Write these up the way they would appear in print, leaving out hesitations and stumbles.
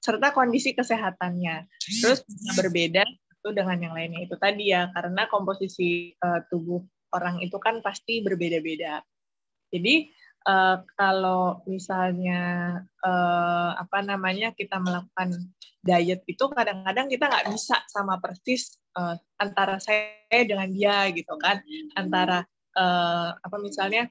serta kondisi kesehatannya. Terus berbeda itu dengan yang lainnya itu tadi ya, karena komposisi tubuh orang itu kan pasti berbeda-beda. Jadi kalau misalnya kita melakukan diet itu kadang-kadang kita nggak bisa sama persis antara saya dengan dia gitu kan, antara misalnya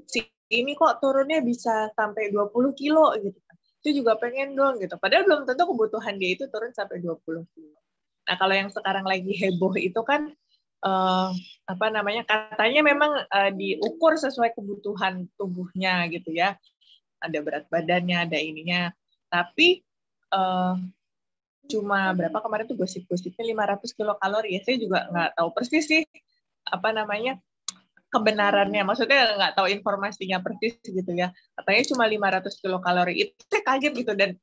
si ini kok turunnya bisa sampai 20 kilo gitu kan, itu juga pengen dong gitu, padahal belum tentu kebutuhan dia itu turun sampai 20 kilo. Nah kalau yang sekarang lagi heboh itu kan katanya memang diukur sesuai kebutuhan tubuhnya gitu ya, ada berat badannya, ada ininya, tapi cuma berapa kemarin tuh gosip-gosipnya 500 kilokalori ya, saya juga nggak tahu persis sih kebenarannya, maksudnya nggak tahu informasinya persis gitu ya, katanya cuma 500 kilokalori, itu saya kaget gitu, dan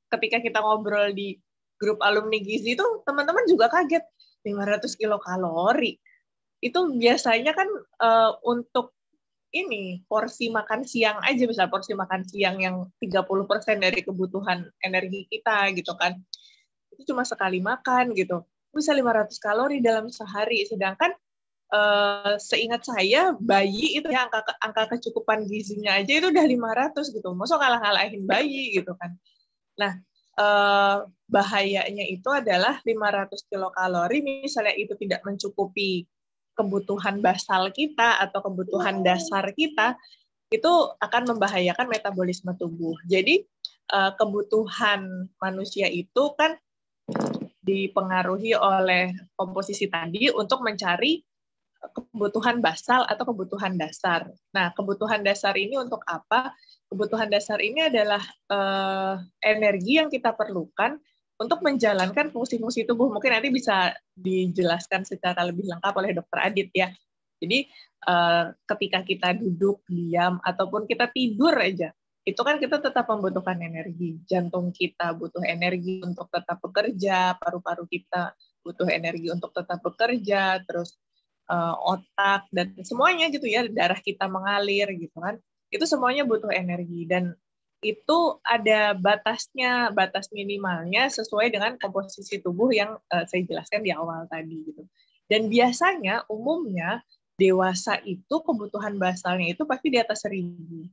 ketika kita ngobrol di grup alumni gizi itu teman-teman juga kaget, 500 kilokalori itu biasanya kan untuk ini porsi makan siang aja, misal porsi makan siang yang 30% dari kebutuhan energi kita gitu kan, itu cuma sekali makan gitu bisa 500 kalori dalam sehari, sedangkan seingat saya bayi itu ya angka kecukupan gizinya aja itu udah 500 gitu, masa ngalah-ngalahin bayi gitu kan. Nah bahayanya itu adalah 500 kilokalori misalnya itu tidak mencukupi kebutuhan basal kita atau kebutuhan dasar kita, itu akan membahayakan metabolisme tubuh. Jadi kebutuhan manusia itu kan dipengaruhi oleh komposisi tadi untuk mencari kebutuhan basal atau kebutuhan dasar. Nah, kebutuhan dasar ini untuk apa? Kebutuhan dasar ini adalah energi yang kita perlukan untuk menjalankan fungsi-fungsi tubuh. Mungkin nanti bisa dijelaskan secara lebih lengkap oleh Dr. Adit ya. Jadi ketika kita duduk, diam, ataupun kita tidur aja, itu kan kita tetap membutuhkan energi. Jantung kita butuh energi untuk tetap bekerja, paru-paru kita butuh energi untuk tetap bekerja, terus otak dan semuanya gitu ya, darah kita mengalir gitu kan, itu semuanya butuh energi, dan itu ada batasnya, batas minimalnya sesuai dengan komposisi tubuh yang saya jelaskan di awal tadi gitu. Dan biasanya umumnya dewasa itu kebutuhan basalnya itu pasti di atas 1000,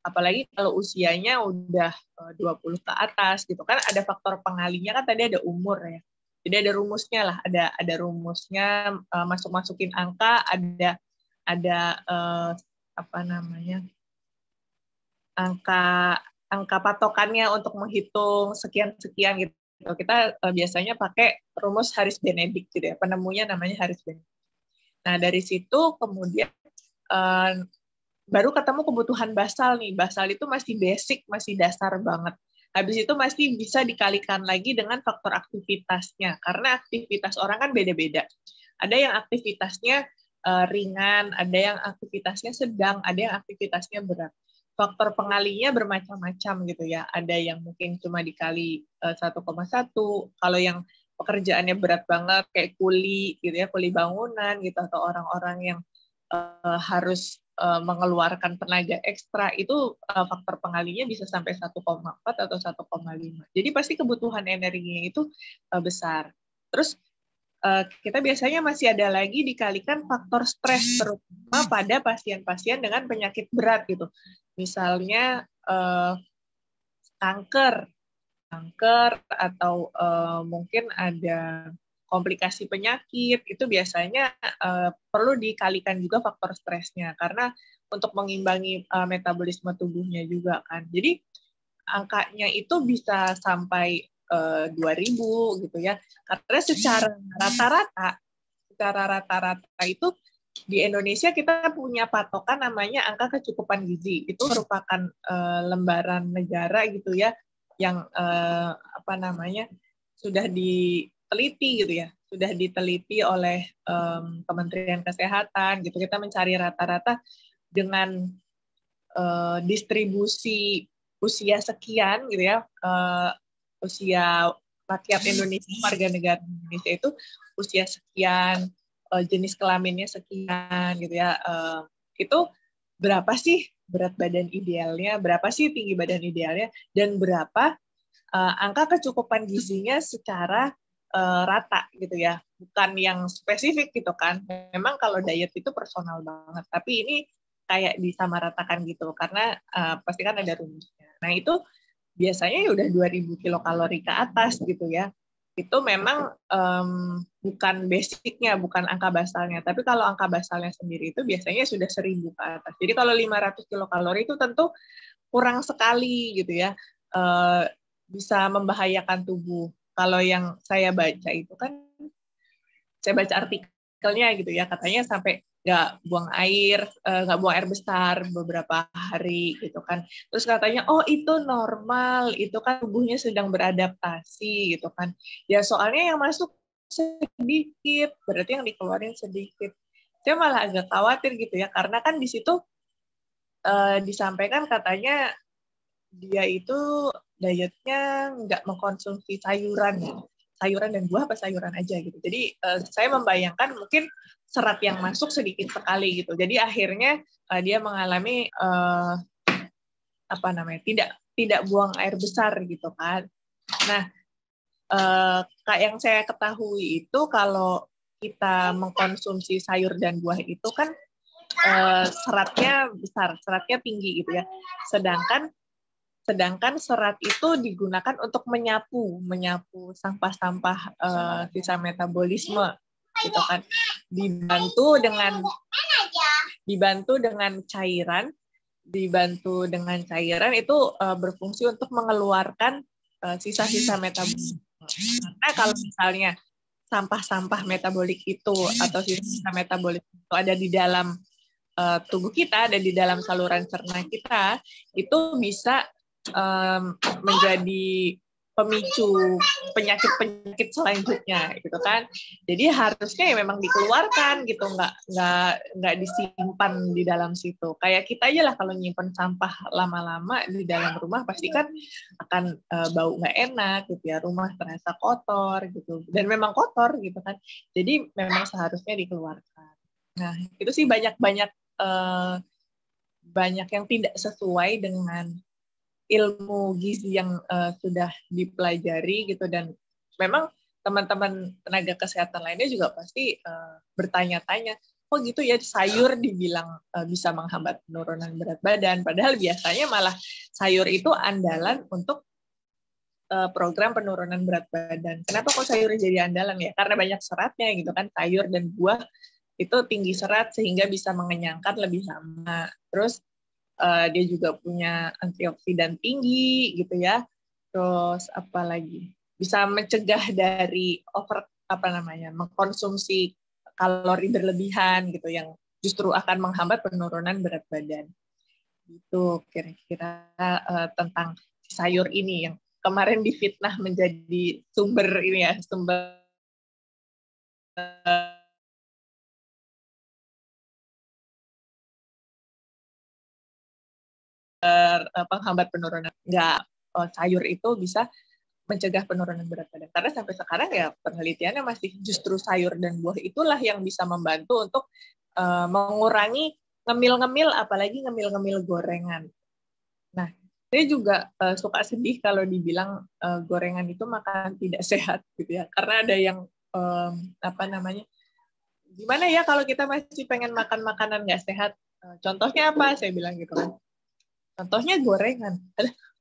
apalagi kalau usianya udah 20 ke atas gitu kan, ada faktor pengalinya kan, tadi ada umur ya. Jadi ada rumusnya lah, ada rumusnya, masukin angka, ada angka patokannya untuk menghitung sekian gitu. Kita biasanya pakai rumus Harris Benedict gitu ya, penemunya namanya Harris Benedict. Nah dari situ kemudian baru ketemu kebutuhan basal nih. Basal itu masih basic, masih dasar banget. Habis itu masih bisa dikalikan lagi dengan faktor aktivitasnya, karena aktivitas orang kan beda-beda. Ada yang aktivitasnya ringan, ada yang aktivitasnya sedang, ada yang aktivitasnya berat. Faktor pengalinya bermacam-macam gitu ya. Ada yang mungkin cuma dikali 1,1. Kalau yang pekerjaannya berat banget kayak kuli gitu ya, kuli bangunan gitu, atau orang-orang yang harus mengeluarkan tenaga ekstra, itu faktor pengalinya bisa sampai 1,4 atau 1,5. Jadi pasti kebutuhan energinya itu besar. Terus kita biasanya masih ada lagi dikalikan faktor stres, terutama pada pasien-pasien dengan penyakit berat gitu. Misalnya kanker atau mungkin ada komplikasi penyakit, itu biasanya perlu dikalikan juga faktor stresnya, karena untuk mengimbangi metabolisme tubuhnya juga kan. Jadi angkanya itu bisa sampai 2000 gitu ya. Karena secara rata-rata itu di Indonesia kita punya patokan namanya angka kecukupan gizi. Itu merupakan lembaran negara gitu ya, yang sudah diteliti gitu ya, sudah diteliti oleh Kementerian Kesehatan gitu. Kita mencari rata-rata dengan distribusi usia sekian gitu ya, usia rakyat Indonesia, warga negara Indonesia itu usia sekian, jenis kelaminnya sekian gitu ya, itu berapa sih berat badan idealnya, berapa sih tinggi badan idealnya, dan berapa angka kecukupan gizinya secara rata gitu ya, bukan yang spesifik gitu kan. Memang kalau diet itu personal banget, tapi ini kayak disamaratakan gitu karena pasti kan ada rumusnya. Nah itu biasanya ya udah 2000 kilokalori ke atas gitu ya. Itu memang bukan basicnya, bukan angka basalnya. Tapi kalau angka basalnya sendiri itu biasanya sudah 1000 ke atas. Jadi kalau 500 kilokalori itu tentu kurang sekali gitu ya. Bisa membahayakan tubuh. Kalau yang saya baca itu kan, saya baca artikelnya gitu ya, katanya sampai nggak buang air besar beberapa hari gitu kan. Terus katanya, oh itu normal, itu kan tubuhnya sedang beradaptasi gitu kan. Ya soalnya yang masuk sedikit, berarti yang dikeluarin sedikit. Saya malah agak khawatir gitu ya, karena kan di situ disampaikan katanya dia itu dietnya nggak mengkonsumsi sayuran ya. Sayuran dan buah apa sayuran aja gitu. Jadi saya membayangkan mungkin serat yang masuk sedikit sekali gitu. Jadi akhirnya dia mengalami tidak buang air besar gitu kan. Nah, kayak yang saya ketahui itu kalau kita mengkonsumsi sayur dan buah itu kan seratnya besar, seratnya tinggi gitu ya. Sedangkan serat itu digunakan untuk menyapu sampah-sampah sisa metabolisme gitu kan. Dibantu dengan cairan itu berfungsi untuk mengeluarkan sisa-sisa metabolisme. Karena kalau misalnya sampah-sampah metabolik itu atau sisa metabolik itu ada di dalam tubuh kita, ada di dalam saluran cerna kita, itu bisa menjadi pemicu penyakit-penyakit selanjutnya gitu kan. Jadi harusnya ya memang dikeluarkan gitu, nggak disimpan di dalam situ. Kayak kita aja lah kalau nyimpan sampah lama-lama di dalam rumah pasti kan akan bau nggak enak gitu ya, rumah terasa kotor gitu. Dan memang kotor gitu kan. Jadi memang seharusnya dikeluarkan. Nah, itu sih banyak yang tidak sesuai dengan ilmu gizi yang sudah dipelajari gitu, dan memang teman-teman tenaga kesehatan lainnya juga pasti bertanya-tanya, kok gitu ya sayur dibilang bisa menghambat penurunan berat badan, padahal biasanya malah sayur itu andalan untuk program penurunan berat badan. Kenapa kok sayur jadi andalan ya? Karena banyak seratnya gitu kan, sayur dan buah itu tinggi serat sehingga bisa mengenyangkan lebih lama. Terus dia juga punya antioksidan tinggi gitu ya. Terus apa lagi? Bisa mencegah dari mengkonsumsi kalori berlebihan gitu yang justru akan menghambat penurunan berat badan. Itu kira-kira tentang sayur ini yang kemarin difitnah menjadi sumber penghambat penurunan. Sayur itu bisa mencegah penurunan berat badan. Karena sampai sekarang ya penelitiannya masih justru sayur dan buah itulah yang bisa membantu untuk mengurangi ngemil-ngemil, apalagi ngemil-ngemil gorengan. Nah, saya juga suka sedih kalau dibilang gorengan itu makan tidak sehat gitu ya. Karena ada yang gimana ya kalau kita masih pengen makan makanan nggak sehat? Contohnya apa? Saya bilang gitu kan. Contohnya gorengan.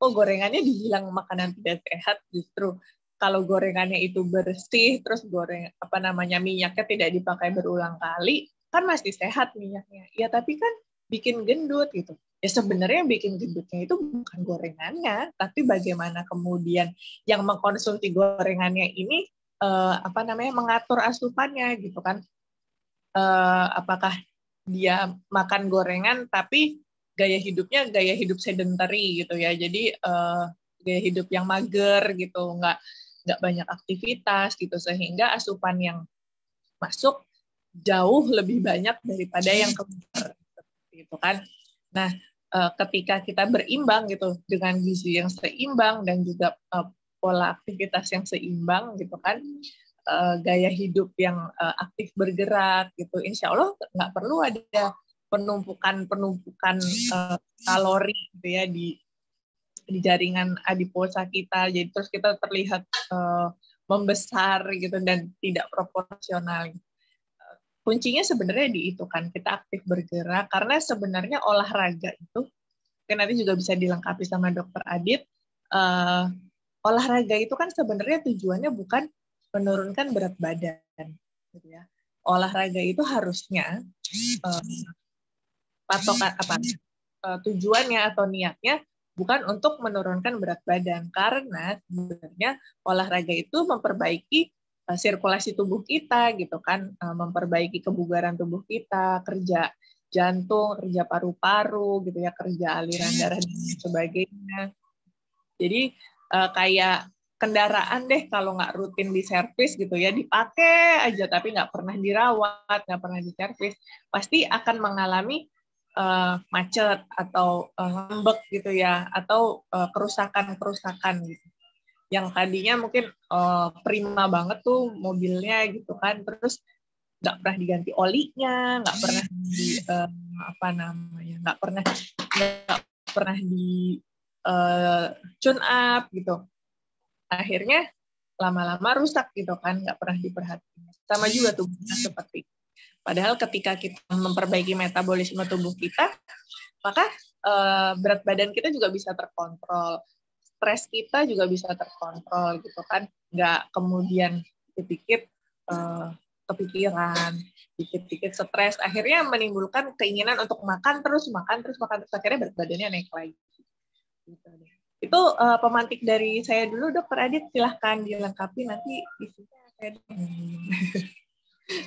Oh, gorengannya dibilang makanan tidak sehat, justru kalau gorengannya itu bersih, terus minyaknya tidak dipakai berulang kali, kan masih sehat minyaknya. Ya, tapi kan bikin gendut gitu. Ya sebenarnya bikin gendutnya itu bukan gorengannya, tapi bagaimana kemudian yang mengkonsumsi gorengannya ini mengatur asupannya gitu kan. Apakah dia makan gorengan tapi gaya hidupnya gaya hidup sedentary gitu ya, jadi gaya hidup yang mager gitu, nggak banyak aktivitas gitu, sehingga asupan yang masuk jauh lebih banyak daripada yang keluar gitu kan. Nah, ketika kita berimbang gitu dengan gizi yang seimbang dan juga pola aktivitas yang seimbang gitu kan, gaya hidup yang aktif bergerak gitu, insya Allah nggak perlu ada penumpukan kalori gitu ya di jaringan adiposa kita, jadi terus kita terlihat membesar gitu dan tidak proporsional. Kuncinya sebenarnya di itu kan, kita aktif bergerak, karena sebenarnya olahraga itu, kan nanti juga bisa dilengkapi sama Dokter Adit, olahraga itu kan sebenarnya tujuannya bukan menurunkan berat badan, gitu ya. Olahraga itu harusnya patokan apa tujuannya atau niatnya bukan untuk menurunkan berat badan, karena sebenarnya olahraga itu memperbaiki sirkulasi tubuh kita gitu kan, memperbaiki kebugaran tubuh kita, kerja jantung, kerja paru-paru gitu ya, kerja aliran darah dan sebagainya. Jadi kayak kendaraan deh, kalau nggak rutin di servis gitu ya, dipakai aja tapi nggak pernah dirawat, nggak pernah diservis, pasti akan mengalami macet atau lembek gitu ya, atau kerusakan-kerusakan gitu. Yang tadinya mungkin prima banget tuh mobilnya gitu kan, terus nggak pernah diganti olinya, nggak pernah di nggak pernah di tune up gitu. Akhirnya lama-lama rusak gitu kan, nggak pernah diperhatikan. Sama juga tubuhnya seperti itu. Padahal ketika kita memperbaiki metabolisme tubuh kita, maka berat badan kita juga bisa terkontrol, stres kita juga bisa terkontrol gitu kan, nggak kemudian dikit-dikit kepikiran, dikit-dikit stres, akhirnya menimbulkan keinginan untuk makan terus, akhirnya berat badannya naik lagi. Gitu. Itu pemantik dari saya dulu, Dokter Adit, silahkan dilengkapi nanti isinya saya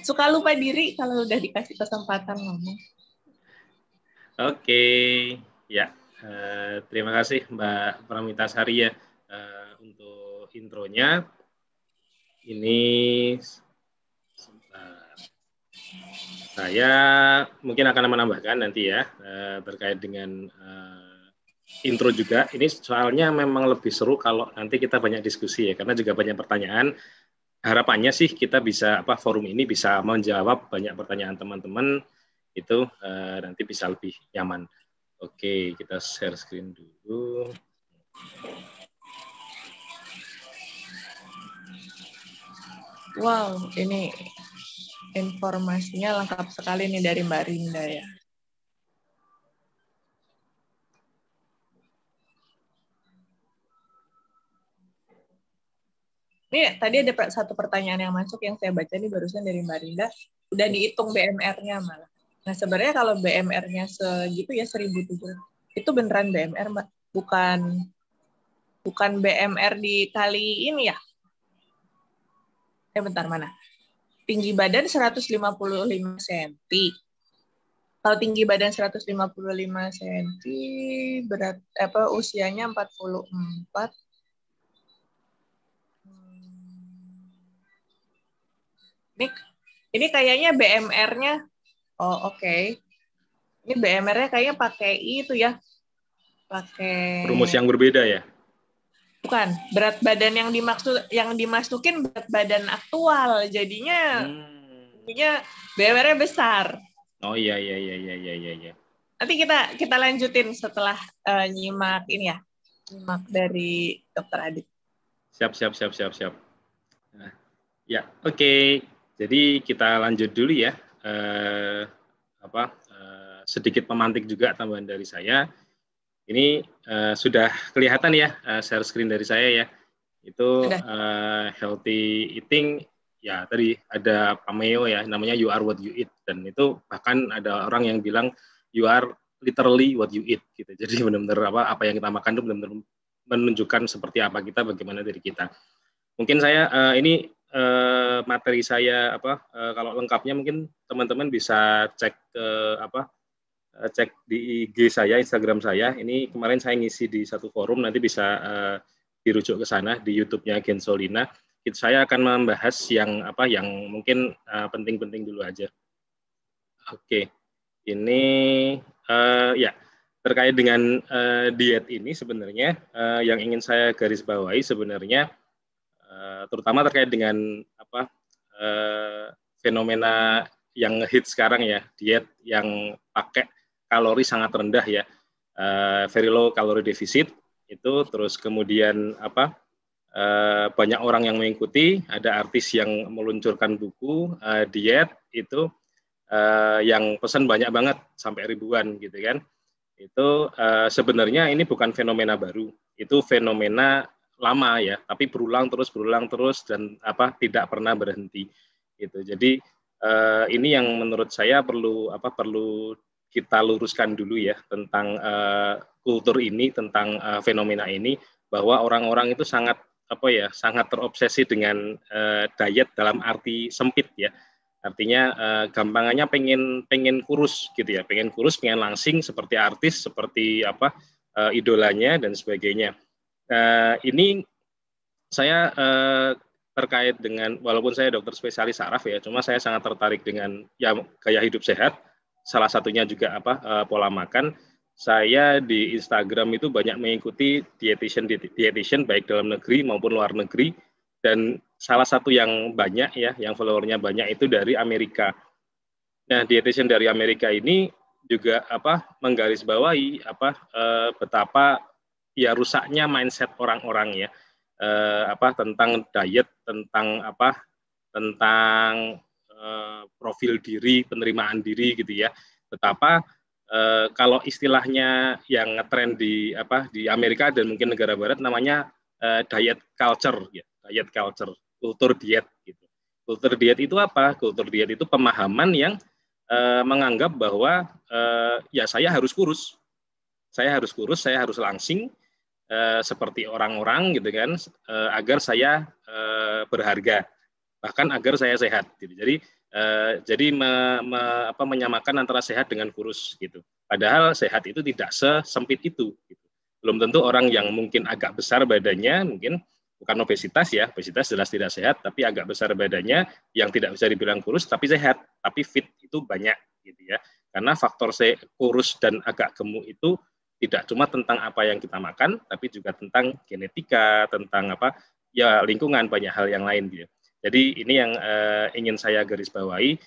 suka lupa diri kalau udah dikasih kesempatan ngomong. Oke, ya. Terima kasih Mbak Pramita Sari ya untuk intronya. Ini saya mungkin akan menambahkan nanti ya terkait dengan intro juga. Ini soalnya memang lebih seru kalau nanti kita banyak diskusi ya, karena juga banyak pertanyaan. Harapannya sih kita bisa forum ini bisa menjawab banyak pertanyaan teman-teman itu nanti bisa lebih nyaman. Oke, kita share screen dulu. Wow, ini informasinya lengkap sekali nih dari Mbak Rinda ya. Ini tadi ada satu pertanyaan yang masuk yang saya baca nih barusan dari Mbak Rinda, udah dihitung BMR-nya malah. Nah sebenarnya kalau BMR-nya segitu ya 1.700, itu beneran BMR Mbak, bukan BMR dikali ini ya? Bentar mana? Tinggi badan 155 cm. Kalau tinggi badan 155 cm, berat usianya 44. Ini kayaknya BMR-nya, oh oke. Ini BMR-nya kayaknya pakai itu ya, pakai rumus yang berbeda ya. Bukan, berat badan yang dimasukin berat badan aktual, jadinya BMR-nya besar. Oh iya. Nanti kita lanjutin setelah nyimak ini ya, nyimak dari Dokter Adit. Siap. Nah, ya, oke. Jadi kita lanjut dulu ya. Sedikit pemantik juga tambahan dari saya. Ini sudah kelihatan ya share screen dari saya ya. Itu healthy eating ya, tadi ada Pameo ya, namanya you are what you eat, dan itu bahkan ada orang yang bilang you are literally what you eat gitu. Jadi benar-benar apa yang kita makan itu benar-benar menunjukkan seperti apa kita, bagaimana diri kita. Mungkin saya ini materi saya kalau lengkapnya mungkin teman-teman bisa cek cek di IG saya, Instagram saya. Ini kemarin saya ngisi di satu forum, nanti bisa dirujuk ke sana di YouTube-nya Gensolina. Saya akan membahas yang mungkin penting-penting dulu aja. Oke, ini ya terkait dengan diet ini sebenarnya yang ingin saya garis bawahi sebenarnya terutama terkait dengan fenomena yang hit sekarang ya, diet yang pakai kalori sangat rendah ya, very low calorie deficit. itu, terus kemudian banyak orang yang mengikuti, ada artis yang meluncurkan buku diet itu yang pesan banyak banget sampai ribuan gitu kan. Itu sebenarnya ini bukan fenomena baru, itu fenomena lama ya, tapi berulang terus dan tidak pernah berhenti gitu. Jadi ini yang menurut saya perlu kita luruskan dulu ya tentang kultur ini, tentang fenomena ini, bahwa orang-orang itu sangat terobsesi dengan diet dalam arti sempit ya. Artinya gampangannya pengen kurus gitu ya, pengen langsing seperti artis, seperti idolanya dan sebagainya. Ini saya terkait dengan, walaupun saya dokter spesialis saraf ya, cuma saya sangat tertarik dengan gaya hidup sehat. Salah satunya juga pola makan. Saya di Instagram itu banyak mengikuti dietitian baik dalam negeri maupun luar negeri, dan salah satu yang banyak ya, yang followernya banyak itu dari Amerika. Nah, dietitian dari Amerika ini juga menggarisbawahi betapa ya rusaknya mindset orang-orang ya, tentang diet, tentang profil diri, penerimaan diri gitu ya. Betapa kalau istilahnya yang ngetren di Amerika dan mungkin negara barat namanya diet culture ya, diet culture, kultur diet gitu. Kultur diet itu apa? Kultur diet itu pemahaman yang menganggap bahwa ya saya harus kurus, saya harus langsing seperti orang-orang gitu kan, agar saya berharga, bahkan agar saya sehat gitu. Jadi menyamakan antara sehat dengan kurus gitu. Padahal sehat itu tidak sesempit itu gitu. Belum tentu orang yang mungkin agak besar badannya, mungkin bukan obesitas ya, obesitas jelas tidak sehat, tapi agak besar badannya yang tidak bisa dibilang kurus tapi sehat, tapi fit itu banyak gitu ya. Karena faktor kurus dan agak gemuk itu tidak cuma tentang apa yang kita makan, tapi juga tentang genetika, tentang lingkungan, banyak hal yang lain gitu. Jadi ini yang ingin saya garis bawahi,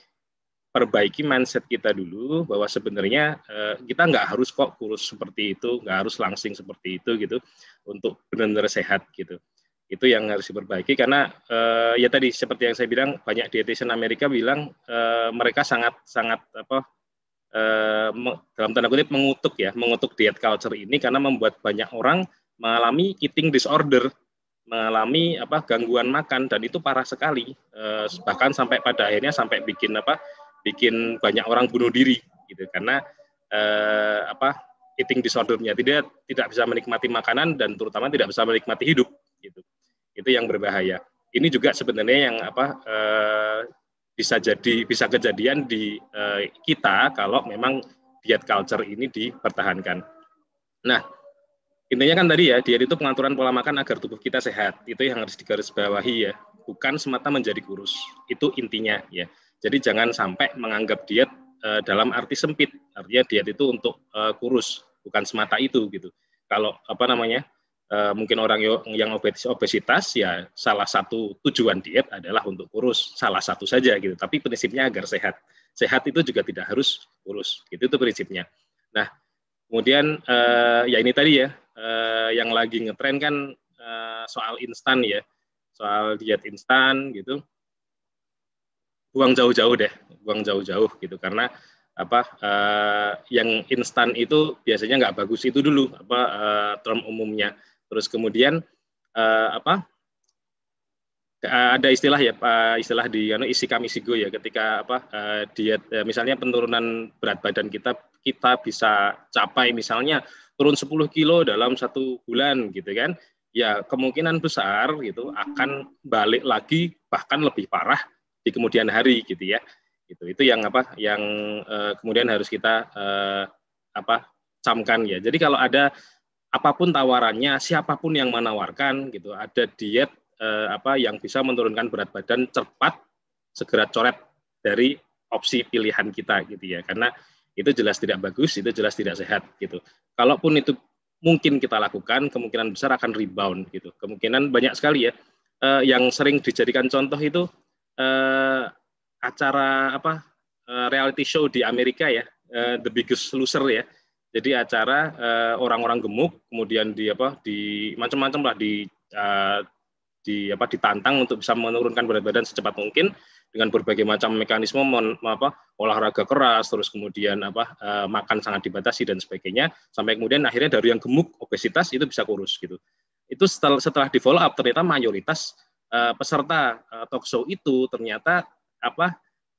perbaiki mindset kita dulu, bahwa sebenarnya kita nggak harus kok kurus seperti itu, nggak harus langsing seperti itu gitu, untuk benar-benar sehat gitu. Itu yang harus diperbaiki, karena ya tadi seperti yang saya bilang, banyak dietitian Amerika bilang mereka sangat dalam tanda kutip mengutuk diet culture ini, karena membuat banyak orang mengalami eating disorder, mengalami gangguan makan, dan itu parah sekali, bahkan sampai pada akhirnya sampai bikin banyak orang bunuh diri gitu, karena eating disordernya tidak bisa menikmati makanan dan terutama tidak bisa menikmati hidup gitu. Itu yang berbahaya. Ini juga sebenarnya yang bisa kejadian di kita kalau memang diet culture ini dipertahankan. Nah, intinya kan tadi ya, diet itu pengaturan pola makan agar tubuh kita sehat. Itu yang harus digarisbawahi ya, bukan semata menjadi kurus. Itu intinya ya. Jadi jangan sampai menganggap diet dalam arti sempit. Artinya diet itu untuk kurus, bukan semata itu gitu. Kalau mungkin orang yang obesitas ya, salah satu tujuan diet adalah untuk kurus, salah satu saja gitu. Tapi prinsipnya agar sehat. Sehat itu juga tidak harus kurus. Gitu, itu prinsipnya. Nah, kemudian ya ini tadi ya, yang lagi ngetren kan soal instan ya, soal diet instan gitu. Buang jauh-jauh gitu, karena yang instan itu biasanya nggak bagus, itu dulu term umumnya. Terus kemudian ada istilah ya, istilah di isikam isigo ya, ketika diet misalnya penurunan berat badan kita bisa capai misalnya turun 10 kilo dalam 1 bulan gitu kan, ya kemungkinan besar gitu akan balik lagi bahkan lebih parah di kemudian hari gitu ya. Itu yang kemudian harus kita camkan ya. Jadi kalau ada apapun tawarannya, siapapun yang menawarkan gitu, ada diet yang bisa menurunkan berat badan cepat, segera coret dari opsi pilihan kita gitu ya, karena itu jelas tidak bagus, itu jelas tidak sehat gitu. Kalaupun itu mungkin kita lakukan, kemungkinan besar akan rebound gitu. Kemungkinan banyak sekali ya, yang sering dijadikan contoh itu acara reality show di Amerika ya, The Biggest Loser ya. Jadi acara orang-orang gemuk, kemudian di macam-macam lah ditantang untuk bisa menurunkan berat badan secepat mungkin dengan berbagai macam mekanisme olahraga keras, terus kemudian makan sangat dibatasi dan sebagainya, sampai kemudian akhirnya dari yang gemuk obesitas itu bisa kurus gitu. Itu setelah di follow up ternyata mayoritas peserta talk show itu ternyata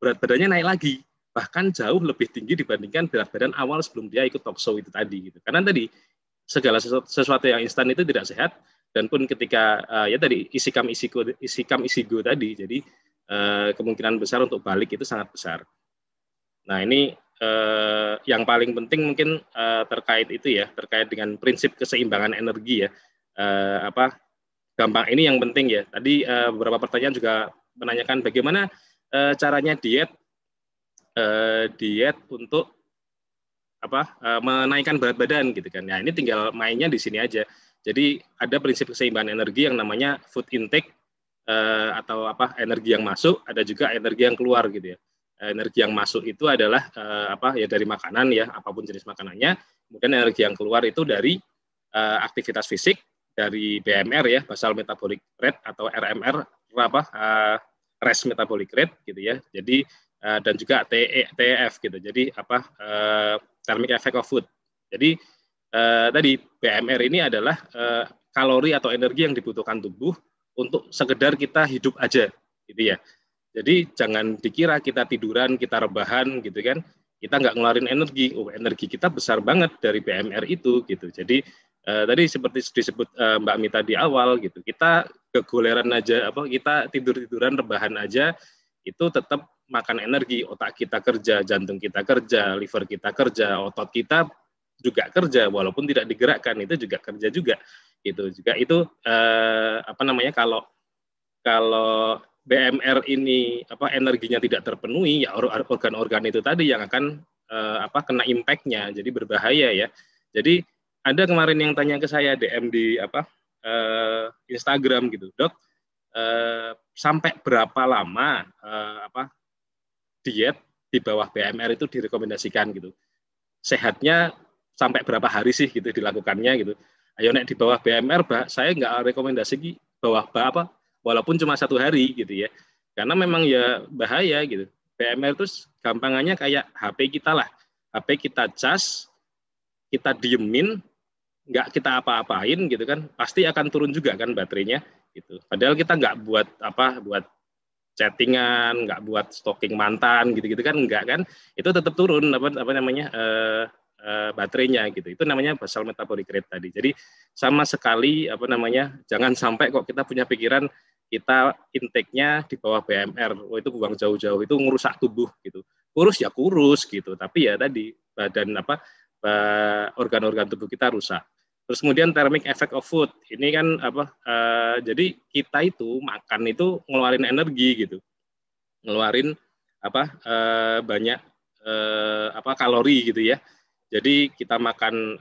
berat badannya naik lagi, bahkan jauh lebih tinggi dibandingkan berat badan awal sebelum dia ikut talk show itu tadi gitu. Karena tadi segala sesuatu yang instan itu tidak sehat, dan pun ketika ya tadi isikam isigo tadi, jadi kemungkinan besar untuk balik itu sangat besar. Nah ini yang paling penting mungkin terkait itu ya, terkait dengan prinsip keseimbangan energi ya. Gampang ini yang penting ya. Tadi beberapa pertanyaan juga menanyakan bagaimana caranya diet untuk menaikkan berat badan gitu kan. Nah, ini tinggal mainnya di sini aja. Jadi ada prinsip keseimbangan energi yang namanya food intake atau energi yang masuk, ada juga energi yang keluar gitu ya. Energi yang masuk itu adalah ya dari makanan ya, apapun jenis makanannya. Kemudian energi yang keluar itu dari aktivitas fisik, dari BMR ya, basal metabolic rate atau RMR rest metabolic rate gitu ya. Jadi dan juga TEF gitu. Jadi thermic effect of food. Jadi tadi BMR ini adalah kalori atau energi yang dibutuhkan tubuh untuk sekedar kita hidup aja gitu ya. Jadi jangan dikira kita tiduran, kita rebahan gitu kan, kita nggak ngeluarin energi. Energi kita besar banget dari BMR itu gitu. Jadi tadi seperti disebut Mbak Mita di awal gitu, kita kegoleran aja, kita tidur-tiduran rebahan aja, itu tetap makan energi. Otak kita kerja, jantung kita kerja, liver kita kerja, otot kita juga kerja, walaupun tidak digerakkan itu juga kerja juga. Gitu juga itu kalau BMR ini energinya tidak terpenuhi, ya organ-organ itu tadi yang akan kena impact-nya, jadi berbahaya ya. Jadi ada kemarin yang tanya ke saya DM di Instagram gitu, Dok, sampai berapa lama diet di bawah BMR itu direkomendasikan gitu? Sehatnya sampai berapa hari sih gitu dilakukannya gitu? Ayo nek di bawah BMR, saya nggak rekomendasi bawah walaupun cuma 1 hari gitu ya, karena memang ya bahaya gitu. BMR itu gampangannya kayak HP kita lah, HP kita cas, kita diemin, nggak kita apa-apain gitu kan, pasti akan turun juga kan baterainya gitu. Padahal kita nggak buat chattingan, nggak buat stalking mantan gitu-gitu kan, enggak kan, itu tetap turun baterainya gitu. Itu namanya basal metabolic rate tadi. Jadi sama sekali jangan sampai kok kita punya pikiran kita intake-nya di bawah BMR, itu buang jauh-jauh, itu ngerusak tubuh gitu. Kurus ya kurus gitu, tapi ya tadi badan organ-organ tubuh kita rusak. Terus kemudian thermic effect of food. Ini kan jadi kita itu makan itu ngeluarin energi gitu. Ngeluarin banyak kalori gitu ya. Jadi kita makan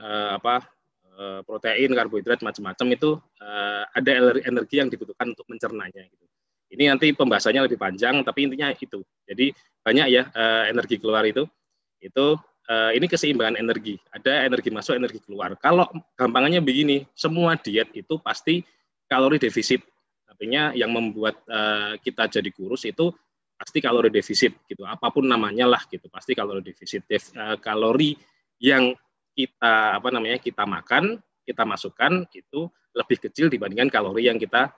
protein, karbohidrat macam-macam itu ada energi yang dibutuhkan untuk mencernanya gitu. Ini nanti pembahasannya lebih panjang, tapi intinya itu. Jadi banyak ya energi keluar itu ini keseimbangan energi. Ada energi masuk, energi keluar. Kalau gampangannya begini, semua diet itu pasti kalori defisit. Artinya yang membuat kita jadi kurus itu pasti kalori defisit gitu. Apapun namanya lah gitu, pasti kalori defisit. Kalori yang kita kita makan, kita masukkan itu lebih kecil dibandingkan kalori yang kita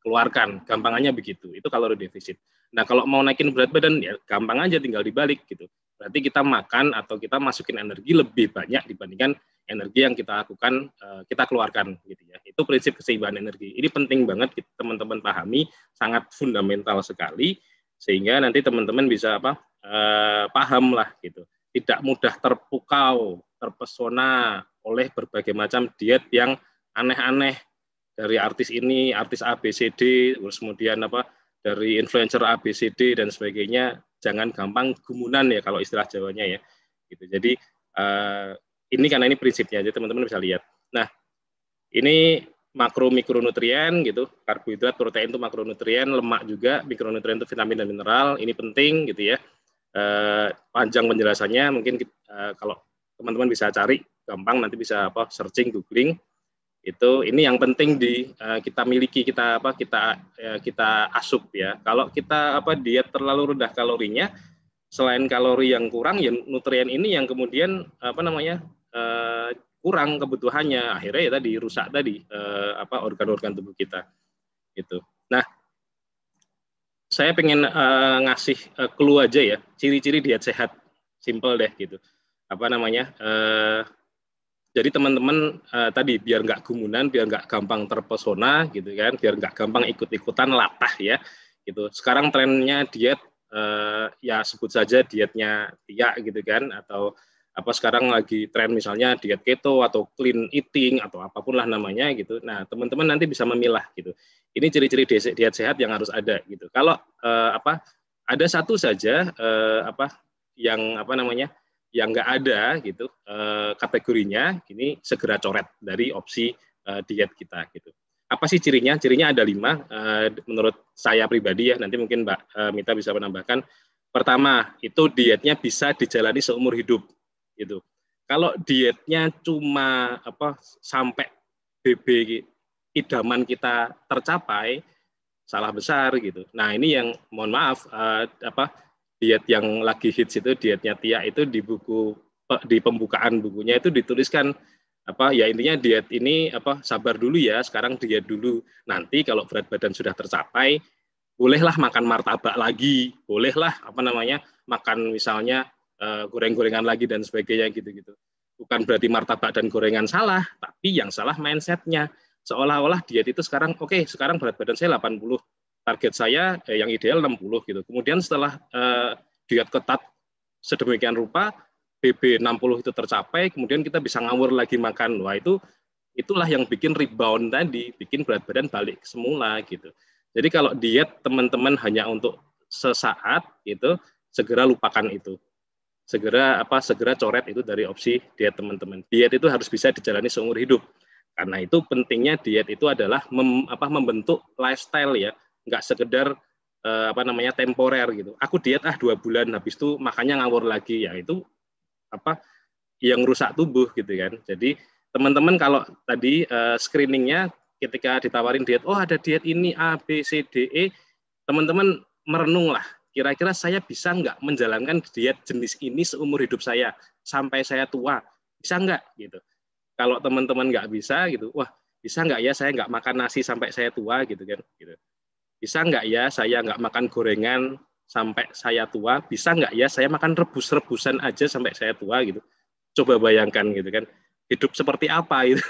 keluarkan. Gampangannya begitu. Itu kalori defisit. Nah, kalau mau naikin berat badan ya gampang aja, tinggal dibalik gitu. Berarti kita makan atau kita masukin energi lebih banyak dibandingkan energi yang kita lakukan, kita keluarkan gitu ya. Itu prinsip keseimbangan energi. Ini penting banget teman-teman pahami, sangat fundamental sekali, sehingga nanti teman-teman bisa paham lah gitu. Tidak mudah terpukau, terpesona oleh berbagai macam diet yang aneh-aneh dari artis ini, artis ABCD, terus kemudian dari influencer ABCD dan sebagainya. Jangan gampang gumunan ya kalau istilah Jawanya ya. Gitu. Jadi ini karena ini prinsipnya aja teman-teman bisa lihat. Nah, ini makro mikronutrien gitu, karbohidrat, protein itu makronutrien, lemak juga, mikronutrien itu vitamin dan mineral. Ini penting gitu ya. Panjang penjelasannya, mungkin kalau teman-teman bisa cari gampang, nanti bisa searching, googling. Ini yang penting kita miliki, kita asup ya. Kalau kita diet terlalu rendah kalorinya, selain kalori yang kurang, ya nutrien ini yang kemudian kurang kebutuhannya, akhirnya ya tadi rusak tadi organ-organ tubuh kita. Gitu. Nah, saya pengen ngasih clue aja ya, ciri-ciri diet sehat, simple deh gitu. Jadi teman-teman tadi biar nggak gumunan, biar nggak gampang terpesona gitu kan, biar nggak gampang ikut-ikutan latah ya gitu. Sekarang trennya diet ya sebut saja dietnya Tia gitu kan, atau sekarang lagi tren misalnya diet keto atau clean eating atau apapun lah namanya gitu. Nah teman-teman nanti bisa memilah gitu. Ini ciri-ciri diet sehat yang harus ada gitu. Kalau ada satu saja yang nggak ada gitu kategorinya, ini segera coret dari opsi diet kita gitu. Apa sih cirinya? Cirinya ada 5 menurut saya pribadi ya, nanti mungkin Mbak Mita bisa menambahkan. Pertama, itu dietnya bisa dijalani seumur hidup gitu. Kalau dietnya cuma sampai BB idaman kita tercapai, salah besar gitu. Nah, ini yang mohon maaf diet yang lagi hits itu dietnya Tia itu di pembukaan bukunya itu dituliskan ya intinya diet ini sabar dulu ya, sekarang diet dulu. Nanti kalau berat badan sudah tercapai, bolehlah makan martabak lagi, bolehlah makan misalnya goreng-gorengan lagi dan sebagainya gitu-gitu. Bukan berarti martabak dan gorengan salah, tapi yang salah mindsetnya. Seolah-olah diet itu sekarang sekarang berat badan saya 80. Target saya yang ideal 60 gitu. Kemudian setelah diet ketat sedemikian rupa, BB 60 itu tercapai, kemudian kita bisa ngawur lagi makan. Wah, itulah yang bikin rebound tadi, bikin berat badan balik semula gitu. Jadi kalau diet teman-teman hanya untuk sesaat gitu, segera lupakan itu. Segera coret itu dari opsi diet teman-teman. Diet itu harus bisa dijalani seumur hidup. Karena itu pentingnya diet itu adalah membentuk lifestyle ya. Nggak sekedar temporer gitu. Aku diet 2 bulan, habis itu makannya ngawur lagi, ya itu yang rusak tubuh gitu kan. Jadi teman-teman kalau tadi screeningnya ketika ditawarin diet, ada diet ini A, B, C, D, E, teman-teman merenung lah. Kira-kira saya bisa nggak menjalankan diet jenis ini seumur hidup saya sampai saya tua, bisa nggak gitu. Kalau teman-teman nggak bisa gitu, wah bisa nggak ya saya nggak makan nasi sampai saya tua gitu kan. Gitu. Bisa nggak ya saya nggak makan gorengan sampai saya tua? Bisa nggak ya saya makan rebus-rebusan aja sampai saya tua gitu? Coba bayangkan gitu kan. Hidup seperti apa itu?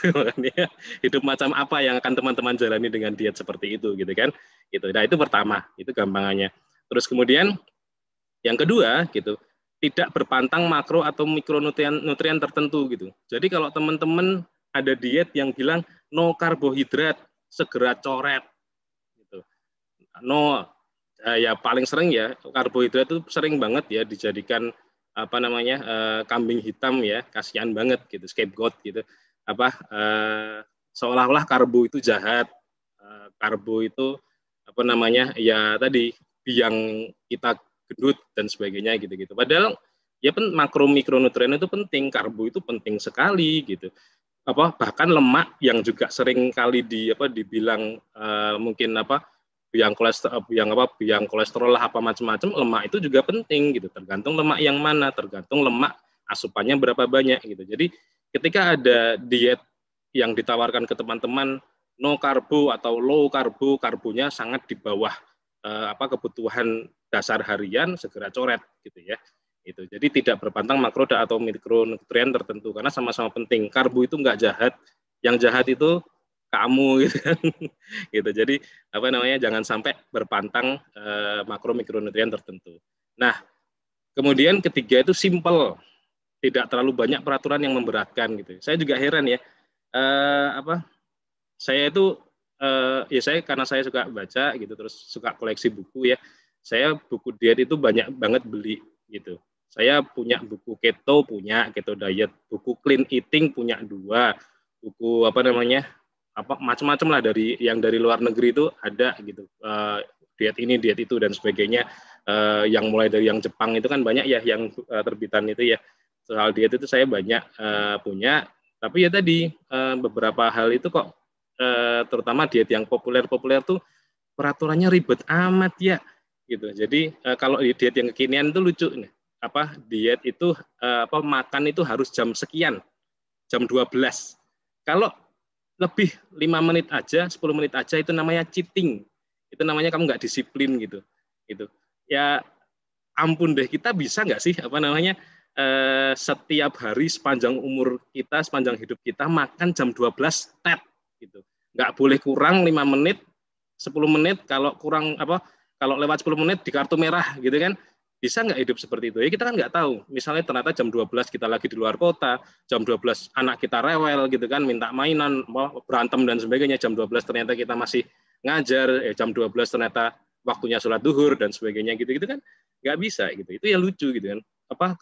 Hidup macam apa yang akan teman-teman jalani dengan diet seperti itu gitu kan? Gitu. Nah itu pertama, itu gampangannya. Terus kemudian yang kedua gitu, tidak berpantang makro atau mikronutrien tertentu gitu. Jadi kalau teman-teman ada diet yang bilang no karbohidrat, segera coret. Ya paling sering ya karbohidrat itu sering banget ya dijadikan kambing hitam ya, kasihan banget gitu, scapegoat gitu. Seolah-olah karbo itu jahat, karbo itu ya tadi biang kita gendut dan sebagainya gitu. Padahal ya makro mikronutrien itu penting, karbo itu penting sekali gitu. Bahkan lemak yang juga sering kali dibilang mungkin biang kolesterol lah apa macam-macam, lemak itu juga penting gitu. Tergantung lemak yang mana, tergantung lemak asupannya berapa banyak gitu. Jadi ketika ada diet yang ditawarkan ke teman-teman no karbo atau low karbo, karbonya sangat di bawah kebutuhan dasar harian, segera coret gitu ya. Itu. Jadi tidak berpantang makro atau mikronutrien tertentu karena sama-sama penting. Karbo itu nggak jahat, yang jahat itu kamu gitu kan. Gitu. Jadi jangan sampai berpantang makro mikronutrien tertentu. Nah, kemudian ketiga itu simple. Tidak terlalu banyak peraturan yang memberatkan gitu. Saya juga heran ya. Saya itu saya karena saya suka baca gitu, terus suka koleksi buku ya. Saya buku diet itu banyak banget beli gitu. Saya punya buku keto, punya keto diet, buku clean eating punya 2, buku macam-macam lah dari luar negeri itu ada gitu, diet ini diet itu dan sebagainya, yang mulai dari yang Jepang itu kan banyak ya yang terbitan itu ya, soal diet itu saya banyak punya, tapi ya tadi beberapa hal itu kok terutama diet yang populer tuh peraturannya ribet amat ya gitu. Jadi kalau diet yang kekinian itu lucu nih. Diet itu makan itu harus jam sekian, jam 12. Kalau lebih 5 menit aja, 10 menit aja itu namanya cheating. Itu namanya kamu nggak disiplin gitu. Gitu. Ya ampun deh, kita bisa nggak sih setiap hari sepanjang umur kita, sepanjang hidup kita makan jam 12 tet gitu. Nggak boleh kurang 5 menit, 10 menit, kalau kalau lewat 10 menit di kartu merah gitu kan. Bisa nggak hidup seperti itu? Ya kita kan nggak tahu. Misalnya ternyata jam 12 kita lagi di luar kota, jam 12 anak kita rewel gitu kan, minta mainan, berantem dan sebagainya, jam 12 ternyata kita masih ngajar, jam 12 ternyata waktunya sholat duhur dan sebagainya gitu-gitu kan nggak bisa gitu. Itu ya lucu gitu kan.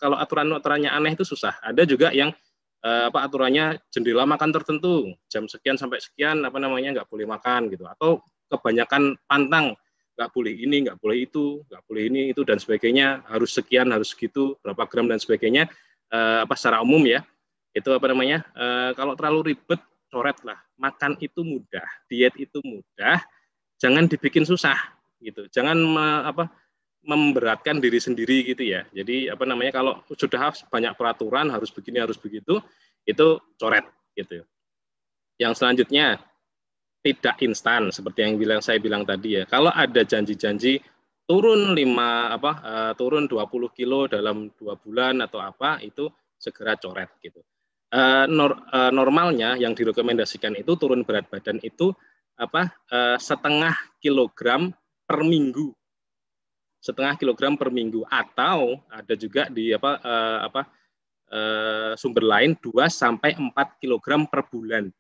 Kalau aturan-aturannya aneh itu susah. Ada juga yang aturannya jendela makan tertentu, jam sekian sampai sekian nggak boleh makan gitu, atau kebanyakan pantang, nggak boleh ini, nggak boleh itu, nggak boleh ini, itu, dan sebagainya, harus sekian, harus segitu, berapa gram, dan sebagainya, secara umum ya, itu kalau terlalu ribet, coret lah. Makan itu mudah, diet itu mudah, jangan dibikin susah, gitu. Jangan memberatkan diri sendiri, gitu ya. Jadi, kalau sudah banyak peraturan, harus begini, harus begitu, itu coret, gitu. Yang selanjutnya, tidak instan seperti yang saya bilang tadi ya. Kalau ada janji-janji turun 20 kilo dalam 2 bulan atau itu segera coret gitu. Normalnya yang direkomendasikan itu turun berat badan itu setengah kilogram per minggu. Setengah kilogram per minggu, atau ada juga di sumber lain 2 sampai 4 kilogram per bulan.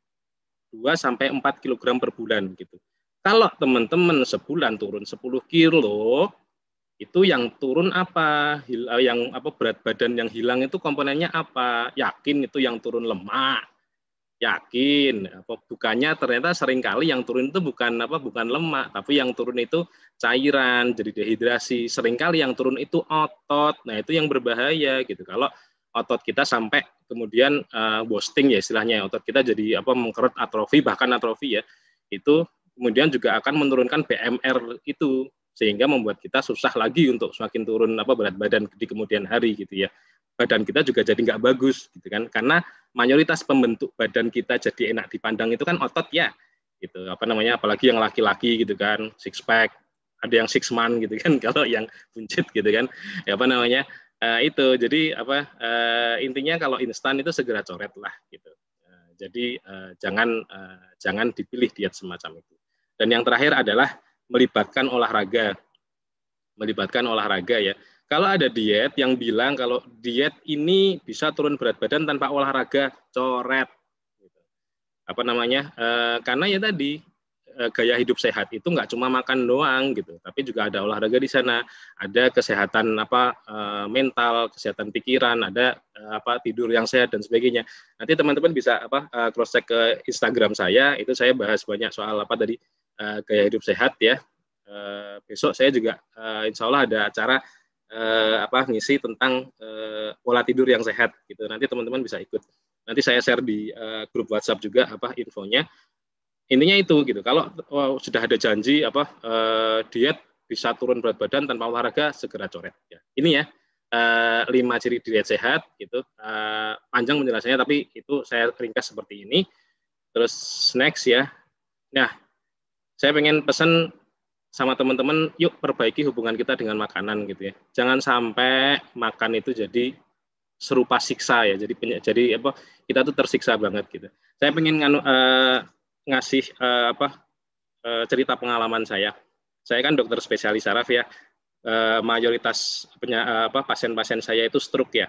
2 sampai 4 kg per bulan gitu. Kalau teman-teman sebulan turun 10 kilo, itu yang turun apa? Berat badan yang hilang itu komponennya apa? Yakin itu yang turun lemak? Yakin? Bukannya ternyata seringkali yang turun itu bukan lemak, tapi yang turun itu cairan, jadi dehidrasi. Seringkali yang turun itu otot. Nah, itu yang berbahaya gitu. Kalau otot kita sampai kemudian wasting ya istilahnya, otot kita jadi mengkerut, atrofi, bahkan atrofi ya, itu kemudian juga akan menurunkan BMR itu, sehingga membuat kita susah lagi untuk semakin turun berat badan di kemudian hari gitu ya. Badan kita juga jadi nggak bagus gitu kan, karena mayoritas pembentuk badan kita jadi enak dipandang itu kan otot ya gitu, apalagi yang laki-laki gitu kan, six pack, ada yang six man gitu kan, kalau yang buncit gitu kan itu. Jadi intinya kalau instan itu segera coret lah gitu. Jadi jangan dipilih diet semacam itu. Dan yang terakhir adalah melibatkan olahraga. Melibatkan olahraga ya. Kalau ada diet yang bilang kalau diet ini bisa turun berat badan tanpa olahraga, coret. Karena ya tadi gaya hidup sehat itu nggak cuma makan doang gitu, tapi juga ada olahraga di sana, ada kesehatan mental, kesehatan pikiran, ada tidur yang sehat dan sebagainya. Nanti teman-teman bisa cross check ke Instagram saya, itu saya bahas banyak soal gaya hidup sehat ya. Besok saya juga insya Allah ada acara ngisi tentang pola tidur yang sehat gitu. Nanti teman-teman bisa ikut. Nanti saya share di grup WhatsApp juga infonya. Intinya itu gitu. Kalau sudah ada janji diet bisa turun berat badan tanpa olahraga, segera coret ya. Ini ya 5 ciri diet sehat gitu. Panjang penjelasannya, tapi itu saya ringkas seperti ini. Terus next ya. Nah, saya pengen pesan sama teman-teman, yuk perbaiki hubungan kita dengan makanan gitu ya. Jangan sampai makan itu jadi serupa siksa ya. Jadi kita tuh tersiksa banget gitu. Saya pengen ngasih cerita pengalaman saya. Saya kan dokter spesialis saraf ya. Mayoritas pasien-pasien saya itu stroke ya.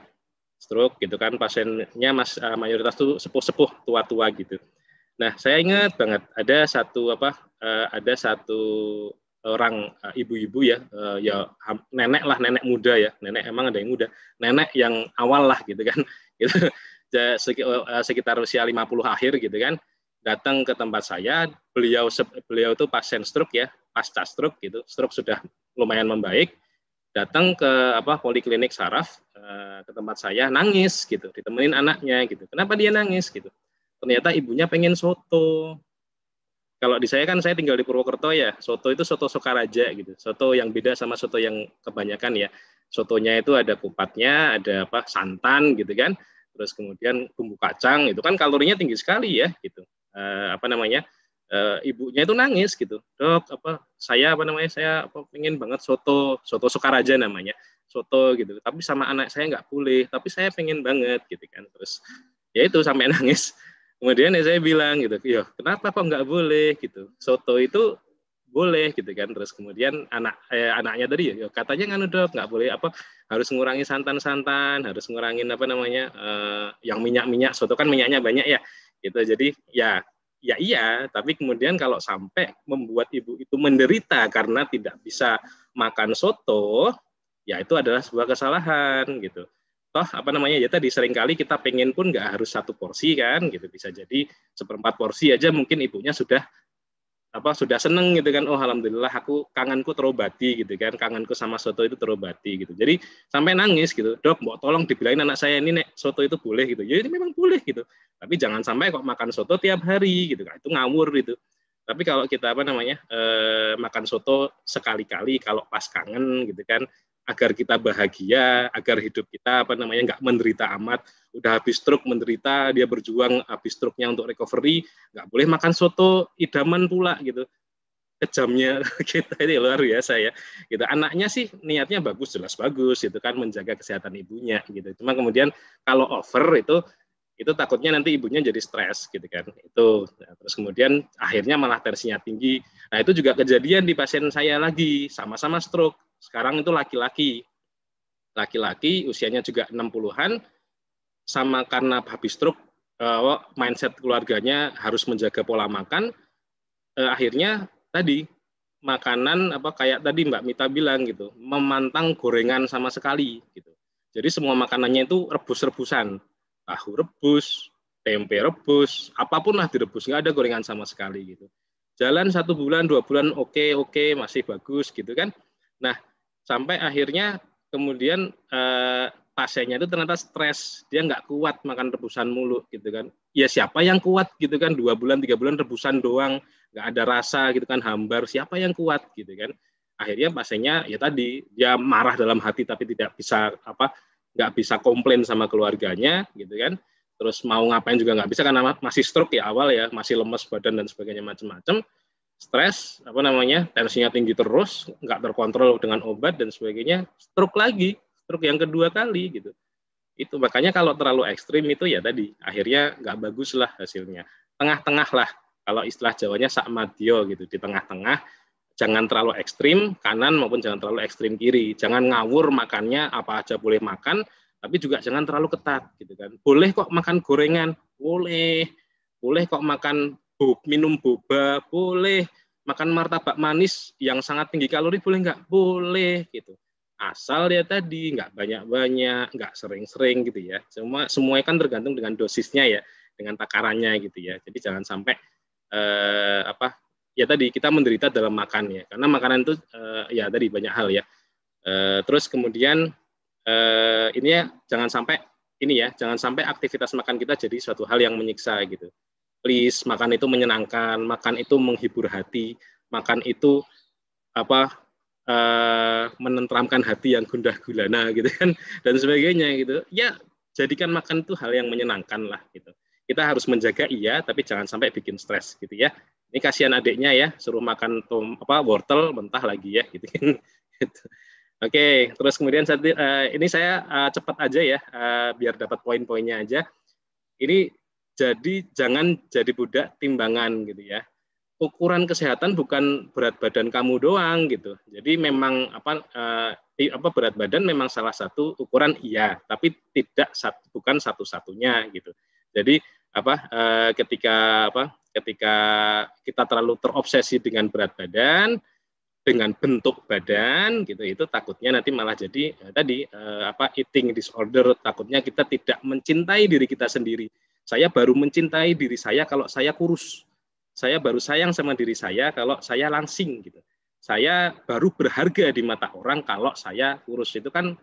Stroke gitu kan, pasiennya mayoritas tuh sepuh-sepuh, tua-tua gitu. Nah, saya ingat banget ada satu orang ibu-ibu ya, nenek lah, nenek muda ya, nenek, emang ada yang muda, nenek yang awal lah gitu kan, gitu. Sekitar usia 50 akhir gitu kan, datang ke tempat saya. Beliau itu pasien stroke ya, pasca stroke gitu, stroke sudah lumayan membaik. datang ke poliklinik saraf ke tempat saya, nangis gitu, ditemenin anaknya gitu. Kenapa dia nangis gitu? Ternyata ibunya pengen soto. Kalau di saya kan saya tinggal di Purwokerto ya, soto itu soto Sokaraja gitu. Soto yang beda sama soto yang kebanyakan ya. Sotonya itu ada kupatnya, ada santan gitu kan. Terus kemudian bumbu kacang, itu kan kalorinya tinggi sekali ya gitu. Ibunya itu nangis gitu. Dok, saya pengen banget soto Sokaraja namanya. Soto gitu. Tapi sama anak saya nggak boleh, tapi saya pengen banget gitu kan. Terus ya itu sampai nangis. Kemudian saya bilang gitu, ya kenapa kok nggak boleh gitu? Soto itu boleh gitu kan. Terus kemudian anaknya tadi ya katanya kan udah nggak boleh harus ngurangi santan-santan, harus ngurangin yang minyak-minyak. Soto kan minyaknya banyak ya gitu. Jadi ya iya, tapi kemudian kalau sampai membuat ibu itu menderita karena tidak bisa makan soto, ya itu adalah sebuah kesalahan gitu. Toh ya tadi seringkali kita pengen pun nggak harus satu porsi kan gitu, bisa jadi seperempat porsi aja mungkin ibunya sudah seneng gitu kan. Oh alhamdulillah kangenku terobati gitu kan, kangenku sama soto itu terobati gitu. Jadi sampai nangis gitu, dok mau tolong dibilangin anak saya ini soto itu boleh gitu. Ya ini memang boleh gitu, tapi jangan sampai kok makan soto tiap hari gitu kan, itu ngawur gitu. Tapi kalau kita makan soto sekali-kali kalau pas kangen gitu kan, agar kita bahagia, agar hidup kita nggak menderita amat. Udah habis stroke menderita, dia berjuang habis stroke-nya untuk recovery, nggak boleh makan soto idaman pula gitu. Kejamnya kita ini luar biasa ya. Gitu. Anaknya sih niatnya bagus, jelas bagus gitu kan, menjaga kesehatan ibunya gitu. Cuma kemudian kalau over itu takutnya nanti ibunya jadi stres gitu kan. Terus kemudian akhirnya malah tensinya tinggi. Nah itu juga kejadian di pasien saya lagi, sama-sama stroke. Sekarang itu laki-laki usianya juga 60-an, sama karena habis stroke mindset keluarganya harus menjaga pola makan, akhirnya tadi makanan kayak tadi Mbak Mita bilang gitu, memantang gorengan sama sekali gitu. Jadi semua makanannya itu rebus-rebusan, tahu rebus, tempe rebus, apapun lah direbus, nggak ada gorengan sama sekali gitu. Jalan 1 bulan, 2 bulan oke, masih bagus gitu kan. Nah sampai akhirnya kemudian pasiennya itu ternyata stres, dia nggak kuat makan rebusan mulu gitu kan. Ya siapa yang kuat gitu kan, 2 bulan 3 bulan rebusan doang, nggak ada rasa gitu kan, hambar, siapa yang kuat gitu kan. Akhirnya pasiennya ya tadi dia marah dalam hati tapi tidak bisa nggak bisa komplain sama keluarganya gitu kan. Terus mau ngapain juga nggak bisa karena masih stroke ya awal ya, masih lemes badan dan sebagainya macam-macam. Stres tensinya tinggi terus, nggak terkontrol dengan obat dan sebagainya, stroke yang kedua kali gitu. Itu makanya kalau terlalu ekstrim itu ya tadi akhirnya nggak bagus lah hasilnya. Tengah-tengah lah, kalau istilah Jawanya sakmadyo gitu, di tengah-tengah. Jangan terlalu ekstrim kanan maupun jangan terlalu ekstrim kiri. Jangan ngawur makannya, apa aja boleh makan, tapi juga jangan terlalu ketat gitu kan. Boleh kok makan gorengan, boleh kok makan minum boba, boleh makan martabak manis yang sangat tinggi kalori, boleh nggak? Boleh gitu. Asal ya tadi nggak banyak-banyak, nggak sering-sering gitu ya. Semuanya kan tergantung dengan dosisnya ya, dengan takarannya gitu ya. Jadi jangan sampai ya tadi kita menderita dalam makan ya, karena makanan itu ya tadi banyak hal ya. Terus kemudian ini ya jangan sampai aktivitas makan kita jadi suatu hal yang menyiksa gitu. Please, makan itu menyenangkan, makan itu menghibur hati, makan itu menenteramkan hati yang gundah gulana gitu kan, dan sebagainya gitu. Ya jadikan makan itu hal yang menyenangkan lah gitu. Kita harus menjaga iya, tapi jangan sampai bikin stres gitu ya. Ini kasihan adiknya ya, suruh makan wortel mentah lagi ya gitu kan. Oke, terus kemudian ini saya cepat aja ya, biar dapat poin-poinnya aja. Ini jadi jangan jadi budak timbangan gitu ya. Ukuran kesehatan bukan berat badan kamu doang gitu. Jadi memang berat badan memang salah satu ukuran iya, tapi bukan satu-satunya gitu. Jadi ketika kita terlalu terobsesi dengan berat badan, dengan bentuk badan gitu, itu takutnya nanti malah jadi eating disorder, takutnya kita tidak mencintai diri kita sendiri. Saya baru mencintai diri saya kalau saya kurus. Saya baru sayang sama diri saya kalau saya langsing gitu. saya baru berharga di mata orang kalau saya kurus. Itu kan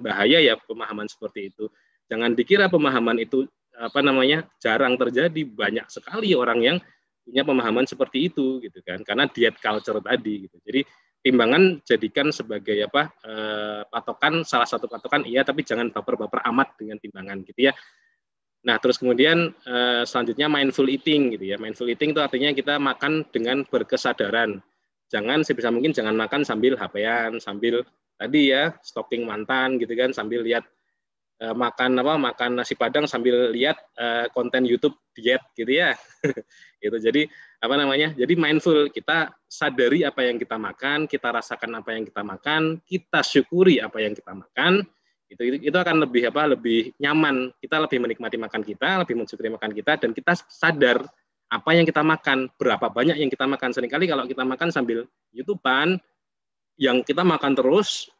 bahaya ya pemahaman seperti itu. Jangan dikira pemahaman itu jarang terjadi. Banyak sekali orang yang punya pemahaman seperti itu gitu kan, karena diet culture tadi gitu. Jadi timbangan jadikan sebagai patokan, salah satu patokan iya, tapi jangan baper-baper amat dengan timbangan gitu ya. Nah, terus kemudian selanjutnya mindful eating gitu ya. Mindful eating itu artinya kita makan dengan berkesadaran. Jangan sebisa mungkin jangan makan sambil HP-an, sambil tadi ya stalking mantan gitu kan, sambil lihat makan nasi Padang sambil lihat konten YouTube diet gitu ya. Gitu. Jadi Jadi mindful, kita sadari apa yang kita makan, kita rasakan apa yang kita makan, kita syukuri apa yang kita makan. Itu akan lebih nyaman. Kita lebih menikmati makan kita, lebih mensyukuri makan kita, dan kita sadar apa yang kita makan, berapa banyak yang kita makan. Seringkali kalau kita makan sambil YouTube-an, yang kita makan terus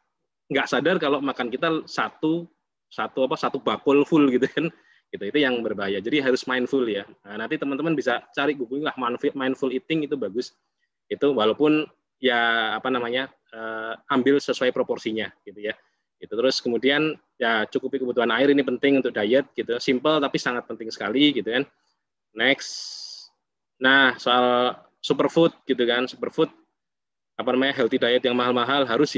nggak sadar kalau makan kita satu bakul full gitu kan. Itu yang berbahaya. Jadi harus mindful ya. Nah, nanti teman-teman bisa cari googling lah mindful eating, itu bagus. Itu walaupun ya ambil sesuai proporsinya gitu ya. Itu terus kemudian ya cukupi kebutuhan air, ini penting untuk diet gitu. Simple tapi sangat penting sekali gitu kan. Next. Nah, soal superfood gitu kan. Superfood healthy diet yang mahal-mahal harus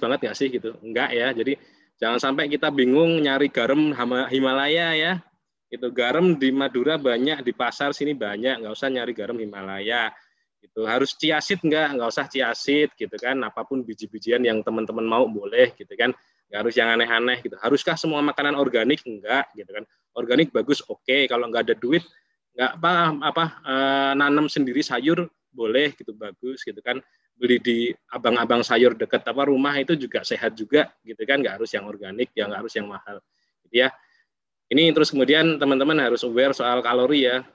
banget nggak sih gitu. Enggak ya. Jadi jangan sampai kita bingung nyari garam Himalaya ya. Itu garam di Madura banyak, di pasar sini banyak, nggak usah nyari garam Himalaya. Itu harus chia seed nggak usah chia seed gitu kan. Apapun biji-bijian yang teman-teman mau boleh gitu kan. Nggak harus yang aneh-aneh gitu. Haruskah semua makanan organik? Enggak gitu kan. Organik bagus, oke. Kalau nggak ada duit, nggak nanam sendiri sayur boleh gitu, bagus gitu kan. Beli di abang-abang sayur dekat rumah itu juga sehat juga gitu kan, nggak harus yang organik, ya nggak harus yang mahal gitu ya. Ini terus kemudian teman-teman harus aware soal kalori ya.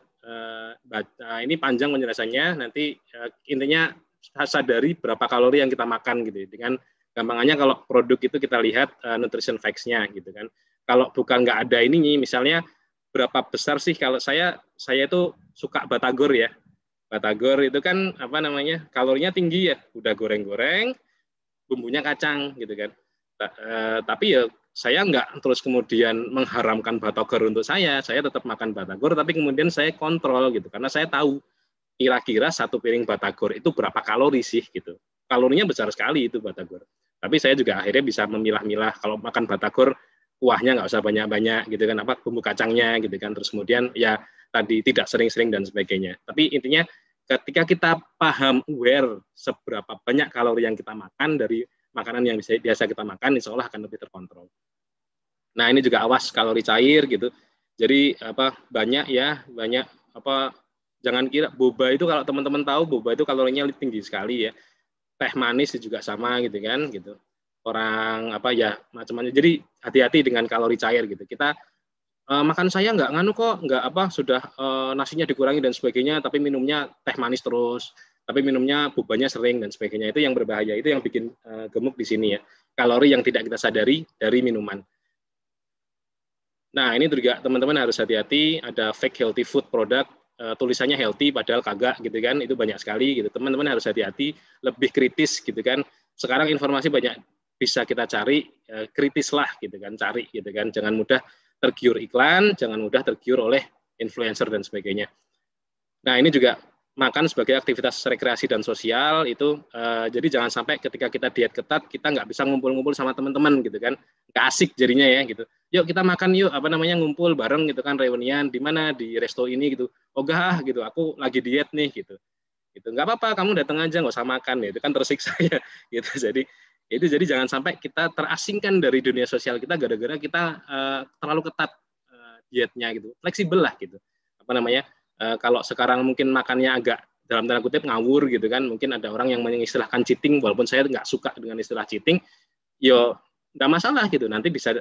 Ini panjang penjelasannya, nanti intinya sadari berapa kalori yang kita makan gitu. Dengan gampangannya kalau produk itu kita lihat nutrition facts-nya gitu kan. Kalau bukan nggak ada ini, misalnya berapa besar sih, kalau saya itu suka batagor ya. Batagor itu kan kalorinya tinggi ya, udah goreng-goreng, bumbunya kacang gitu kan. Tapi ya saya nggak terus kemudian mengharamkan batagor untuk saya tetap makan batagor, tapi kemudian saya kontrol gitu, karena saya tahu kira-kira satu piring batagor itu berapa kalori sih gitu. Kalorinya besar sekali itu batagor. Tapi saya juga akhirnya bisa memilah-milah, kalau makan batagor kuahnya nggak usah banyak-banyak gitu kan, bumbu kacangnya gitu kan, terus kemudian ya tadi tidak sering-sering dan sebagainya. Tapi intinya ketika kita paham, aware seberapa banyak kalori yang kita makan dari makanan yang biasa kita makan, insya Allah akan lebih terkontrol. Nah, ini juga awas kalori cair gitu. Jadi banyak jangan kira boba itu, kalau teman-teman tahu boba itu kalorinya tinggi sekali ya. Teh manis juga sama gitu kan gitu. Orang macam-macam. Jadi hati-hati dengan kalori cair gitu. Kita makan saya nggak sudah nasinya dikurangi dan sebagainya, tapi minumnya teh manis terus, tapi minumnya bobanya sering dan sebagainya. Itu yang berbahaya, itu yang bikin gemuk di sini ya, kalori yang tidak kita sadari dari minuman. Nah, ini juga teman-teman harus hati-hati, ada fake healthy food product, tulisannya healthy padahal kagak gitu kan, itu banyak sekali gitu. Teman-teman harus hati-hati, lebih kritis gitu kan. Sekarang informasi banyak bisa kita cari, kritislah gitu kan, cari gitu kan, jangan mudah tergiur iklan, jangan mudah tergiur oleh influencer dan sebagainya. Nah, ini juga makan sebagai aktivitas rekreasi dan sosial itu, jadi jangan sampai ketika kita diet ketat kita nggak bisa ngumpul-ngumpul sama teman-teman gitu kan, nggak asik jadinya ya gitu. Yuk kita makan yuk, ngumpul bareng gitu kan, reunian di mana, di resto ini gitu. Ogah gitu, aku lagi diet nih gitu. Gitu nggak apa-apa, kamu datang aja, nggak usah makan ya, itu kan tersiksa ya gitu. Jadi jangan sampai kita terasingkan dari dunia sosial kita gara-gara kita terlalu ketat dietnya gitu. Fleksibel lah gitu. Kalau sekarang mungkin makannya agak dalam tanda kutip ngawur gitu kan, mungkin ada orang yang mengistilahkan cheating, walaupun saya nggak suka dengan istilah cheating. Yo nggak masalah gitu, nanti bisa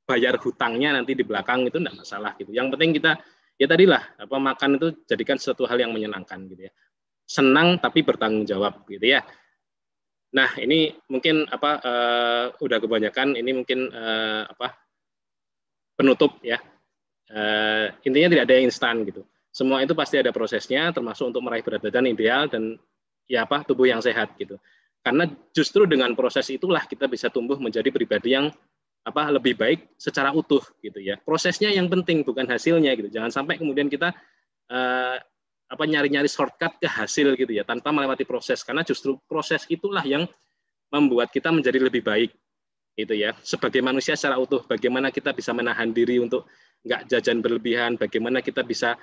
bayar hutangnya nanti di belakang, itu nggak masalah gitu. Yang penting kita ya tadilah makan itu jadikan sesuatu hal yang menyenangkan gitu ya. Senang tapi bertanggung jawab gitu ya. Nah, ini mungkin udah kebanyakan, ini mungkin penutup ya. Intinya tidak ada yang instan gitu. Semua itu pasti ada prosesnya, termasuk untuk meraih berat badan ideal, dan tubuh yang sehat gitu. Karena justru dengan proses itulah kita bisa tumbuh menjadi pribadi yang lebih baik secara utuh gitu ya. Prosesnya yang penting, bukan hasilnya gitu. Jangan sampai kemudian kita nyari-nyari shortcut ke hasil gitu ya, tanpa melewati proses. Karena justru proses itulah yang membuat kita menjadi lebih baik gitu ya. Sebagai manusia secara utuh, bagaimana kita bisa menahan diri untuk nggak jajan berlebihan, bagaimana kita bisa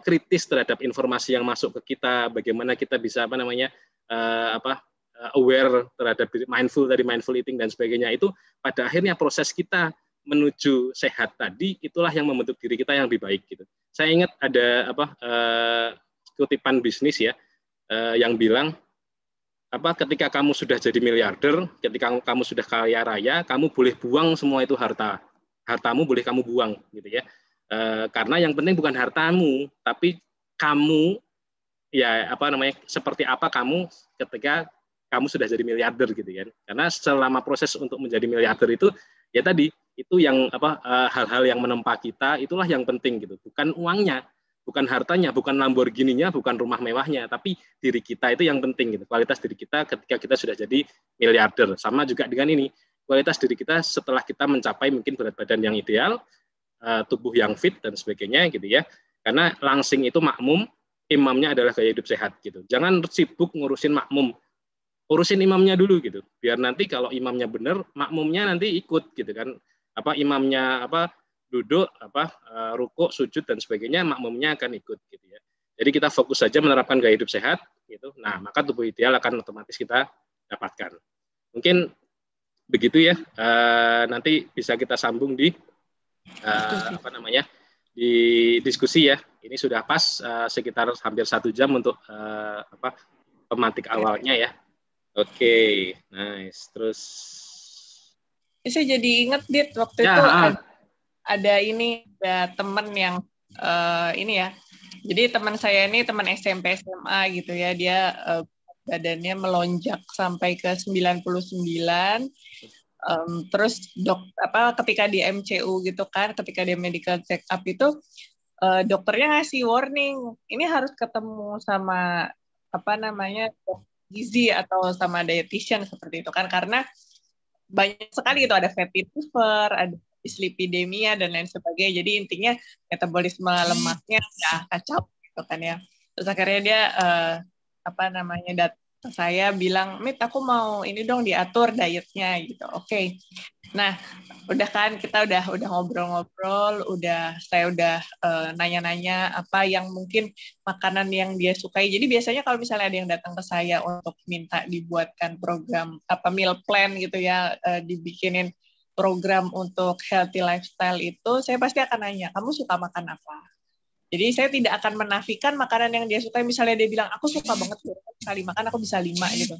kritis terhadap informasi yang masuk ke kita, bagaimana kita bisa aware terhadap mindful eating dan sebagainya. Itu pada akhirnya proses kita menuju sehat tadi, itulah yang membentuk diri kita yang lebih baik gitu. Saya ingat ada kutipan bisnis ya yang bilang ketika kamu sudah jadi miliarder, ketika kamu sudah kaya raya, kamu boleh buang semua itu hartamu boleh kamu buang gitu ya. Karena yang penting bukan hartamu, tapi kamu seperti apa kamu ketika kamu sudah jadi miliarder gitu kan. Karena selama proses untuk menjadi miliarder itu ya tadi itu yang hal-hal yang menempa kita, itulah yang penting gitu. Bukan uangnya, bukan hartanya, bukan Lamborghini-nya, bukan rumah mewahnya, tapi diri kita itu yang penting gitu. Kualitas diri kita ketika kita sudah jadi miliarder. Sama juga dengan ini, kualitas diri kita setelah kita mencapai mungkin berat badan yang ideal, tubuh yang fit dan sebagainya gitu ya. Karena langsing itu makmum, imamnya adalah gaya hidup sehat gitu. Jangan sibuk ngurusin makmum, urusin imamnya dulu gitu. Biar nanti kalau imamnya benar, makmumnya nanti ikut gitu kan. Imamnya duduk, rukuk, sujud dan sebagainya, makmumnya akan ikut gitu ya. Jadi kita fokus saja menerapkan gaya hidup sehat gitu. Nah, maka tubuh ideal akan otomatis kita dapatkan. Mungkin begitu ya. Nanti bisa kita sambung di di diskusi ya. Ini sudah pas sekitar hampir 1 jam untuk pemantik awalnya ya. Oke, nice. Terus saya jadi inget Dit waktu itu ada teman yang ini ya. Jadi teman saya ini teman SMP SMA gitu ya. Dia badannya melonjak sampai ke 99. Terus ketika di MCU gitu kan, ketika dia medical check up itu dokternya ngasih warning, ini harus ketemu sama gizi atau sama dietitian seperti itu kan, karena banyak sekali itu ada fatty liver, ada dislipidemia dan lain sebagainya. Jadi intinya metabolisme lemaknya udah kacau gitu kan ya. Terus akhirnya dia saya bilang, Mit, aku mau ini dong diatur dietnya gitu. Oke. Nah, udah kan kita udah ngobrol-ngobrol, saya udah nanya-nanya apa yang mungkin makanan yang dia sukai. Jadi biasanya kalau misalnya ada yang datang ke saya untuk minta dibuatkan program meal plan gitu ya, dibikinin program untuk healthy lifestyle itu, saya pasti akan nanya, kamu suka makan apa? Jadi saya tidak akan menafikan makanan yang dia suka. Misalnya dia bilang, aku suka banget sekali makan, aku bisa 5 gitu.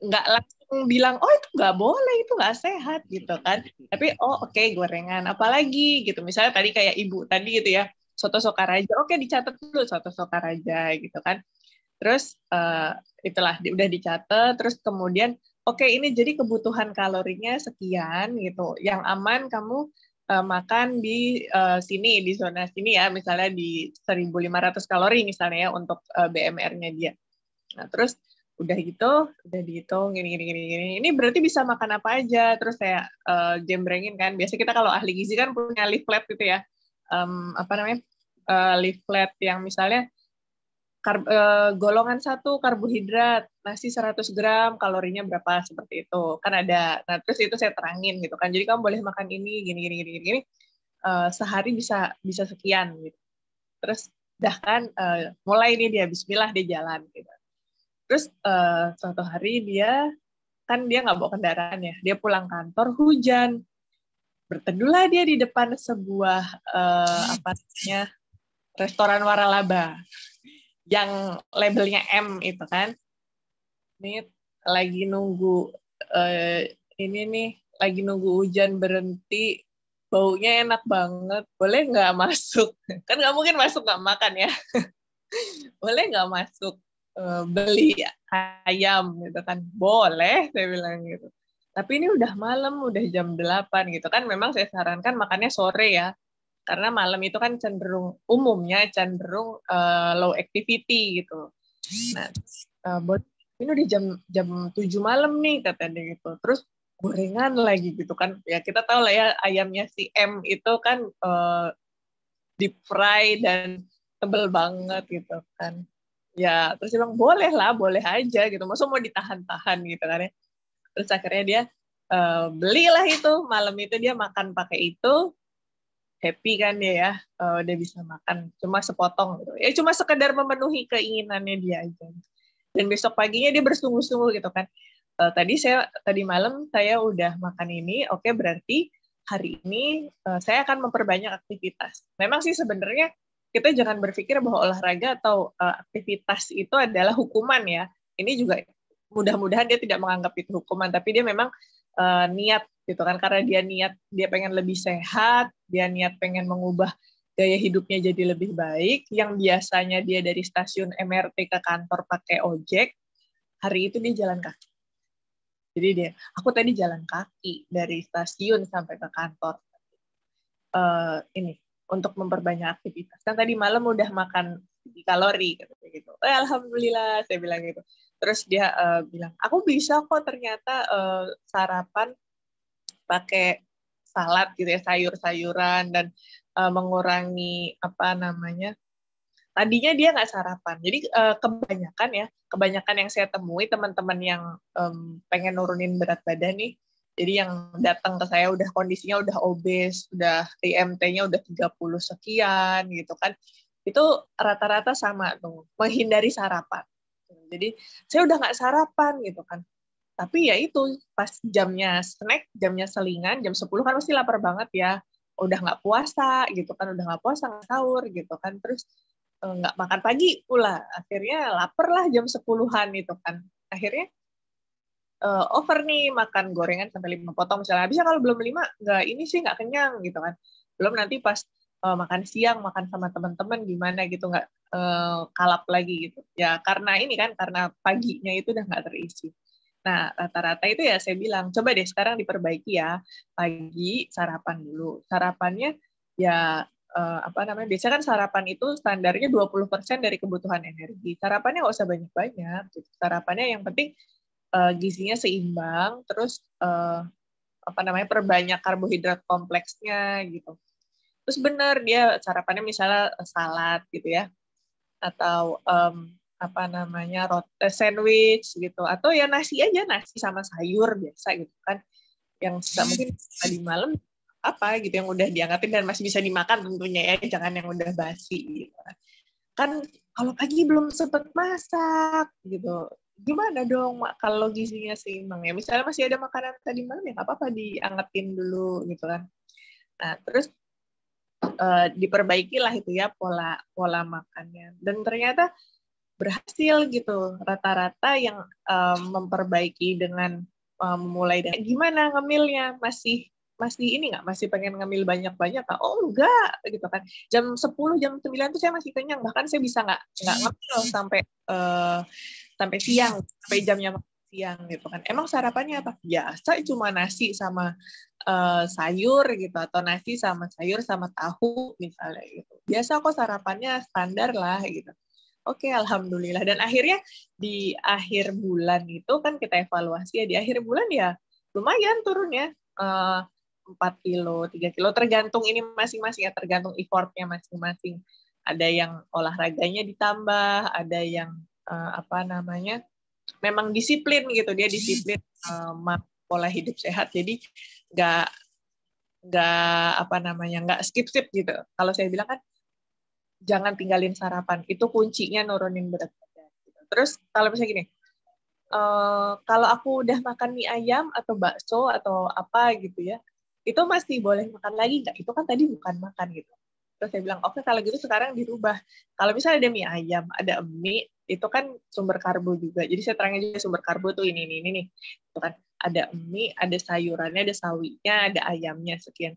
Nggak langsung bilang, oh itu nggak boleh, itu nggak sehat gitu kan. Tapi oke, gorengan, apalagi gitu. Misalnya tadi kayak ibu tadi gitu ya, soto Sokaraja, oke dicatat dulu soto Sokaraja gitu kan. Terus itulah udah dicatat, terus kemudian oke ini jadi kebutuhan kalorinya sekian gitu. Yang aman kamu makan di sini, di zona sini ya, misalnya di 1.500 kalori misalnya ya untuk BMR-nya dia. Nah, terus udah dihitung gini. Ini berarti bisa makan apa aja. Terus saya jembrengin kan. Biasa kita kalau ahli gizi kan punya leaflet gitu ya. Leaflet yang misalnya golongan 1 karbohidrat, nasi 100 gram, kalorinya berapa, seperti itu. Kan ada, nah terus itu saya terangin gitu kan. Jadi kamu boleh makan ini, gini. Sehari bisa sekian gitu. Terus dah kan, mulai nih dia, bismillah dia jalan gitu. Terus suatu hari dia nggak bawa kendaraan ya, dia pulang kantor hujan. Berteduhlah dia di depan sebuah restoran waralaba yang labelnya M itu kan. Ini lagi nunggu lagi nunggu hujan berhenti, baunya enak banget, boleh nggak masuk? Kan nggak mungkin masuk nggak makan ya. Boleh nggak masuk beli ayam gitu kan? Boleh, saya bilang gitu. Tapi ini udah malam, udah jam 8 gitu kan. Memang saya sarankan makannya sore ya. Karena malam itu kan umumnya cenderung low activity gitu. Nah, ini udah jam 7 malam nih katanya gitu. Terus gorengan lagi gitu kan. Ya kita tahu lah ya ayamnya si M itu kan deep fry dan tebel banget gitu kan. Ya terus dia bilang boleh lah, boleh aja gitu. Masa mau ditahan-tahan gitu kan ya. Terus akhirnya dia belilah itu, malam itu dia makan pakai itu. Happy kan dia ya, dia bisa makan cuma sepotong gitu. Ya cuma sekedar memenuhi keinginannya dia aja. Dan besok paginya dia bersungguh-sungguh gitu kan. Tadi malam saya udah makan ini, oke berarti hari ini saya akan memperbanyak aktivitas. Memang sih sebenarnya kita jangan berpikir bahwa olahraga atau aktivitas itu adalah hukuman ya. Ini juga mudah-mudahan dia tidak menganggap itu hukuman, tapi dia memang niat gitu kan, karena dia niat dia pengen lebih sehat, dia niat pengen mengubah gaya hidupnya jadi lebih baik. Yang biasanya dia dari stasiun MRT ke kantor pakai ojek, hari itu dia jalan kaki. Jadi aku tadi jalan kaki dari stasiun sampai ke kantor. Ini untuk memperbanyak aktivitas. Kan tadi malam udah makan kalori gitu. Alhamdulillah saya bilang gitu. Terus dia bilang, aku bisa kok ternyata sarapan pakai salad gitu ya, sayur-sayuran dan mengurangi tadinya dia nggak sarapan. Jadi kebanyakan yang saya temui teman-teman yang pengen nurunin berat badan nih, jadi yang datang ke saya udah kondisinya udah obes, udah IMT-nya udah 30 sekian gitu kan, itu rata-rata sama tuh, menghindari sarapan. Jadi saya udah nggak sarapan gitu kan. Tapi ya itu, pas jamnya snack, jamnya selingan, jam 10 kan pasti lapar banget ya. Udah nggak puasa gitu kan, udah nggak puasa, nggak sahur gitu kan. Terus nggak makan pagi pula. Akhirnya lapar lah jam 10-an itu kan. Akhirnya over nih makan gorengan sampai 5 potong misalnya. Habisnya kalau belum 5, nggak kenyang gitu kan. Belum nanti pas makan siang, makan sama teman-teman gimana gitu, nggak kalap lagi gitu. Ya karena paginya itu udah nggak terisi. Nah, rata-rata itu ya saya bilang, coba deh sekarang diperbaiki ya. Pagi sarapan dulu. Sarapannya ya biasanya kan sarapan itu standarnya 20% dari kebutuhan energi. Sarapannya nggak usah banyak-banyak. Gitu. Sarapannya yang penting gizinya seimbang, terus perbanyak karbohidrat kompleksnya gitu. Terus benar dia sarapannya misalnya salad gitu ya. Atau sandwich gitu, atau ya nasi aja, nasi sama sayur biasa gitu kan, yang mungkin tadi malam gitu yang udah diangkatin dan masih bisa dimakan tentunya ya, jangan yang udah basi gitu kan. Kalau pagi belum sempet masak gitu, gimana dong kalau gizinya seimbang ya, misalnya masih ada makanan tadi malam ya nggak apa-apa diangetin dulu gitu kan. Nah terus diperbaikilah itu ya pola makannya, dan ternyata berhasil gitu. Rata-rata yang memperbaiki dengan memulai dengan gimana ngemilnya, masih ini nggak, masih pengen ngemil banyak-banyak nggak? Oh enggak gitu kan. Jam 10, jam 9 tuh saya masih kenyang, bahkan saya bisa nggak ngemil sampai siang, sampai jamnya siang gitu kan. Emang sarapannya apa? Biasa cuma nasi sama sayur gitu, atau nasi sama sayur sama tahu misalnya gitu. Biasa kok sarapannya, standar lah gitu. Oke, alhamdulillah. Dan akhirnya di akhir bulan itu kan kita evaluasi ya, di akhir bulan ya lumayan turun ya, 4 kilo, 3 kilo, tergantung ini masing-masing ya, tergantung effortnya masing-masing. Ada yang olahraganya ditambah, ada yang memang disiplin gitu, dia disiplin pola hidup sehat, jadi nggak skip gitu. Kalau saya bilang kan jangan tinggalin sarapan, itu kuncinya nurunin berat badan. Terus kalau misalnya gini, kalau aku udah makan mie ayam atau bakso atau apa gitu ya, itu masih boleh makan lagi nggak? Itu kan tadi bukan makan gitu. Terus saya bilang, oke kalau gitu sekarang dirubah. Kalau misalnya ada mie ayam, ada mie, itu kan sumber karbo juga. Jadi saya terangin juga sumber karbo tuh ini nih. Itu kan ada mie, ada sayurannya, ada sawinya, ada ayamnya, sekian.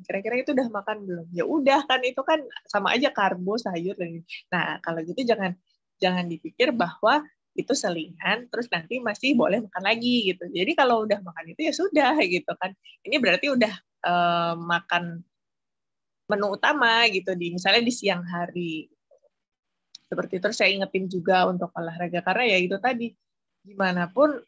Kira-kira itu udah makan belum? Ya udah kan, itu kan sama aja karbo, sayur dan ini. Nah kalau gitu jangan dipikir bahwa itu selingan, terus nanti masih boleh makan lagi gitu. Jadi kalau udah makan itu ya sudah gitu kan. Ini berarti udah makan menu utama gitu, misalnya di siang hari. Seperti itu saya ingetin juga untuk olahraga, karena ya itu tadi, gimana pun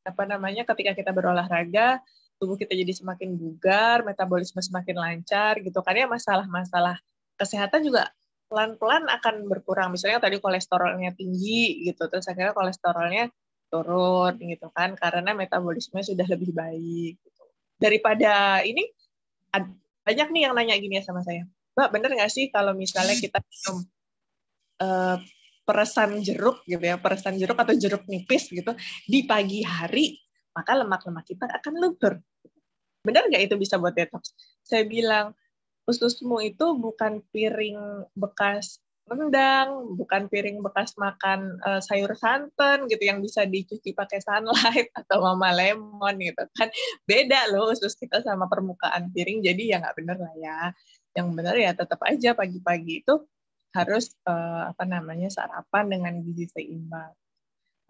ketika kita berolahraga, tubuh kita jadi semakin bugar, metabolisme semakin lancar gitu kan ya, masalah-masalah kesehatan juga pelan-pelan akan berkurang. Misalnya tadi kolesterolnya tinggi gitu, terus akhirnya kolesterolnya turun gitu kan, karena metabolisme sudah lebih baik gitu. Daripada ini, banyak nih yang nanya gini ya sama saya, Mbak, bener nggak sih kalau misalnya kita minum peresan jeruk gitu ya, peresan jeruk atau jeruk nipis gitu di pagi hari, maka lemak-lemak kita akan luntur. Benar nggak itu bisa buat detox? Saya bilang, ususmu itu bukan piring bekas rendang, bukan piring bekas makan sayur santan gitu yang bisa dicuci pakai sunlight atau Mama Lemon gitu kan. Beda loh usus kita sama permukaan piring, jadi ya nggak benar lah ya. Yang benar ya tetap aja pagi-pagi itu harus sarapan dengan gizi seimbang.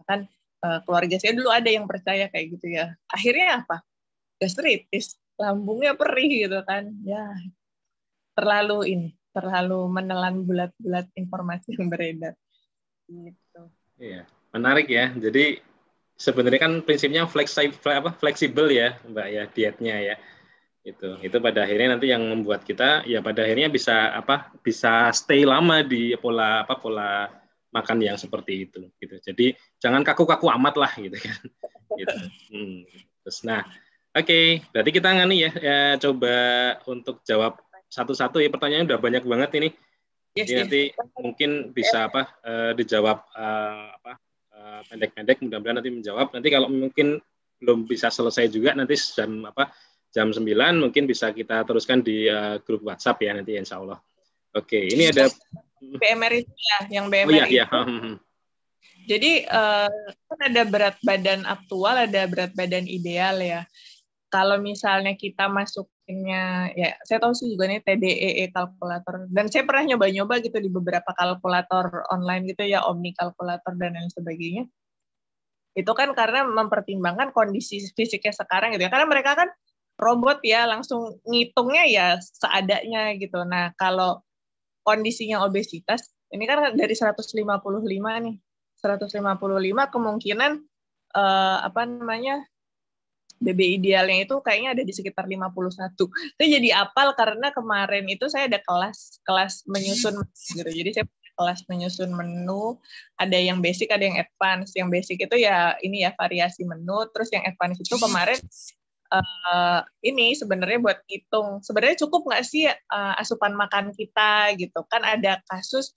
Kan keluarga saya dulu ada yang percaya kayak gitu ya. Akhirnya apa? Gastritis, lambungnya perih gitu kan. Ya, terlalu menelan bulat-bulat informasi yang beredar. Gitu. Iya, menarik ya. Jadi sebenarnya kan prinsipnya fleksibel ya, Mbak ya, dietnya ya. Itu pada akhirnya nanti yang membuat kita ya pada akhirnya bisa stay lama di pola makan yang seperti itu gitu. Jadi jangan kaku-kaku amat lah gitu kan. Gitu. Terus oke, berarti kita coba untuk jawab satu-satu ya, pertanyaannya udah banyak banget ini. Jadi nanti mungkin bisa dijawab pendek-pendek, mudah-mudahan nanti menjawab. Nanti kalau mungkin belum bisa selesai juga nanti jam 9 mungkin bisa kita teruskan di grup WhatsApp ya nanti insya Allah. Oke, ini ada BMR itu ya, yang BMR iya, itu. iya. Jadi kan ada berat badan aktual, ada berat badan ideal ya. Kalau misalnya kita masukinnya, ya saya tahu sih juga nih TDEE kalkulator, dan saya pernah nyoba-nyoba gitu di beberapa kalkulator online gitu ya, Omni kalkulator dan lain sebagainya. Itu kan karena mempertimbangkan kondisi fisiknya sekarang gitu ya, karena mereka kan robot ya, langsung ngitungnya ya seadanya gitu. Nah, kalau kondisinya obesitas, ini kan dari 155 nih. 155 kemungkinan BB idealnya itu kayaknya ada di sekitar 51. Itu jadi apal karena kemarin itu saya ada kelas menyusun gitu. Jadi saya kelas menyusun menu, ada yang basic, ada yang advance. Yang basic itu ya ini ya variasi menu, terus yang advance itu kemarin ini sebenarnya buat hitung sebenarnya cukup nggak sih asupan makan kita gitu kan. Ada kasus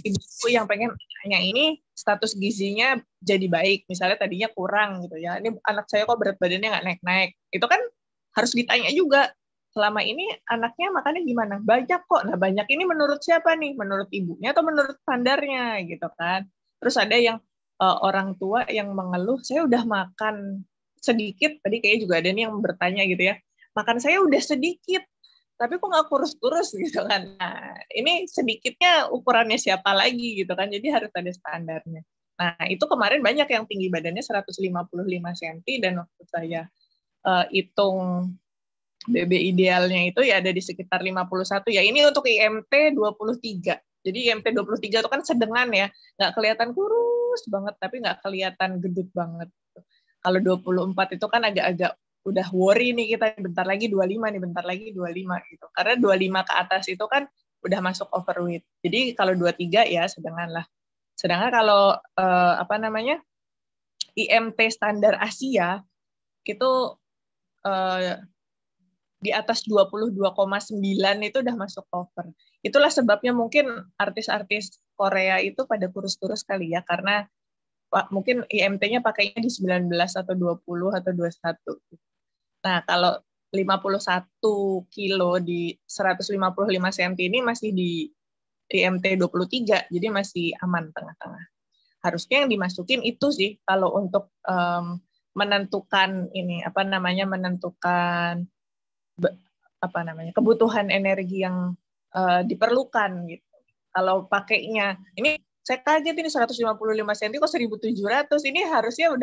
ibuku yang pengen tanya ini status gizinya jadi baik, misalnya tadinya kurang gitu ya, ini anak saya kok berat badannya nggak naik-naik, itu kan harus ditanya juga selama ini anaknya makannya gimana, banyak kok. Nah banyak ini menurut siapa nih, menurut ibunya atau menurut standarnya gitu kan. Terus ada yang orang tua yang mengeluh, saya udah makan sedikit, tadi kayaknya juga ada nih yang bertanya gitu ya, makan saya udah sedikit tapi kok nggak kurus-kurus gitu kan. Nah, ini sedikitnya ukurannya siapa lagi gitu kan, jadi harus ada standarnya. Nah, itu kemarin banyak yang tinggi badannya 155 cm, dan waktu saya hitung BB idealnya itu ya ada di sekitar 51. Ya ini untuk IMT 23. Jadi IMT 23 itu kan sedengan ya, nggak kelihatan kurus banget, tapi nggak kelihatan gendut banget. Kalau 24 itu kan agak-agak udah worry nih kita, bentar lagi 25 nih, bentar lagi 25 gitu. Karena 25 ke atas itu kan udah masuk overweight. Jadi kalau 23 ya sedengan lah. Sedangkan kalau IMT standar Asia itu di atas 22,9 itu udah masuk over. Itulah sebabnya mungkin artis-artis Korea itu pada kurus-kurus kali ya, karena mungkin IMT-nya pakainya di 19 atau 20 atau 21. Nah, kalau 51 kilo di 155 cm ini masih di IMT 23, jadi masih aman tengah-tengah. Harusnya yang dimasukin itu sih kalau untuk menentukan kebutuhan energi yang diperlukan gitu. Kalau pakainya ini saya kaget ini 155 cm kok 1.700, ini harusnya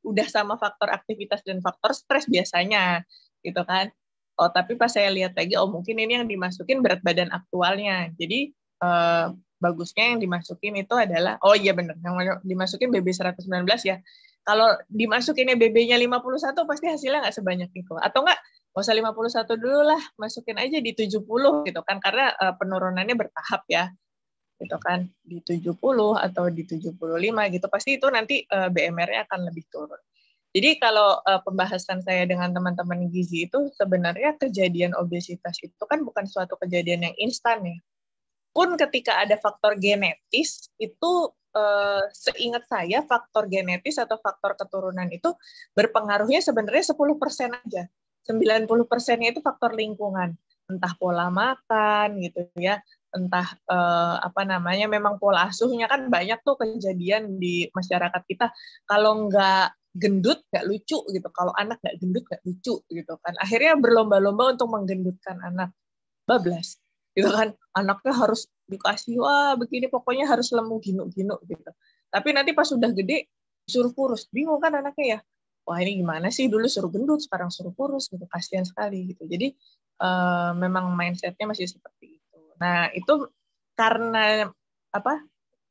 udah sama faktor aktivitas dan faktor stres biasanya gitu kan. Tapi pas saya lihat lagi, mungkin ini yang dimasukin berat badan aktualnya. Jadi bagusnya yang dimasukin itu adalah, oh iya benar, yang dimasukin BB119 ya. Kalau dimasukinnya BB-nya 51 pasti hasilnya nggak sebanyak itu. Atau nggak usah 51 dulu lah, masukin aja di 70 gitu kan, karena penurunannya bertahap ya. Gitu kan, di 70 atau di 75 gitu, pasti itu nanti BMR-nya akan lebih turun. Jadi kalau pembahasan saya dengan teman-teman gizi itu sebenarnya kejadian obesitas itu kan bukan suatu kejadian yang instan ya. Pun ketika ada faktor genetis, itu seingat saya faktor genetis atau faktor keturunan itu berpengaruhnya sebenarnya 10% aja. 90%-nya itu faktor lingkungan. Entah pola makan gitu ya, entah memang pola asuhnya kan banyak tuh kejadian di masyarakat kita. Kalau nggak gendut nggak lucu gitu, kalau anak nggak gendut nggak lucu gitu kan. Akhirnya berlomba-lomba untuk menggendutkan anak, bablas gitu kan, anaknya harus dikasih wah begini pokoknya harus lemu ginu gitu. Tapi nanti pas sudah gede suruh kurus, bingung kan anaknya ya. Wah ini gimana sih, dulu suruh gendut sekarang suruh kurus gitu, kasihan sekali gitu. Jadi memang mindsetnya masih seperti itu. Nah itu karena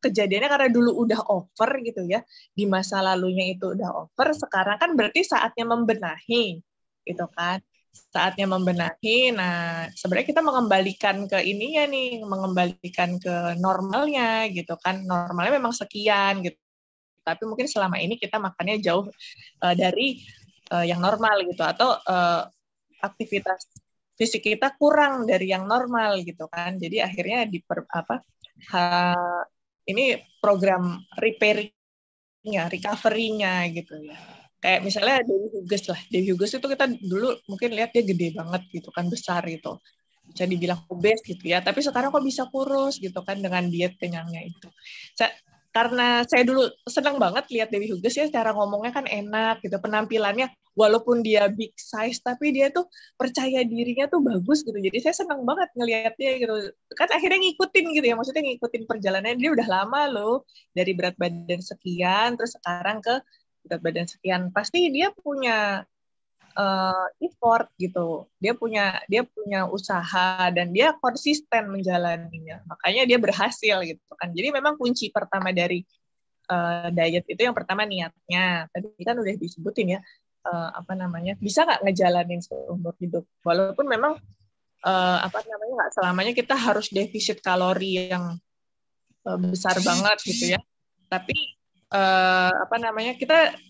kejadiannya karena dulu udah over gitu ya, di masa lalunya itu udah over, sekarang kan berarti saatnya membenahi gitu kan. Saatnya membenahi. Nah, sebenarnya kita mengembalikan ke ininya nih, mengembalikan ke normalnya gitu kan. Normalnya memang sekian gitu. Tapi mungkin selama ini kita makannya jauh dari yang normal gitu, atau aktivitas fisik kita kurang dari yang normal gitu kan. Jadi akhirnya ini program repairing-nya, recovery-nya gitu ya. Kayak misalnya Dewi Huges lah. Dewi Huges itu kita dulu mungkin lihat dia gede banget gitu kan, besar gitu. Bisa dibilang obes gitu ya. Tapi sekarang kok bisa kurus gitu kan dengan diet kenyangnya itu. Karena saya dulu senang banget lihat Dewi Huges ya, cara ngomongnya kan enak gitu, penampilannya walaupun dia big size tapi dia tuh percaya dirinya tuh bagus gitu. Jadi saya senang banget ngelihatnya gitu. Kan akhirnya ngikutin gitu ya, maksudnya ngikutin perjalanannya. Dia udah lama loh dari berat badan sekian terus sekarang ke berat badan sekian. Pasti dia punya effort gitu. Dia punya usaha dan dia konsisten menjalaninya. Makanya dia berhasil gitu kan. Jadi memang kunci pertama dari diet itu yang pertama niatnya. Tadi kan udah disebutin ya, bisa nggak ngejalanin seumur hidup. Walaupun memang nggak selamanya kita harus defisit kalori yang besar banget gitu ya. Tapi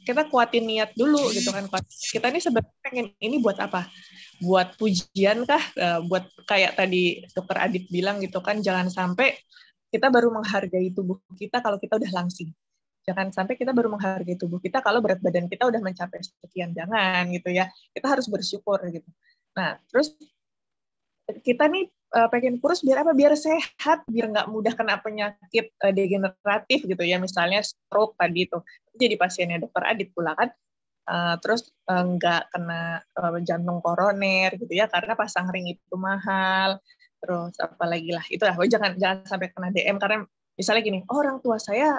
kita kuatin niat dulu gitu kan. Kita ini sebenarnya pengen ini buat apa? Buat pujian kah? Buat kayak tadi Dokter Adit bilang gitu kan, jangan sampai kita baru menghargai tubuh kita kalau kita udah langsing. Jangan sampai kita baru menghargai tubuh kita kalau berat badan kita udah mencapai sekian, jangan gitu ya. Kita harus bersyukur gitu. Nah, terus kita nih pengen kurus biar apa? Biar sehat, biar nggak mudah kena penyakit degeneratif gitu ya, misalnya stroke tadi itu. Jadi pasiennya Dokter Adit pula kan, terus nggak kena jantung koroner gitu ya, karena pasang ring itu mahal. Terus apalagi lah, itulah, jangan sampai kena DM karena misalnya gini, orang tua saya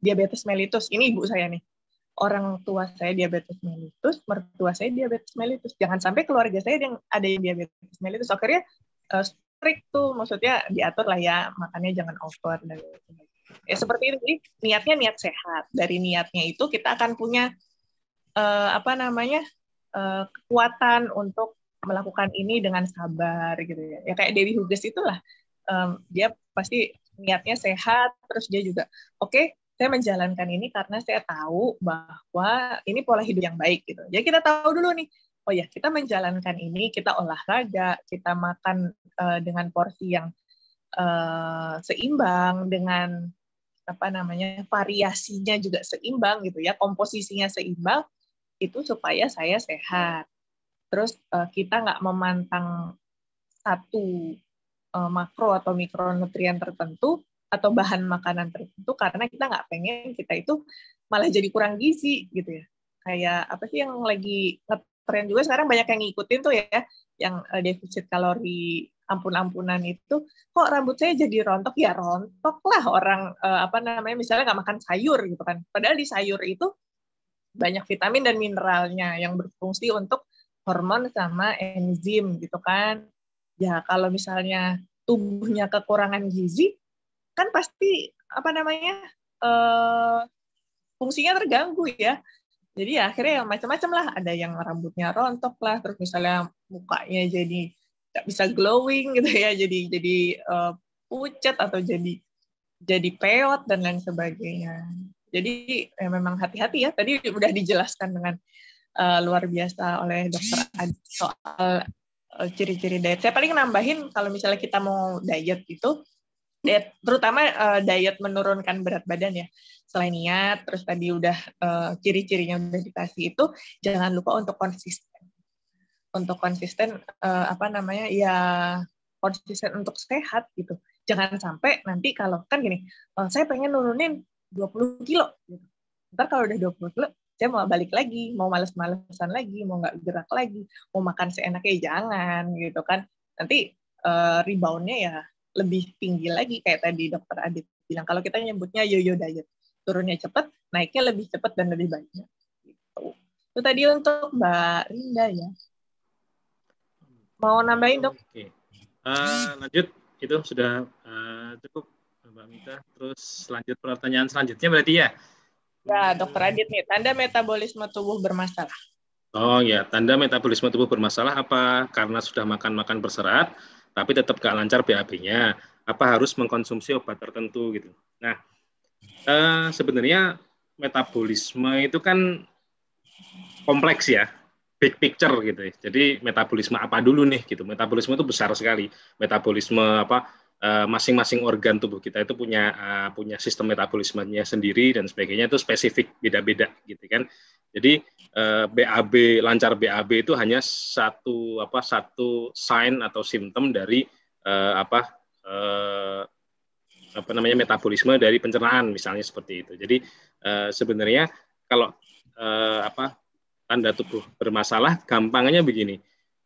diabetes mellitus, ini ibu saya nih. Orang tua saya diabetes mellitus, mertua saya diabetes mellitus. Jangan sampai keluarga saya yang ada yang diabetes mellitus. Akhirnya strict tuh, maksudnya diatur lah ya, makannya jangan over dan ya seperti itu. Jadi niatnya niat sehat. Dari niatnya itu kita akan punya kekuatan untuk melakukan ini dengan sabar gitu ya. Ya kayak Dewi Huges itulah, dia pasti niatnya sehat, terus dia juga oke, saya menjalankan ini karena saya tahu bahwa ini pola hidup yang baik gitu. Jadi kita tahu dulu nih, oh ya kita menjalankan ini, kita olahraga, kita makan dengan porsi yang seimbang, dengan variasinya juga seimbang gitu ya, komposisinya seimbang, itu supaya saya sehat. Terus kita nggak memantang satu makro atau mikronutrien tertentu atau bahan makanan tertentu karena kita nggak pengen kita itu malah jadi kurang gizi gitu ya. Kayak apa sih yang lagi ngetren juga sekarang, banyak yang ngikutin tuh ya, yang defisit kalori ampun-ampunan itu. Kok rambut saya jadi rontok? Ya rontok lah orang misalnya nggak makan sayur gitu kan. Padahal di sayur itu banyak vitamin dan mineralnya yang berfungsi untuk hormon sama enzim gitu kan. Ya kalau misalnya tubuhnya kekurangan gizi, kan pasti apa namanya fungsinya terganggu ya. Jadi ya akhirnya yang macam-macam lah, ada yang rambutnya rontok lah, terus misalnya mukanya jadi nggak bisa glowing gitu ya, jadi pucat atau jadi peot dan lain sebagainya. Jadi ya memang hati-hati ya. Tadi udah dijelaskan dengan luar biasa oleh dokter Adi soal ciri-ciri diet. Saya paling nambahin kalau misalnya kita mau diet itu, diet, terutama diet menurunkan berat badan ya. Selain niat, terus tadi udah ciri-cirinya udah dikasih itu, jangan lupa untuk konsisten. Untuk konsisten apa namanya ya konsisten untuk sehat gitu. Jangan sampai nanti kalau kan gini, saya pengen nurunin 20 kilo. Gitu. Ntar kalau udah 20 kilo, saya mau balik lagi, mau males-malesan lagi, mau nggak gerak lagi, mau makan seenaknya jangan gitu kan. Nanti rebound-nya ya lebih tinggi lagi kayak tadi dokter Adit bilang. Kalau kita nyebutnya yo-yo diet, turunnya cepat, naiknya lebih cepat dan lebih banyak. Gitu. Itu tadi untuk Mbak Rinda ya. Mau nambahin dok? Oke. Lanjut, itu sudah cukup Mbak Mita. Terus lanjut pertanyaan selanjutnya berarti ya? Ya, dokter Adit nih, tanda metabolisme tubuh bermasalah. Oh ya, tanda metabolisme tubuh bermasalah apa? Karena sudah makan-makan berserat, tapi tetap gak lancar BAB-nya. Apa harus mengkonsumsi obat tertentu gitu? Nah, sebenarnya metabolisme itu kan kompleks ya, big picture gitu. Jadi metabolisme apa dulu nih gitu. Metabolisme itu besar sekali. Metabolisme apa masing-masing organ tubuh kita itu punya sistem metabolismenya sendiri dan sebagainya, itu spesifik beda-beda gitu kan. Jadi BAB, lancar BAB itu hanya satu sign atau simptom dari metabolisme dari pencernaan misalnya seperti itu. Jadi sebenarnya kalau tanda tubuh bermasalah, gampangnya begini.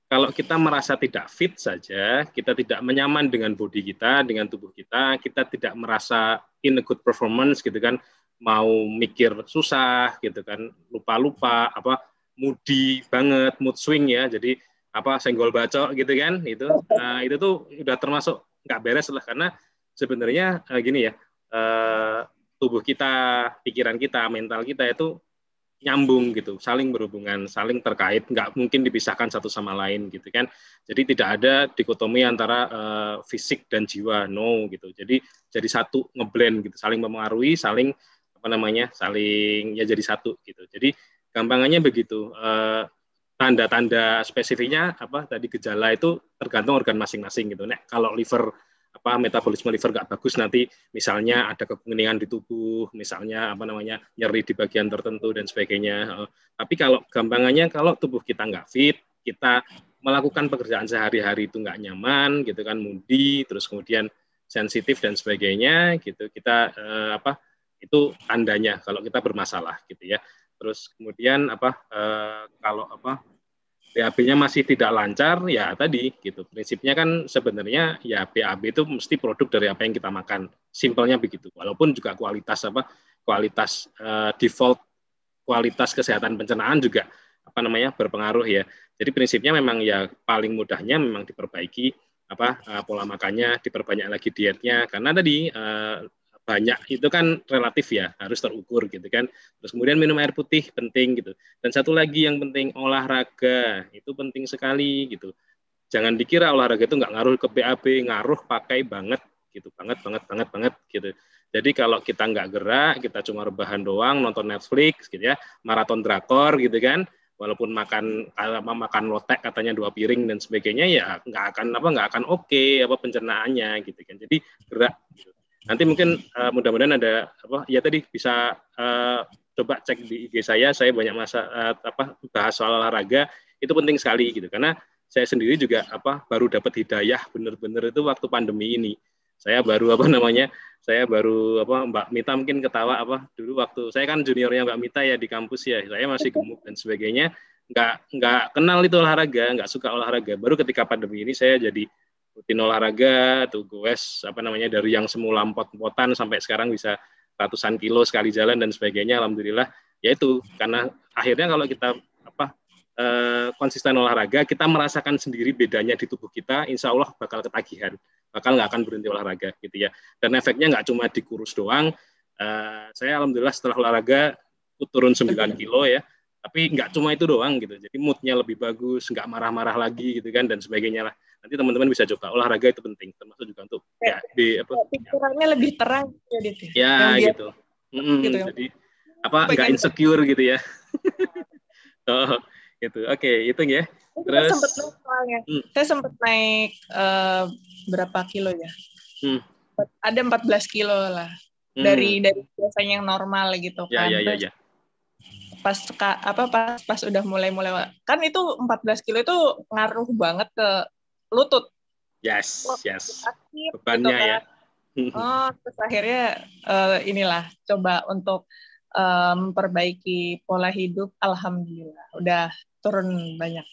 Kalau kita merasa tidak fit saja, kita tidak menyaman dengan body kita, dengan tubuh kita, kita tidak merasa in a good performance gitu kan, mau mikir susah gitu kan, lupa-lupa, moody banget, mood swing ya, jadi senggol bacok gitu kan, itu tuh udah termasuk nggak beres lah, karena sebenarnya gini ya, tubuh kita, pikiran kita, mental kita itu nyambung gitu, saling berhubungan, saling terkait, nggak mungkin dipisahkan satu sama lain gitu kan. Jadi tidak ada dikotomi antara fisik dan jiwa, no gitu. Jadi satu, ngeblend gitu, saling mempengaruhi, saling saling ya jadi satu gitu. Jadi gampangannya begitu. Tanda-tanda spesifiknya tadi gejala itu tergantung organ masing-masing gitu. Nek kalau liver metabolisme liver nggak bagus, nanti misalnya ada kekuningan di tubuh, misalnya nyeri di bagian tertentu dan sebagainya. Tapi kalau gampangannya, kalau tubuh kita nggak fit, kita melakukan pekerjaan sehari-hari itu nggak nyaman gitu kan, moody, terus kemudian sensitif dan sebagainya gitu, kita itu tandanya kalau kita bermasalah gitu ya. Terus kemudian kalau BAB-nya masih tidak lancar, ya tadi gitu. Prinsipnya kan sebenarnya ya BAB itu mesti produk dari apa yang kita makan. Simpelnya begitu. Walaupun juga kualitas default kualitas kesehatan pencernaan juga berpengaruh ya. Jadi prinsipnya memang ya paling mudahnya memang diperbaiki pola makannya, diperbanyak lagi dietnya, karena tadi banyak itu kan relatif ya, harus terukur gitu kan. Terus kemudian minum air putih penting gitu. Dan satu lagi yang penting, olahraga itu penting sekali gitu. Jangan dikira olahraga itu nggak ngaruh ke BAB, ngaruh, pakai banget gitu, banget gitu. Jadi kalau kita nggak gerak, kita cuma rebahan doang, nonton Netflix gitu ya, maraton drakor gitu kan, walaupun makan lotek katanya 2 piring dan sebagainya, ya nggak akan oke pencernaannya gitu kan. Jadi gerak gitu. Nanti mungkin mudah-mudahan ada ya tadi bisa coba cek di IG saya banyak bahas soal olahraga, itu penting sekali gitu, karena saya sendiri juga baru dapat hidayah benar-benar itu waktu pandemi ini. Saya baru Mbak Mita mungkin ketawa dulu waktu saya kan juniornya Mbak Mita ya di kampus ya, saya masih gemuk dan sebagainya, nggak kenal itu olahraga, nggak suka olahraga. Baru ketika pandemi ini saya jadi rutin olahraga, tuh goes dari yang semula empot-empotan sampai sekarang bisa ratusan kilo sekali jalan dan sebagainya, alhamdulillah. Ya itu karena akhirnya kalau kita konsisten olahraga, kita merasakan sendiri bedanya di tubuh kita, insya Allah bakal ketagihan, bakal nggak akan berhenti olahraga gitu ya. Dan efeknya nggak cuma di kurus doang. Saya alhamdulillah setelah olahraga turun 9 kilo ya, tapi nggak cuma itu doang gitu. Jadi moodnya lebih bagus, nggak marah-marah lagi gitu kan dan sebagainya lah. Nanti teman-teman bisa coba, olahraga itu penting, termasuk juga untuk pikirannya lebih terang ya gitu. Gitu. Jadi nggak insecure gitu ya. Oh, gitu. Oke, itu ya. Terus saya sempat naik berapa kilo ya? Ada 14 kilo lah. Dari biasanya yang normal gitu kan. Ya. Pas udah mulai kan itu 14 kilo itu ngaruh banget ke lutut. Yes. gitu Bebannya kan. ya. Terus akhirnya inilah coba untuk memperbaiki pola hidup. Alhamdulillah udah turun banyak.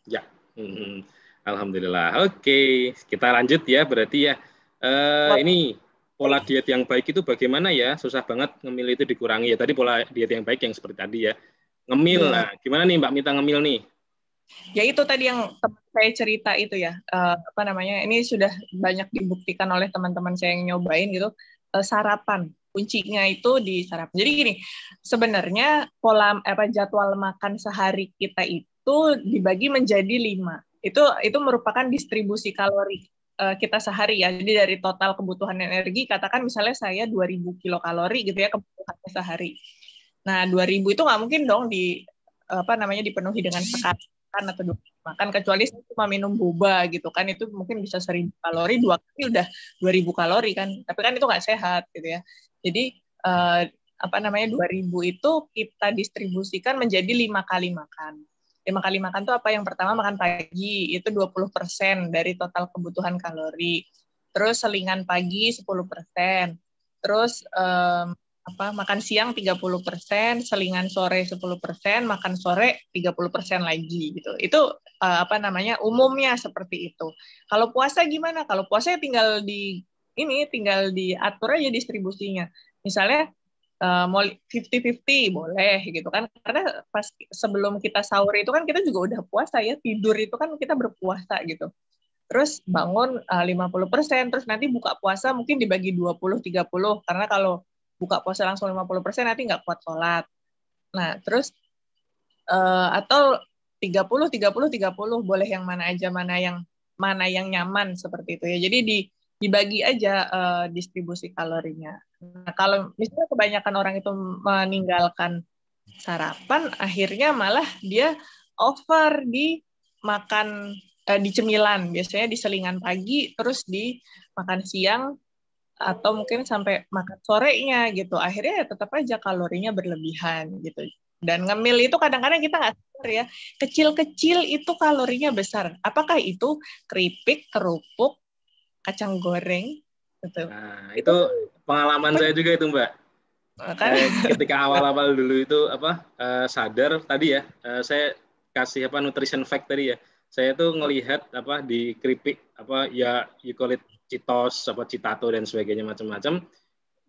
Ya, alhamdulillah. Oke, kita lanjut ya berarti ya. Ini pola diet yang baik itu bagaimana ya? Susah banget ngemil itu dikurangi ya. Tadi pola diet yang baik yang seperti tadi ya. Ngemil, nah gimana nih Mbak Mita ngemil nih? Ya itu tadi yang saya cerita itu ya. Ini sudah banyak dibuktikan oleh teman-teman saya yang nyobain gitu. Sarapan. Kuncinya itu di sarapan. Jadi gini, sebenarnya jadwal makan sehari kita itu dibagi menjadi 5. Itu merupakan distribusi kalori kita sehari ya. Jadi dari total kebutuhan energi, katakan misalnya saya 2.000 kilokalori gitu ya kebutuhannya sehari. Nah, 2.000 itu nggak mungkin dong dipenuhi dengan sekali atau 2 makan, kecuali saya cuma minum boba gitu kan, itu mungkin bisa 1.000 kalori, 2 kali udah 2.000 kalori kan, tapi kan itu nggak sehat gitu ya. Jadi 2.000 itu kita distribusikan menjadi 5 kali makan. 5 kali makan tuh apa? Yang pertama makan pagi, itu 20% dari total kebutuhan kalori. Terus selingan pagi 10%. Terus makan siang 30%, selingan sore 10%, makan sore 30% lagi gitu. Itu umumnya seperti itu. Kalau puasa gimana? Kalau puasa tinggal diatur aja distribusinya. Misalnya mau 50-50 boleh gitu kan, karena pas sebelum kita sahur itu kan kita juga udah puasa ya, tidur itu kan kita berpuasa gitu. Terus bangun 50%, terus nanti buka puasa mungkin dibagi 20-30, karena kalau buka puasa langsung 50% nanti nggak kuat sholat. Nah, terus atau 30-30-30, boleh yang mana aja, mana yang nyaman seperti itu ya. Jadi dibagi aja distribusi kalorinya. Nah, kalau misalnya kebanyakan orang itu meninggalkan sarapan, akhirnya malah dia over di makan di cemilan, biasanya di selingan pagi, terus di makan siang, atau mungkin sampai makan sorenya gitu. Akhirnya ya tetap aja kalorinya berlebihan gitu. Dan ngemil itu kadang-kadang kita nggak sadar ya, kecil-kecil itu kalorinya besar. Apakah itu keripik, kerupuk, kacang goreng? Gitu. Nah, itu pengalaman saya juga itu Mbak. Ketika awal-awal dulu itu sadar tadi ya, saya kasih nutrition fact tadi ya. Saya tuh ngelihat di keripik you call it Cheetos, Citato dan sebagainya macam-macam.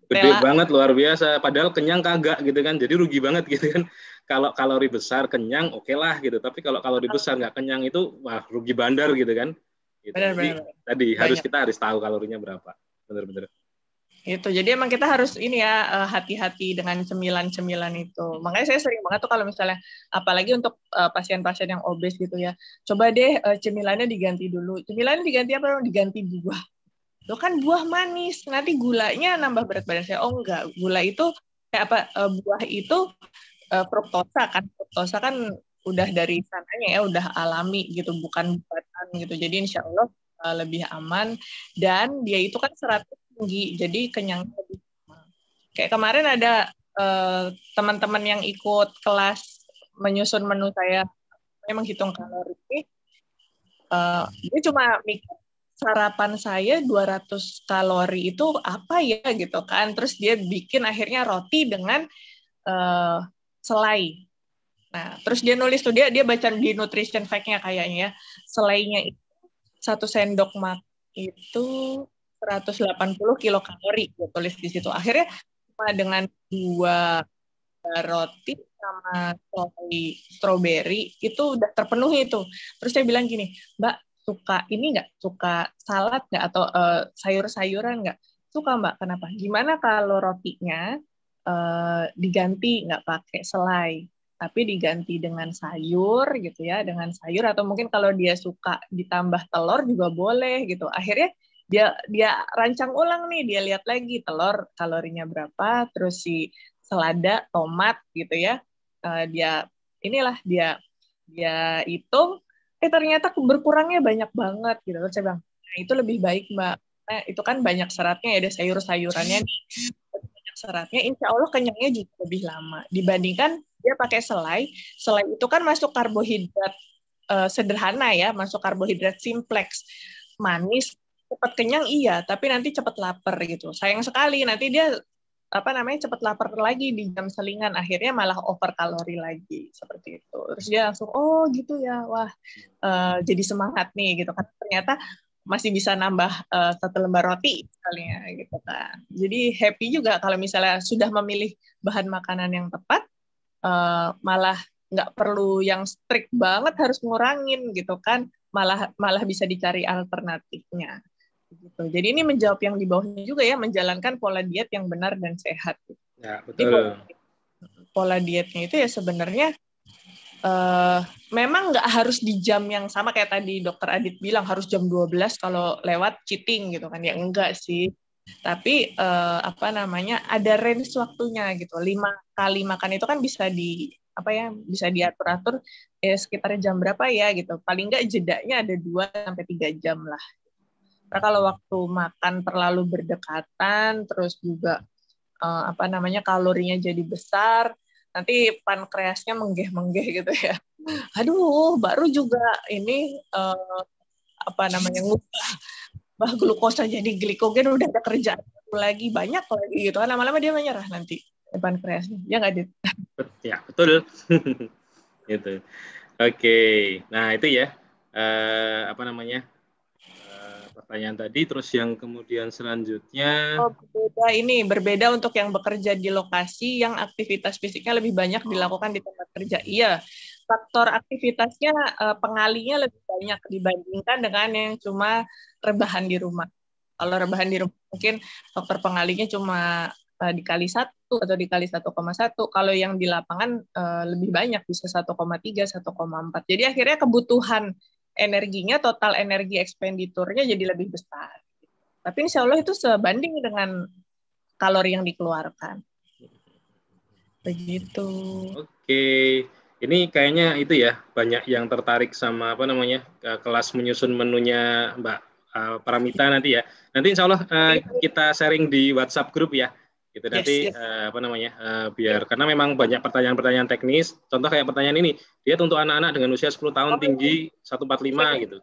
Gede banget, luar biasa. Padahal kenyang kagak gitu kan. Jadi rugi banget gitu kan. Kalau kalori besar kenyang oke lah gitu. Tapi kalau kalori besar nggak kenyang itu wah rugi bandar gitu kan. Gitu. Jadi tadi kita harus tahu kalorinya berapa. Bener-bener. Itu. Jadi emang kita harus hati-hati dengan cemilan-cemilan itu. Makanya saya sering banget tuh kalau misalnya apalagi untuk pasien-pasien yang obes gitu ya. Coba deh cemilannya diganti dulu. Cemilannya diganti apa? Diganti buah. Itu kan buah manis, nanti gulanya nambah berat badan saya. Oh enggak, gula itu buah itu fruktosa kan. Fruktosa kan udah dari sananya ya, udah alami gitu, bukan buatan gitu. Jadi insya Allah lebih aman, dan dia itu kan seratnya tinggi, jadi kenyangnya lebih lama. Kayak kemarin ada teman-teman yang ikut kelas menyusun menu saya, memang hitung kalori. Dia cuma mikir sarapan saya 200 kalori itu apa ya gitu kan. Terus dia bikin akhirnya roti dengan selai. Nah, terus dia nulis tuh, dia baca di nutrition fact-nya kayaknya ya. Selainya itu 1 sendok makan itu 180 kilokalori, dia tulis di situ. Akhirnya cuma dengan 2 roti sama strawberry itu udah terpenuhi itu. Terus saya bilang gini, Mbak, suka ini nggak? Suka salad nggak? Atau sayur-sayuran nggak? Suka, Mbak. Kenapa? Gimana kalau rotinya diganti nggak pakai selai, tapi diganti dengan sayur gitu ya, dengan sayur, atau mungkin kalau dia suka ditambah telur juga boleh gitu. Akhirnya dia rancang ulang nih, dia lihat lagi telur kalorinya berapa, terus si selada, tomat gitu ya, dia dia hitung, ternyata berkurangnya banyak banget gitu. Terus saya bilang, nah, itu lebih baik Mbak, nah, itu kan banyak seratnya ya, ada sayur-sayurannya nih, banyak seratnya, insya Allah kenyangnya juga lebih lama dibandingkan dia pakai selai. Selai itu kan masuk karbohidrat sederhana ya, masuk karbohidrat simplex, manis, cepat kenyang iya, tapi nanti cepat lapar gitu. Sayang sekali nanti dia cepat lapar lagi di jam selingan, akhirnya malah over kalori lagi seperti itu. Terus dia langsung oh gitu ya, wah jadi semangat nih gitu kan, ternyata masih bisa nambah 1 lembar roti misalnya gitu kan. Jadi happy juga kalau misalnya sudah memilih bahan makanan yang tepat, malah nggak perlu yang strict banget harus ngurangin gitu kan, malah bisa dicari alternatifnya gitu. Jadi ini menjawab yang di bawahnya juga ya, menjalankan pola diet yang benar dan sehat. Ya, Jadi betul. pola dietnya itu ya sebenarnya memang nggak harus di jam yang sama kayak tadi Dokter Adit bilang harus jam 12 kalau lewat cheating gitu kan, ya enggak sih. Tapi ada range waktunya gitu. 5 kali makan itu kan bisa diatur-atur sekitar jam berapa ya gitu. Paling nggak jedanya ada 2 sampai 3 jam lah. Karena kalau waktu makan terlalu berdekatan, terus juga kalorinya jadi besar, nanti pankreasnya menggeh-menggeh gitu ya. Aduh, baru juga ini ngubah glukosa jadi glikogen, udah ada kerjaan lagi banyak lagi gitu kan, lama-lama dia menyerah nanti pankreasnya. Ya nggak, Dit? Ya, betul. Gitu. Oke. Nah, itu ya. Pertanyaan tadi, terus yang kemudian selanjutnya. Berbeda untuk yang bekerja di lokasi yang aktivitas fisiknya lebih banyak dilakukan di tempat kerja. Iya, faktor aktivitasnya pengalinya lebih banyak dibandingkan dengan yang cuma rebahan di rumah. Kalau rebahan di rumah mungkin faktor pengalinya cuma dikali 1 atau dikali 1,1. Kalau yang di lapangan lebih banyak, bisa 1,3, 1,4. Jadi akhirnya kebutuhan energinya, total energi ekspenditurnya jadi lebih besar. Tapi insya Allah itu sebanding dengan kalori yang dikeluarkan. Begitu. Oke. Ini kayaknya itu ya, banyak yang tertarik sama kelas menyusun menunya Mbak Paramita nanti ya. Nanti insya Allah kita sharing di WhatsApp grup ya. Gitu nanti yes. Biar karena memang banyak pertanyaan-pertanyaan teknis. Contoh kayak pertanyaan ini, dia untuk anak-anak dengan usia 10 tahun tinggi 145 gitu.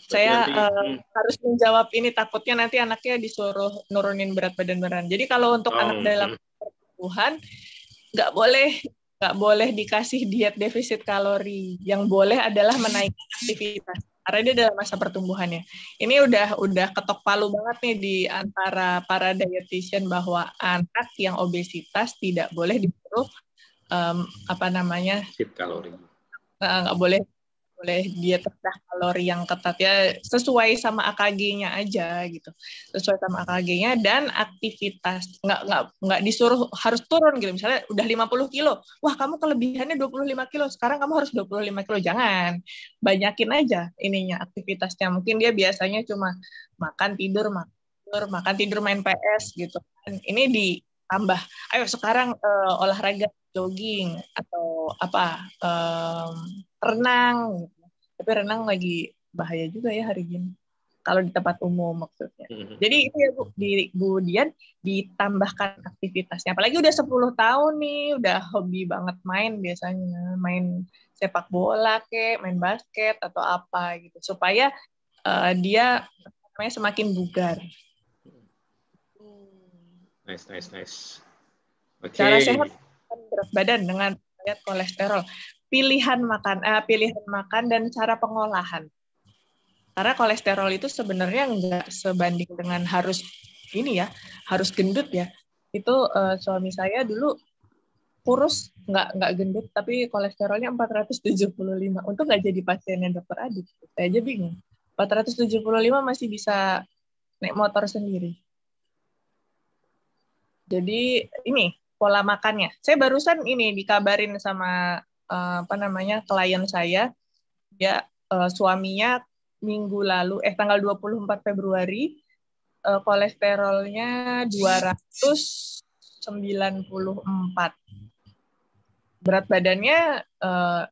Saya harus menjawab ini, takutnya nanti anaknya disuruh nurunin berat badan beneran. Jadi kalau untuk anak dalam pertumbuhan nggak boleh dikasih diet defisit kalori. Yang boleh adalah menaikkan aktivitas karena dia dalam masa pertumbuhannya. Ini udah ketok palu banget nih di antara para dietitian bahwa anak yang obesitas tidak boleh disuruh defisit kalori. Nggak boleh diet rendah kalori yang ketat ya, sesuai sama AKG-nya aja gitu, sesuai sama AKG-nya, dan aktivitas nggak disuruh harus turun gitu. Misalnya udah 50 kilo, wah kamu kelebihannya 25 kilo, sekarang kamu harus 25 kilo, jangan, banyakin aja ininya aktivitasnya. Mungkin dia biasanya cuma makan tidur main PS gitu kan, ini ditambah, ayo sekarang olahraga, jogging atau renang. Tapi renang lagi bahaya juga ya hari ini kalau di tempat umum maksudnya. Jadi itu ya Bu, Bu Dian, ditambahkan aktivitasnya. Apalagi udah 10 tahun nih, udah hobi banget main, biasanya main sepak bola main basket atau apa gitu, supaya dia semakin bugar. Nice. Okay. Cara sehat berat badan dengan diet kolesterol, pilihan makan dan cara pengolahan. Karena kolesterol itu sebenarnya nggak sebanding dengan harus gendut ya. Itu suami saya dulu kurus, nggak gendut, tapi kolesterolnya 475. Untung nggak jadi pasiennya dokter Adit. Saya aja bingung. 475 masih bisa naik motor sendiri. Jadi ini pola makannya. Saya barusan ini dikabarin sama klien saya, ya suaminya minggu lalu tanggal 24 Februari kolesterolnya 294. Berat badannya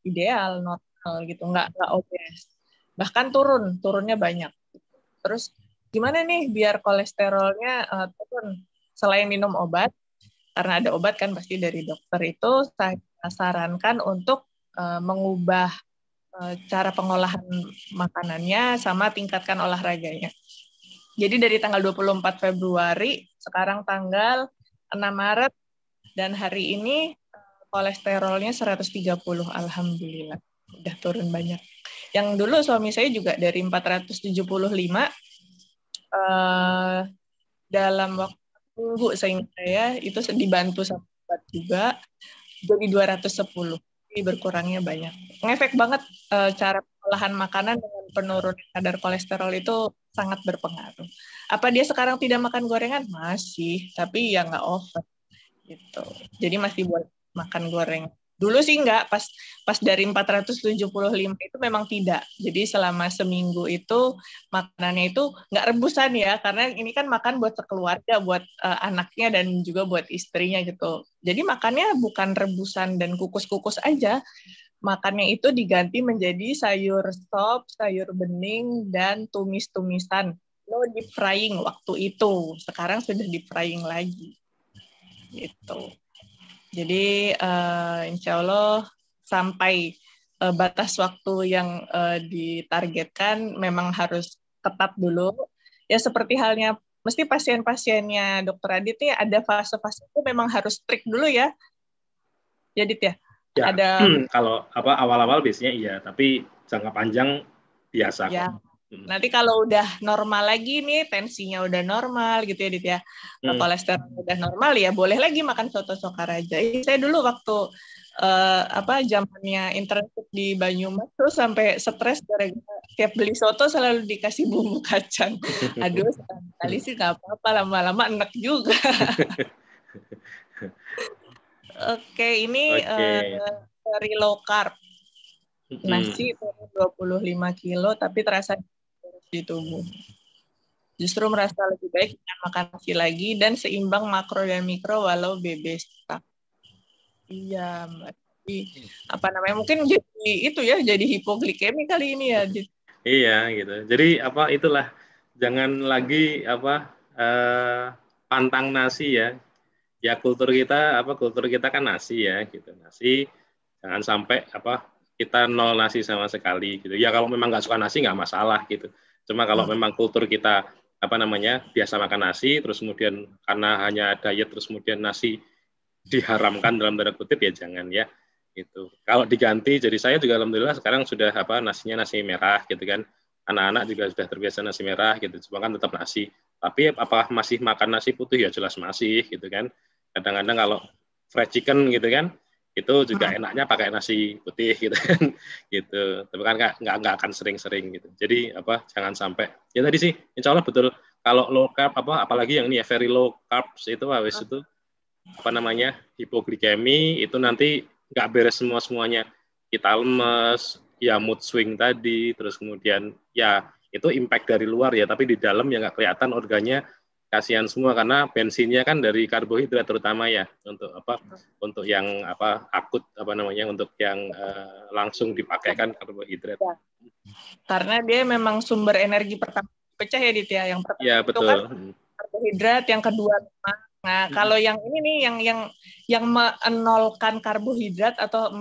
ideal, normal gitu, nggak obes. Bahkan turunnya banyak. Terus gimana nih biar kolesterolnya turun? Selain minum obat, karena ada obat kan pasti dari dokter, itu saya sarankan untuk mengubah cara pengolahan makanannya sama tingkatkan olahraganya. Jadi dari tanggal 24 Februari, sekarang tanggal 6 Maret, dan hari ini kolesterolnya 130, alhamdulillah. Udah turun banyak. Yang dulu suami saya juga dari 475, dalam waktu minggu saya itu dibantu sama obat juga, jadi 210. Jadi berkurangnya banyak. Ngefek banget cara pengolahan makanan dengan penurunan kadar kolesterol itu sangat berpengaruh. Apa dia sekarang tidak makan gorengan? Masih, tapi ya nggak over gitu. Jadi masih boleh makan goreng. Dulu sih nggak, pas dari 475 itu memang tidak. Jadi selama seminggu itu makanannya itu nggak rebusan ya, karena ini kan makan buat sekeluarga, buat anaknya dan juga buat istrinya gitu. Jadi makannya bukan rebusan dan kukus-kukus aja. Makannya itu diganti menjadi sayur sop, sayur bening, dan tumis-tumisan. No deep frying waktu itu. Sekarang sudah deep frying lagi. Gitu. Jadi insya Allah sampai batas waktu yang ditargetkan memang harus ketat dulu. Ya seperti halnya mesti pasien-pasiennya Dokter Adit nih ada fase-fase itu memang harus strict dulu ya. Jadi ya. Ya, ada kalau awal-awal biasanya iya, tapi jangka panjang biasa ya. kok. Nanti kalau udah normal lagi nih, tensinya udah normal gitu ya, Dit ya. Kolesterol udah normal ya, boleh lagi makan soto Sokaraja. Saya dulu waktu zamannya internship di Banyumas tuh sampai stres gara-gara tiap beli soto selalu dikasih bumbu kacang. Aduh, sekali sih nggak apa-apa, lama-lama enak juga. Oke, ini dari low carb. Nasi turun 25 kilo, tapi terasa di tubuh. Justru merasa lebih baik dengan makan nasi lagi dan seimbang makro dan mikro walau BB stuck. Iya, Mbak. Apa namanya? Mungkin jadi itu ya, jadi hipoglikemi kali ini ya. Iya, gitu. Jadi itulah jangan lagi pantang nasi ya. Ya kultur kita kan nasi ya, gitu. Nasi jangan sampai kita nol nasi sama sekali gitu. Ya kalau memang nggak suka nasi nggak masalah gitu. Cuma kalau memang kultur kita biasa makan nasi, terus kemudian karena hanya diet terus kemudian nasi diharamkan dalam tanda kutip ya jangan ya gitu. Kalau diganti, jadi saya juga alhamdulillah sekarang sudah nasinya nasi merah gitu kan. Anak-anak juga sudah terbiasa nasi merah gitu. Cuma kan tetap nasi. Tapi apakah masih makan nasi putih ya jelas masih gitu kan. Kadang-kadang kalau fried chicken gitu kan, itu juga enaknya pakai nasi putih gitu kan, gitu. Tapi kan nggak akan sering-sering gitu. Jadi jangan sampai. Ya tadi sih, insya Allah betul. Kalau low carb apalagi yang ini ya very low carbs itu habis itu hipoglikemi itu nanti nggak beres semuanya. Kita lemes, ya mood swing tadi, terus kemudian ya itu impact dari luar ya, tapi di dalam ya nggak kelihatan organnya. Kasihan semua karena bensinnya kan dari karbohidrat terutama ya untuk yang akut untuk yang langsung dipakai kan karbohidrat. Ya. Karena dia memang sumber energi pertama pecah ya Dit ya, yang pertama ya, betul. Itu kan karbohidrat, yang kedua lemak. Nah, kalau yang ini nih yang menolkan karbohidrat atau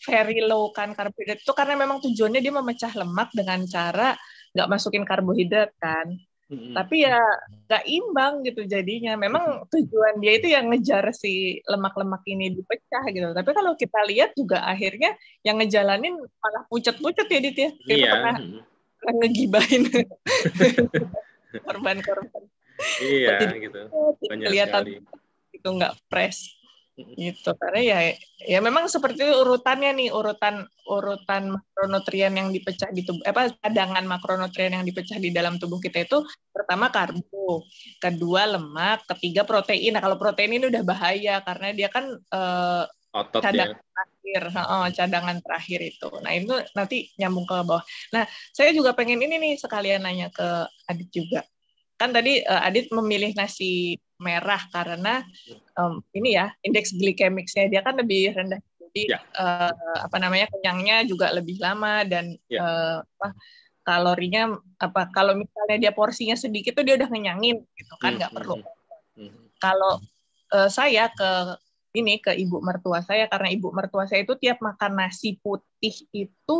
very low-kan karbohidrat itu karena memang tujuannya dia memecah lemak dengan cara nggak masukin karbohidrat kan. Tapi ya nggak imbang gitu jadinya. Memang tujuan dia itu yang ngejar si lemak-lemak ini dipecah gitu. Tapi kalau kita lihat juga akhirnya yang ngejalanin malah pucet-pucet ya Dit ya. Kita pernah ngegibahin korban-korban. Iya gitu. Banyak kelihatan sekali. Itu nggak fresh. Gitu. Karena ya memang seperti itu urutannya nih, urutan makronutrien yang dipecah di tubuh, cadangan makronutrien yang dipecah di dalam tubuh kita itu pertama karbo, kedua lemak, ketiga protein. Nah, kalau protein ini udah bahaya karena dia kan Otot cadangan ya. terakhir, cadangan terakhir itu. Nah, itu nanti nyambung ke bawah. Nah, saya juga pengen ini nih sekalian nanya ke Adit juga. Kan tadi Adit memilih nasi merah karena ini ya indeks glikemiknya dia kan lebih rendah, jadi Ya. kenyangnya juga lebih lama dan Ya. kalorinya kalau misalnya dia porsinya sedikit tuh dia udah ngenyangin gitu kan, nggak perlu. Kalau saya ke ibu mertua saya, karena ibu mertua saya itu tiap makan nasi putih itu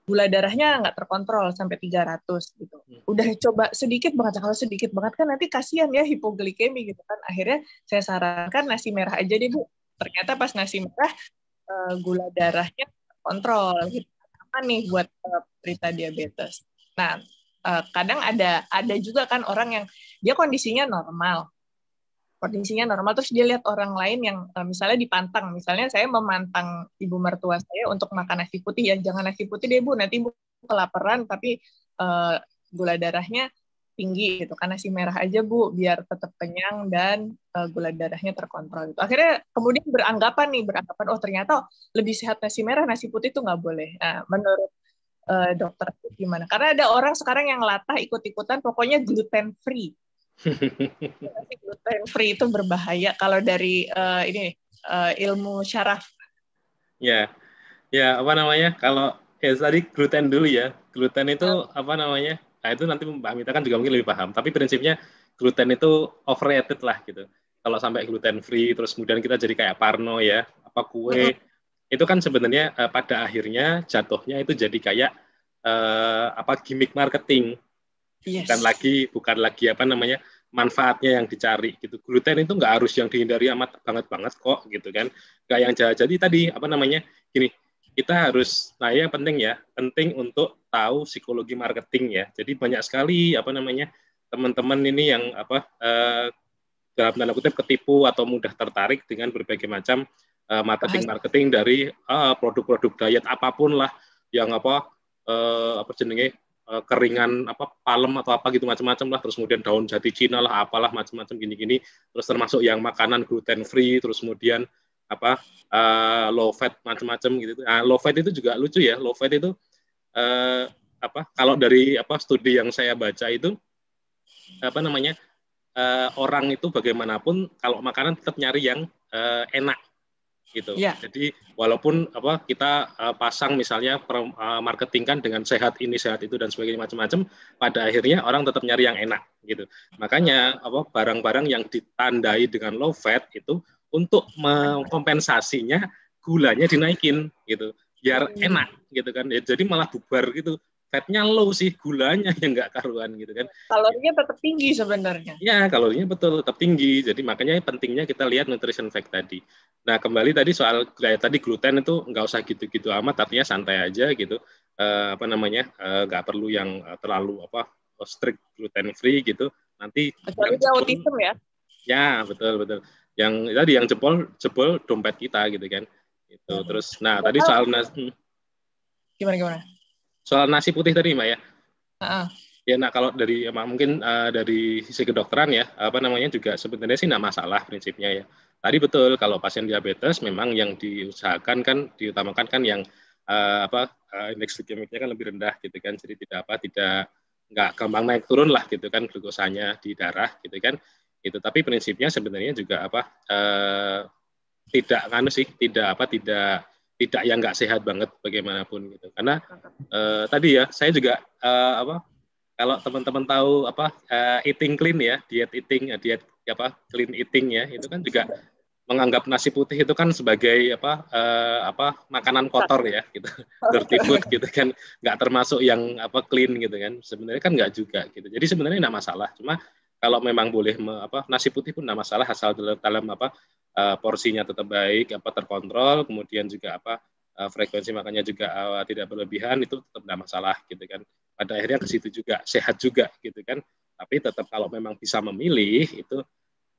gula darahnya nggak terkontrol sampai 300 gitu. Udah coba sedikit banget, kalau sedikit banget kan nanti kasihan ya hipoglikemi gitu kan. Akhirnya saya sarankan nasi merah aja deh Bu. Ternyata pas nasi merah gula darahnya kontrol gitu. Apa nih buat penderita diabetes. Nah, kadang ada juga kan orang yang dia kondisinya normal terus dia lihat orang lain yang misalnya dipantang, misalnya saya memantang ibu mertua saya untuk makan nasi putih, ya jangan nasi putih deh Bu, nanti Bu kelaparan tapi gula darahnya tinggi gitu kan, nasi merah aja Bu biar tetap kenyang dan gula darahnya terkontrol gitu. Akhirnya kemudian beranggapan oh ternyata lebih sehat nasi merah, nasi putih itu nggak boleh. Nah, menurut dokter gimana? Karena ada orang sekarang yang latah ikut-ikutan pokoknya gluten free. Gluten free itu berbahaya kalau dari ilmu syaraf. Ya, ya apa namanya? Kalau tadi gluten dulu ya. Gluten itu apa namanya? Nah itu nanti Mbak Mita kan juga mungkin lebih paham. Tapi prinsipnya gluten itu overrated lah gitu. Kalau sampai gluten free, terus kemudian kita jadi kayak parno ya, apa kue, itu kan sebenarnya pada akhirnya jatuhnya itu jadi kayak gimmick marketing. Yes. Bukan lagi apa namanya manfaatnya yang dicari gitu. Gluten itu nggak harus yang dihindari amat banget kok gitu kan. Nggak yang jadi tadi apa namanya gini, kita harus, nah yang penting untuk tahu psikologi marketing ya. Jadi banyak sekali apa namanya teman-teman ini yang dalam tanda kutip ketipu atau mudah tertarik dengan berbagai macam marketing dari produk-produk diet apapun lah yang keringan palem atau apa gitu macam-macam lah, terus kemudian daun jati Cina lah apalah macam-macam gini-gini, terus termasuk yang makanan gluten free, terus kemudian low fat macam-macam gitu. Nah, low fat itu juga lucu ya. Low fat itu kalau dari studi yang saya baca itu orang itu bagaimanapun kalau makanan tetap nyari yang enak gitu. Yeah. Jadi walaupun kita pasang misalnya marketingkan dengan sehat ini sehat itu dan sebagainya macam-macam, pada akhirnya orang tetap nyari yang enak gitu. Makanya barang-barang yang ditandai dengan low fat itu untuk mengkompensasinya gulanya dinaikin gitu, biar enak gitu kan. Jadi malah bubar gitu. Fatnya low sih, gulanya yang nggak karuan gitu kan. Kalorinya tetap tinggi sebenarnya. Ya, kalorinya betul tetap tinggi. Jadi makanya pentingnya kita lihat nutrition fact tadi. Nah, kembali tadi soal tadi gluten itu nggak usah gitu-gitu amat, artinya santai aja gitu. Nggak perlu yang terlalu strict gluten free gitu. Nanti kecuali dia autism ya. Ya, betul. Yang tadi yang jebol dompet kita gitu kan. Itu terus tadi soal gimana? Soal nasi putih tadi, Mbak ya. Ya, nah kalau dari mungkin dari sisi kedokteran ya, juga sebenarnya sih nggak masalah prinsipnya ya. Tadi betul kalau pasien diabetes memang yang diutamakan kan yang indeks glikemiknya kan lebih rendah gitu kan. Jadi tidak nggak gampang naik turun lah gitu kan glukosanya di darah gitu kan. Itu tapi prinsipnya sebenarnya juga tidak yang nggak sehat banget bagaimanapun gitu. Karena tadi ya saya juga kalau teman-teman tahu eating clean ya, diet clean eating ya, itu kan juga menganggap nasi putih itu kan sebagai makanan kotor ya gitu. Dirty food gitu kan, nggak termasuk yang clean gitu kan. Sebenarnya kan nggak juga gitu. Jadi sebenarnya nggak masalah. Cuma kalau memang boleh nasi putih pun nggak masalah asal dalam porsinya tetap baik, terkontrol, kemudian juga frekuensi makannya juga tidak berlebihan, itu tetap tidak masalah gitu kan. Pada akhirnya ke situ juga sehat juga gitu kan. Tapi tetap kalau memang bisa memilih itu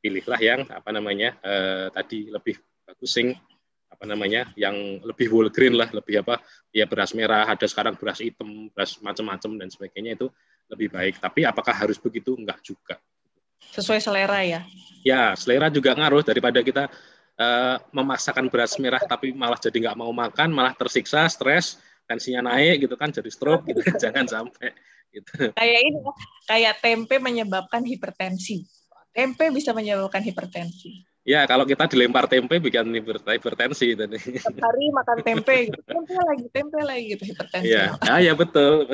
pilihlah yang tadi lebih bagus sing apa namanya yang lebih whole grain lah, lebih apa ya, beras merah, ada sekarang beras hitam, beras macam-macam dan sebagainya, itu lebih baik. Tapi apakah harus begitu? Enggak juga. Sesuai selera ya. Ya, selera juga ngaruh. Daripada kita memaksakan beras merah tapi malah jadi nggak mau makan, malah tersiksa, stres, tensinya naik gitu kan, jadi stroke gitu kan. Jangan sampai gitu. Kayak ini, kayak tempe menyebabkan hipertensi. Tempe bisa menyebabkan hipertensi. Ya, kalau kita dilempar tempe bikin hipertensi tadi. Setiap hari makan tempe gitu. Tempe lagi gitu, hipertensi. Iya, ya betul.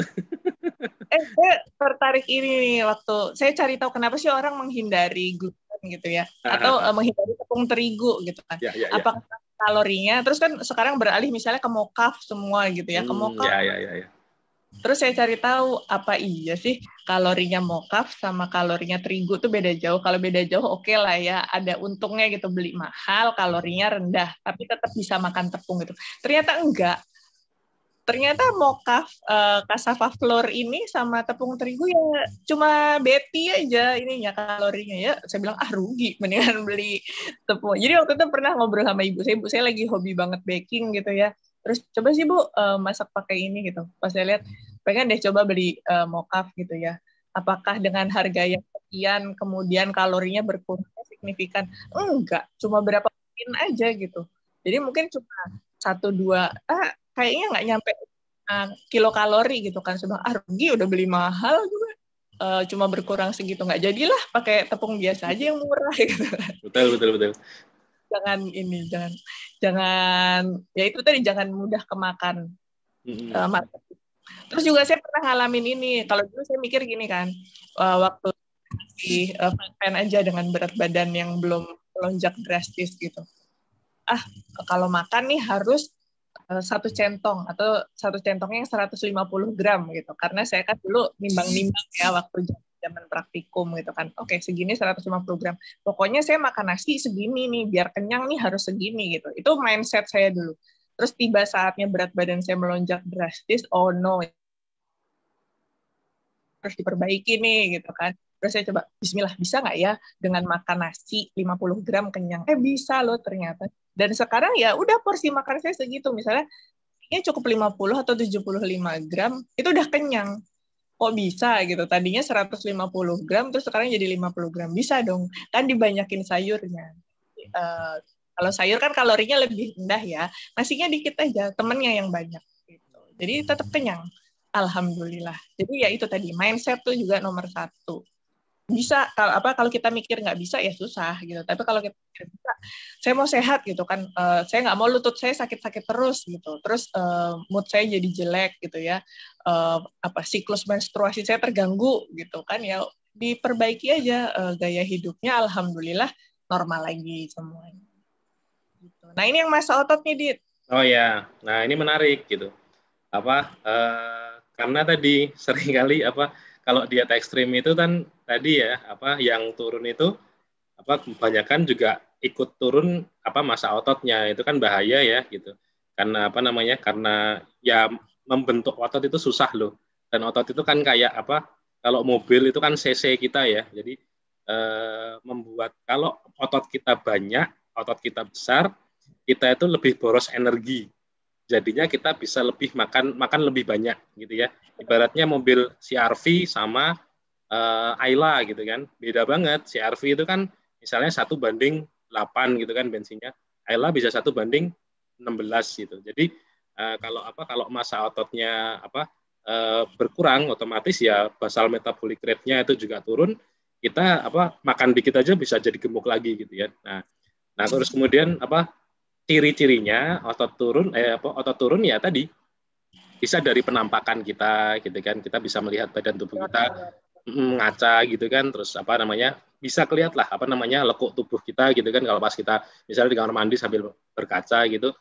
Saya tertarik ini nih, waktu saya cari tahu kenapa sih orang menghindari gluten gitu ya, atau menghindari tepung terigu gitu kan. Ya. Apakah kalorinya, terus kan sekarang beralih misalnya ke mocaf semua gitu ya, ke mocaf. Ya. Terus saya cari tahu apa iya sih kalorinya mocaf sama kalorinya terigu tuh beda jauh. Kalau beda jauh oke lah ya, ada untungnya gitu, beli mahal, kalorinya rendah, tapi tetap bisa makan tepung gitu. Ternyata enggak. Ternyata mocaf, cassava flour ini sama tepung terigu ya cuma beti aja ininya kalorinya ya. Saya bilang rugi, mendingan beli tepung. Jadi waktu itu pernah ngobrol sama ibu saya lagi hobi banget baking gitu ya. Terus coba sih Bu masak pakai ini gitu. Pas saya lihat pengen deh coba beli mocaf gitu ya. Apakah dengan harga yang sekian kemudian kalorinya berkurang signifikan? Enggak, cuma berapa poin aja gitu. Jadi mungkin cuma 1-2 kayaknya nggak nyampe kilokalori gitu kan. Sudah rugi, udah beli mahal juga. Cuma berkurang segitu, nggak jadilah pakai tepung biasa aja yang murah gitu. Betul. Jangan ya itu tadi, jangan mudah kemakan market. Terus juga saya pernah ngalamin ini, kalau dulu saya mikir gini kan, waktu di fan aja dengan berat badan yang belum melonjak drastis gitu. Kalau makan nih harus 1 centong atau 1 centongnya yang 150 gram gitu. Karena saya kan dulu nimbang-nimbang ya waktu zaman praktikum gitu kan. Oke, segini 150 gram. Pokoknya saya makan nasi segini nih, biar kenyang nih harus segini gitu. Itu mindset saya dulu. Terus tiba saatnya berat badan saya melonjak drastis, oh no, harus diperbaiki nih gitu kan. Terus saya coba, bismillah, bisa nggak ya dengan makan nasi 50 gram kenyang? Bisa loh ternyata. Dan sekarang ya udah porsi makan saya segitu. Misalnya ini cukup 50 atau 75 gram, itu udah kenyang. Kok bisa gitu? Tadinya 150 gram, terus sekarang jadi 50 gram. Bisa dong, kan dibanyakin sayurnya. Kalau sayur kan kalorinya lebih rendah ya, nasinya dikit aja, temennya yang banyak. Gitu. Jadi tetap kenyang. Alhamdulillah. Jadi ya itu tadi, mindset tuh juga nomor 1. Bisa kalau kita mikir nggak bisa ya susah gitu, tapi kalau kita mikir bisa, saya mau sehat gitu kan, saya nggak mau lutut saya sakit-sakit terus gitu, terus mood saya jadi jelek gitu ya, siklus menstruasi saya terganggu gitu kan, ya diperbaiki aja gaya hidupnya, alhamdulillah normal lagi semuanya gitu. Nah ini yang masa otot nih Dit. Oh ya, nah ini menarik gitu. Karena tadi seringkali kalau diet ekstrim itu kan tadi ya yang turun itu kebanyakan juga ikut turun massa ototnya, itu kan bahaya ya gitu. Karena karena ya membentuk otot itu susah loh. Dan otot itu kan kayak kalau mobil itu kan cc kita ya. Jadi membuat kalau otot kita banyak, otot kita besar, kita itu lebih boros energi. Jadinya kita bisa lebih makan lebih banyak gitu ya. Ibaratnya mobil CR-V sama Ayla gitu kan, beda banget. CR-V itu kan misalnya 1:8 gitu kan bensinnya, Ayla bisa 1:16 gitu. Jadi kalau massa ototnya berkurang, otomatis ya basal metabolic rate-nya itu juga turun. Kita makan dikit aja bisa jadi gemuk lagi gitu ya. Nah terus kemudian ciri-cirinya otot turun ya tadi bisa dari penampakan kita gitu kan, kita bisa melihat badan tubuh kita ngaca gitu kan, terus bisa kelihatan lah lekuk tubuh kita gitu kan, kalau pas kita misalnya di kamar mandi sambil berkaca gitu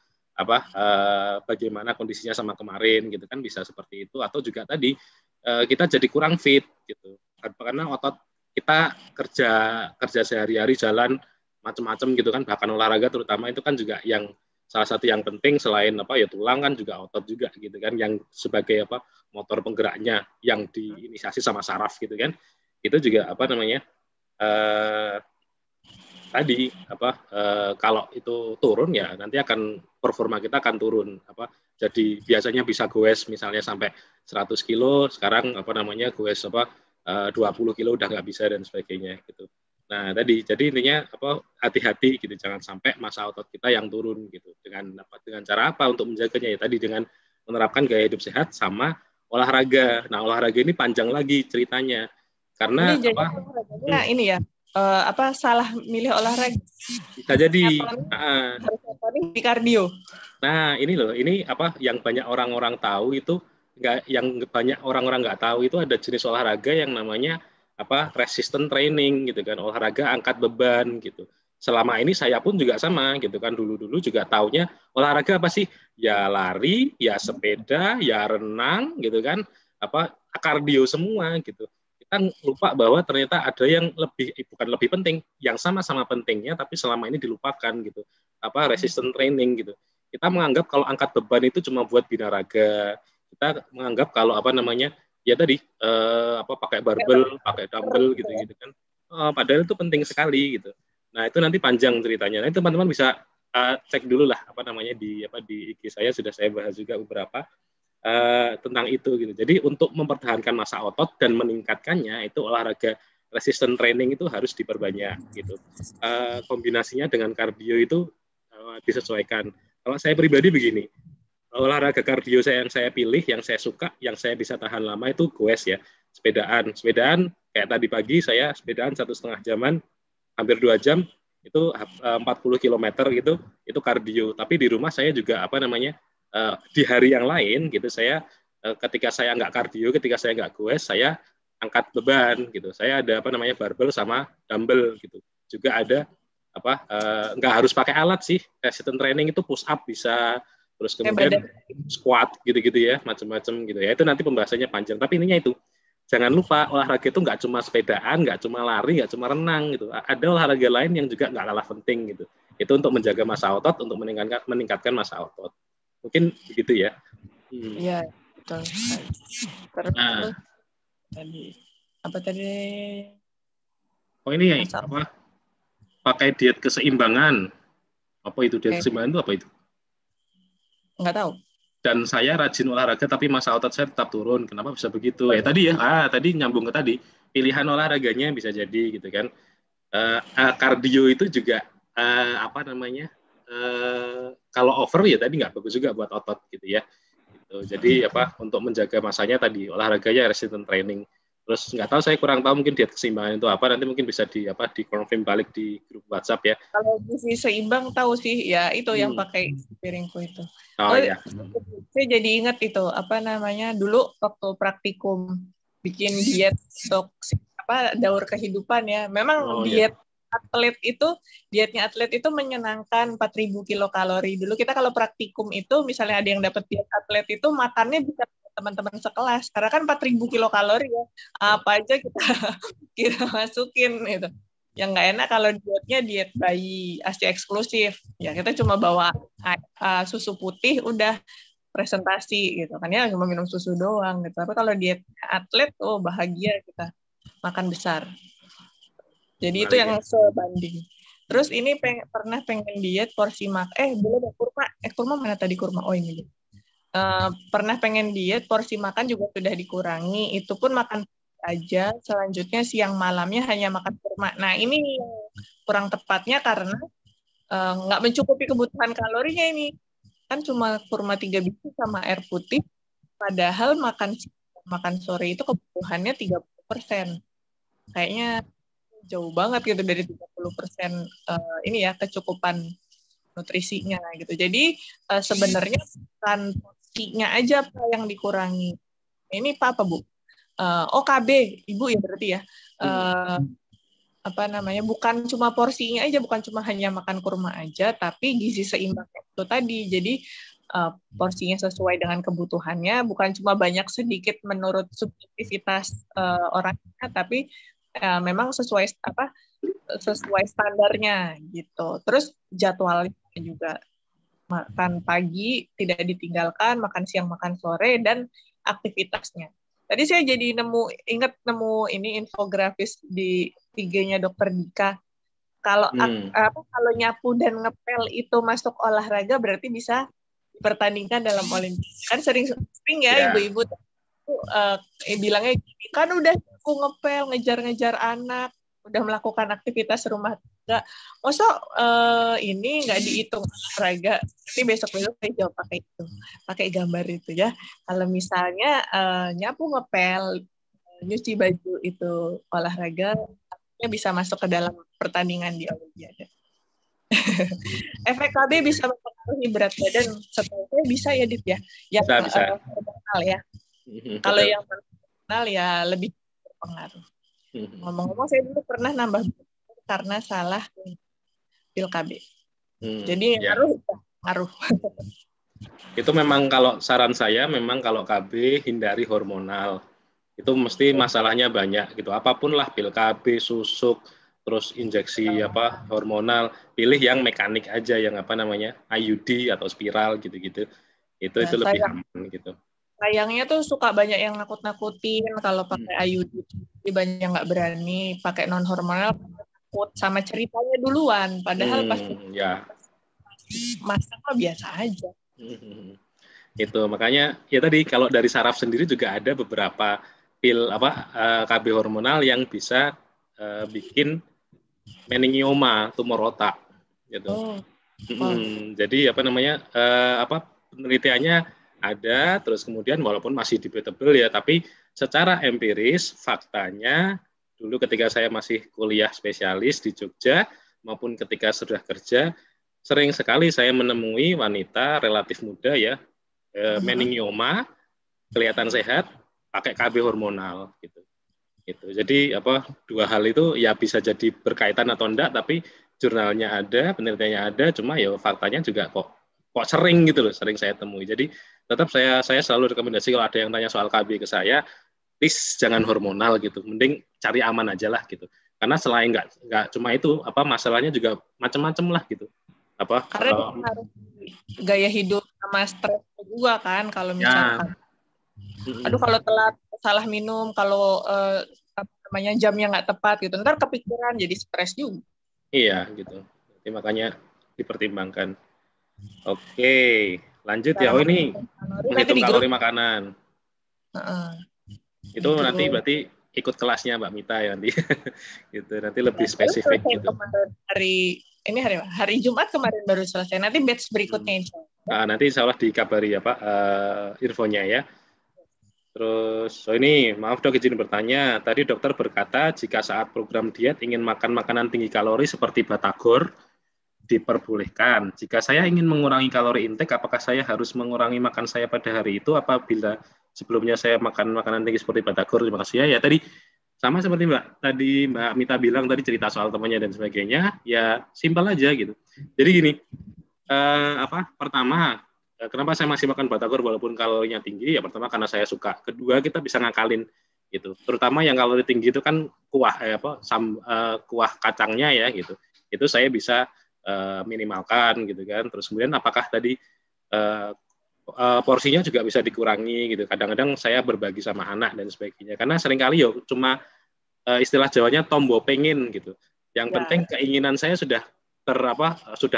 bagaimana kondisinya sama kemarin gitu kan, bisa seperti itu. Atau juga tadi kita jadi kurang fit gitu karena otot kita kerja sehari-hari, jalan macam-macam gitu kan, bahkan olahraga terutama itu kan juga yang salah satu yang penting selain ya tulang kan juga otot juga gitu kan, yang sebagai motor penggeraknya yang diinisiasi sama saraf gitu kan, itu juga tadi kalau itu turun ya nanti akan performa kita akan turun jadi biasanya bisa goes misalnya sampai 100 kilo sekarang goes 20 kilo udah nggak bisa dan sebagainya gitu. Nah tadi jadi intinya hati-hati gitu jangan sampai massa otot kita yang turun gitu dengan cara apa untuk menjaganya ya tadi dengan menerapkan gaya hidup sehat sama olahraga. Nah olahraga ini panjang lagi ceritanya karena ini jadi olahraganya ini ya salah milih olahraga bisa jadi di kardio. Nah ini loh ini yang banyak orang-orang tahu itu yang banyak orang-orang nggak tahu itu ada jenis olahraga yang namanya resistant training gitu kan olahraga angkat beban gitu. Selama ini saya pun juga sama gitu kan dulu juga taunya olahraga apa sih ya lari ya sepeda ya renang gitu kan kardio semua gitu. Kita lupa bahwa ternyata ada yang bukan lebih penting yang sama-sama pentingnya tapi selama ini dilupakan gitu resistant training gitu. Kita menganggap kalau angkat beban itu cuma buat binaraga. Kita menganggap kalau ya tadi pakai barbel, pakai dumbbell gitu kan. Padahal itu penting sekali gitu. Nah, itu nanti panjang ceritanya. Nanti teman-teman bisa cek dulu lah di IG saya sudah saya bahas juga beberapa tentang itu gitu. Jadi untuk mempertahankan massa otot dan meningkatkannya itu olahraga resistant training itu harus diperbanyak gitu. Kombinasinya dengan kardio itu disesuaikan. Kalau saya pribadi begini, olahraga kardio yang saya pilih, yang saya suka, yang saya bisa tahan lama itu goes ya, sepedaan kayak tadi pagi saya sepedaan 1,5 jaman, hampir 2 jam itu 40 km gitu, itu kardio. Tapi di rumah saya juga di hari yang lain gitu saya ketika saya nggak kardio, ketika saya nggak goes, saya angkat beban gitu. Saya ada barbel sama dumbbell gitu. Juga ada nggak harus pakai alat sih. Resistant training itu push up bisa, terus kemudian squat gitu-gitu ya, macam-macam gitu ya. Itu nanti pembahasannya panjang. Tapi intinya itu jangan lupa olahraga itu nggak cuma sepedaan, nggak cuma lari, nggak cuma renang gitu. Ada olahraga lain yang juga nggak kalah penting gitu. Itu untuk menjaga massa otot, untuk meningkatkan massa otot. Mungkin begitu ya. Iya, betul. Terus apa tadi? Oh ini ya, pakai diet keseimbangan. Apa itu diet keseimbangan itu apa itu? Nggak tahu. Dan saya rajin olahraga tapi massa otot saya tetap turun. Kenapa bisa begitu? Tadi nyambung ke tadi pilihan olahraganya bisa jadi gitu kan. Kardio itu juga kalau over ya tadi nggak bagus juga buat otot gitu ya. Gitu. Jadi untuk menjaga masanya tadi olahraganya resistant training. Terus nggak tahu saya kurang tahu mungkin diet keseimbangan itu apa, nanti mungkin bisa di confirm balik di grup WhatsApp ya. Kalau gizi seimbang tahu sih ya itu yang pakai piringku itu. Iya. Saya jadi ingat itu dulu waktu praktikum bikin diet untuk daur kehidupan ya. Memang dietnya atlet itu menyenangkan 4.000 kilokalori. Dulu kita kalau praktikum itu misalnya ada yang dapat diet atlet itu makannya bisa teman-teman sekelas karena kan 4.000 kilokalori ya. Apa aja kita masukin gitu. Yang nggak enak kalau dietnya diet bayi ASI eksklusif. Ya kita cuma bawa susu putih udah presentasi gitu kan ya, cuma minum susu doang gitu. Tapi kalau diet atlet bahagia kita makan besar. Jadi itu yang sebanding. Terus ini pernah pengen diet porsi belum kurma mana tadi kurma? Oh ini. Pernah pengen diet porsi makan juga sudah dikurangi. Itu pun makan aja. Selanjutnya siang malamnya hanya makan kurma. Nah ini kurang tepatnya karena nggak mencukupi kebutuhan kalorinya ini. Kan cuma kurma 3 biji sama air putih. Padahal makan sore itu kebutuhannya 30%. Kayaknya jauh banget gitu dari 30% ini ya kecukupan nutrisinya gitu. Jadi sebenarnya bukan porsinya aja yang dikurangi. Ini apa Bu? KB Ibu ya berarti ya. Bukan cuma porsinya aja, bukan cuma hanya makan kurma aja, tapi gizi seimbang itu tadi. Jadi porsinya sesuai dengan kebutuhannya, bukan cuma banyak sedikit menurut subjektivitas orangnya, tapi memang sesuai standarnya gitu. Terus jadwalnya juga makan pagi tidak ditinggalkan, makan siang, makan sore, dan aktivitasnya. Tadi saya jadi nemu ini infografis di IG-nya Dokter Dika. Kalau kalau nyapu dan ngepel itu masuk olahraga, berarti bisa dipertandingkan dalam olimpiade. Kan sering ya ibu-ibu bilangnya gini, kan udah nyapu ngepel, ngejar-ngejar anak, udah melakukan aktivitas rumah tangga, masa ini nggak dihitung olahraga. Nanti besok-besok saya jawab pakai gambar itu ya. Kalau misalnya nyapu ngepel, nyuci baju itu olahraga, bisa masuk ke dalam pertandingan di Olimpiade. Efek KB bisa mempengaruhi berat badan. Setahu saya bisa ya, Dit ya. Yang hormonal ya. Kalau yang hormonal ya lebih berpengaruh. Ngomong-ngomong, saya dulu pernah nambah karena salah pil KB. Jadi ngaruh. Itu memang kalau saran saya, memang kalau KB hindari hormonal. Itu mesti masalahnya banyak gitu. Apapun lah, pil KB, susuk, terus injeksi hormonal, pilih yang mekanik aja, yang IUD atau spiral gitu-gitu. Itu lebih aman gitu. Sayangnya tuh suka banyak yang nakut-nakutin kalau pakai IUD. Jadi banyak yang nggak berani pakai non hormonal, takut sama ceritanya duluan. Padahal pasti masa biasa aja. Itu makanya ya tadi kalau dari saraf sendiri juga ada beberapa pil KB hormonal yang bisa bikin meningioma, tumor otak gitu. Jadi penelitiannya ada, terus kemudian walaupun masih debatable ya, tapi secara empiris faktanya dulu ketika saya masih kuliah spesialis di Jogja maupun ketika sudah kerja, sering sekali saya menemui wanita relatif muda ya, meningioma, kelihatan sehat, pakai KB hormonal gitu. Jadi dua hal itu ya bisa jadi berkaitan atau enggak, tapi jurnalnya ada, penelitiannya ada, cuma ya faktanya juga kok sering gitu loh, sering saya temui. Jadi tetap saya selalu rekomendasi kalau ada yang tanya soal KB ke saya, please jangan hormonal gitu, mending cari aman aja lah gitu. Karena selain nggak cuma itu, masalahnya juga macam-macam lah gitu. Karena harus gaya hidup sama stres juga kan, kalau misalkan kalau telat, salah minum, kalau jamnya nggak tepat gitu, ntar kepikiran jadi stres juga. Iya gitu. Jadi makanya dipertimbangkan. Oke, lanjut ya. Ini menghitung kalori makanan. Itu nanti berarti ikut kelasnya Mbak Mita ya nanti. Gitu. Nanti lebih spesifik gitu. Hari Jumat kemarin baru selesai. Nanti batch berikutnya nanti insya Allah dikabari ya Pak infonya ya. Terus, ini maaf dok izin bertanya. Tadi dokter berkata jika saat program diet ingin makan makanan tinggi kalori seperti batagor diperbolehkan. Jika saya ingin mengurangi kalori intake, apakah saya harus mengurangi makan saya pada hari itu? Apabila sebelumnya saya makan makanan tinggi seperti batagor? Terima kasih ya. Tadi sama seperti Mbak Mita bilang tadi, cerita soal temannya dan sebagainya. Ya simpel aja gitu. Jadi gini, pertama, kenapa saya masih makan batagor walaupun kalorinya tinggi? Ya pertama karena saya suka. Kedua, kita bisa ngakalin gitu. Terutama yang kalori tinggi itu kan kuah kuah kacangnya ya gitu. Itu saya bisa minimalkan gitu kan. Terus kemudian apakah tadi porsinya juga bisa dikurangi gitu. Kadang-kadang saya berbagi sama anak dan sebagainya. Karena seringkali cuma istilah Jawanya tombo pengen gitu. Yang penting keinginan saya sudah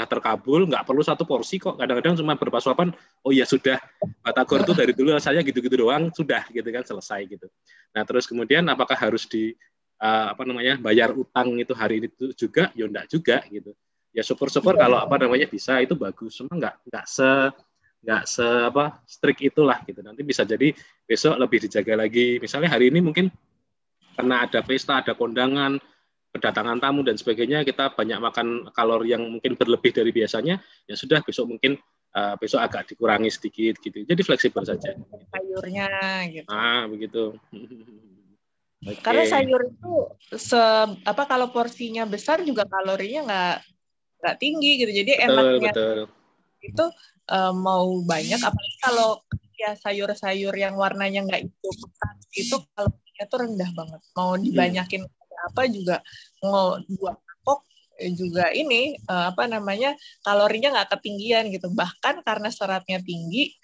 terkabul, nggak perlu satu porsi kok. Kadang-kadang cuma beberapa suapan, oh ya sudah, batagor itu dari dulu saya gitu-gitu doang, sudah gitu kan, selesai gitu. Nah terus kemudian apakah harus bayar utang itu hari itu juga? Ya enggak juga gitu. Ya syukur-syukur kalau bisa itu bagus, cuma nggak strict itulah gitu. Nanti bisa jadi besok lebih dijaga lagi. Misalnya hari ini mungkin karena ada pesta, ada kondangan, kedatangan tamu dan sebagainya, kita banyak makan kalori yang mungkin berlebih dari biasanya, ya sudah besok mungkin besok agak dikurangi sedikit gitu. Jadi fleksibel saja. Sayurnya gitu. Begitu. Okay. Karena sayur itu kalau porsinya besar juga kalorinya nggak tinggi gitu. Jadi enaknya itu mau banyak, apalagi kalau ya sayur-sayur yang warnanya nggak itu kalorinya tuh rendah banget. Mau dibanyakin apa juga, mau 2 mangkok juga ini kalorinya nggak ketinggian gitu. Bahkan karena seratnya tinggi,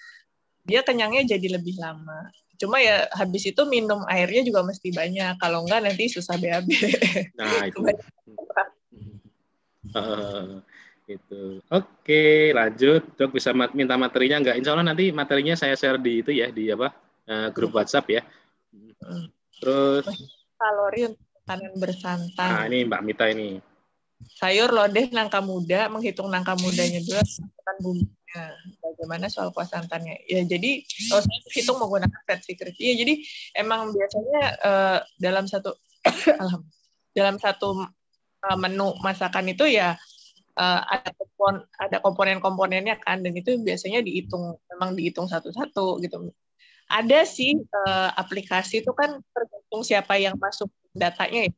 dia kenyangnya jadi lebih lama. Cuma ya habis itu minum airnya juga mesti banyak. Kalau enggak nanti susah BAB. Nah itu. Gitu. Oke, lanjut. Dok bisa minta materinya nggak? Insya Allah nanti materinya saya share di itu ya, di apa grup WhatsApp ya. Terus kalori untuk makanan bersantan. Nah, ini Mbak Mita ini. Sayur lodeh nangka muda, menghitung nangka mudanya dulu, masukkan bumbunya. Bagaimana soal kuah santannya? Ya jadi kalau saya hitung menggunakan fat secret. Ya jadi emang biasanya dalam satu dalam satu menu masakan itu ya ada komponen-komponennya kan, dan itu biasanya memang dihitung satu-satu gitu. Ada sih aplikasi itu kan tergantung siapa yang masuk datanya ya.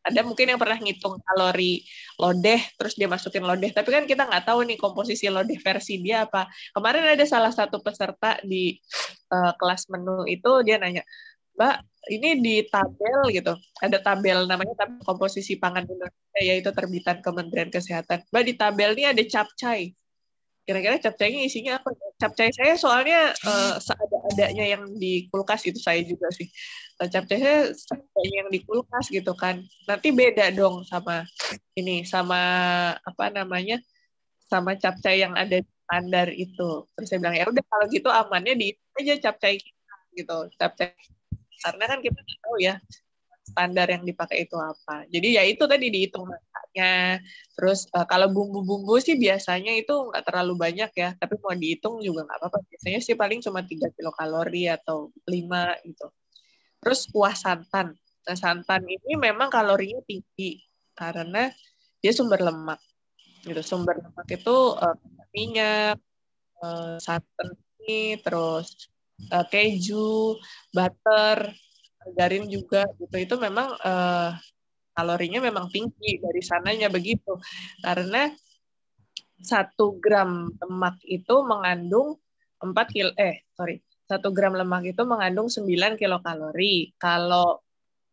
Ada mungkin yang pernah ngitung kalori lodeh, terus dia masukin lodeh, tapi kan kita nggak tahu nih komposisi lodeh versi dia apa. Kemarin ada salah satu peserta di kelas menu itu, dia nanya, Mbak, ini di tabel gitu, ada tabel namanya tabel komposisi pangan Indonesia, yaitu terbitan Kementerian Kesehatan. Mbak, di tabel ini ada capcay. Kira-kira capcaynya isinya apa? Capcay saya soalnya seadanya yang di kulkas, itu saya juga sih. Capcay saya seadanya yang di kulkas gitu kan. Nanti beda dong sama apa namanya, sama capcay yang ada di standar itu. Terus saya bilang, ya udah kalau gitu amannya di aja capcay kita gitu. Capcay, karena kan kita nggak tahu ya standar yang dipakai itu apa. Jadi ya itu tadi dihitung masaknya. Terus kalau bumbu-bumbu sih biasanya itu nggak terlalu banyak ya, tapi mau dihitung juga nggak apa-apa. Biasanya sih paling cuma 3 kilokalori atau 5 gitu. Terus kuah santan. Nah, santan ini memang kalorinya tinggi karena dia sumber lemak. Gitu. Sumber lemak itu minyak, santan ini, terus keju, butter, margarin juga gitu. Itu memang kalorinya memang tinggi dari sananya begitu. Karena 1 gram lemak itu mengandung 1 gram lemak itu mengandung 9 kilokalori. Kalau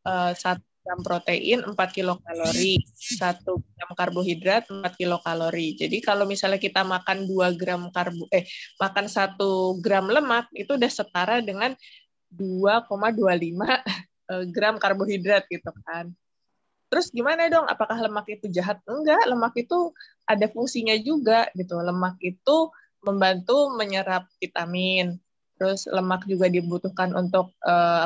1 gram protein 4 kilokalori, 1 gram karbohidrat 4 kilokalori. Jadi kalau misalnya kita makan 2 gram makan 1 gram lemak itu udah setara dengan 2,25 gram karbohidrat gitu kan. Terus gimana dong? Apakah lemak itu jahat? Enggak, lemak itu ada fungsinya juga gitu. Lemak itu membantu menyerap vitamin. Terus lemak juga dibutuhkan untuk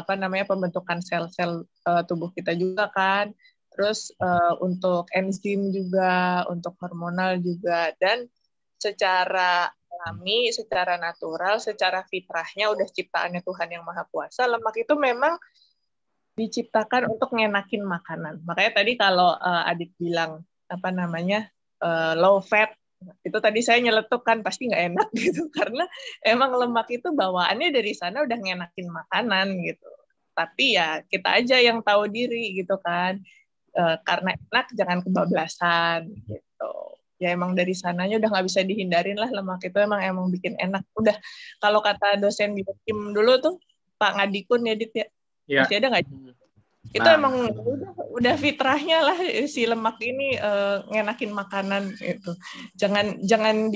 pembentukan sel-sel tubuh kita juga kan. Terus untuk enzim juga, untuk hormonal juga, dan secara alami, secara natural, secara fitrahnya udah ciptaannya Tuhan yang Maha Kuasa, lemak itu memang diciptakan untuk ngenakin makanan. Makanya tadi kalau Adit bilang low fat, itu tadi saya nyeletuk kan pasti nggak enak gitu, karena emang lemak itu bawaannya dari sana udah ngenakin makanan gitu. Tapi ya kita aja yang tahu diri gitu kan, karena enak jangan kebablasan gitu. Ya emang dari sananya udah nggak bisa dihindarin lah, lemak itu emang bikin enak. Udah, kalau kata dosen biokim dulu tuh Pak Ngadikun ya Dit ya, masih ada nggak? Itu emang udah fitrahnya lah si lemak ini ngenakin makanan itu. Jangan jangan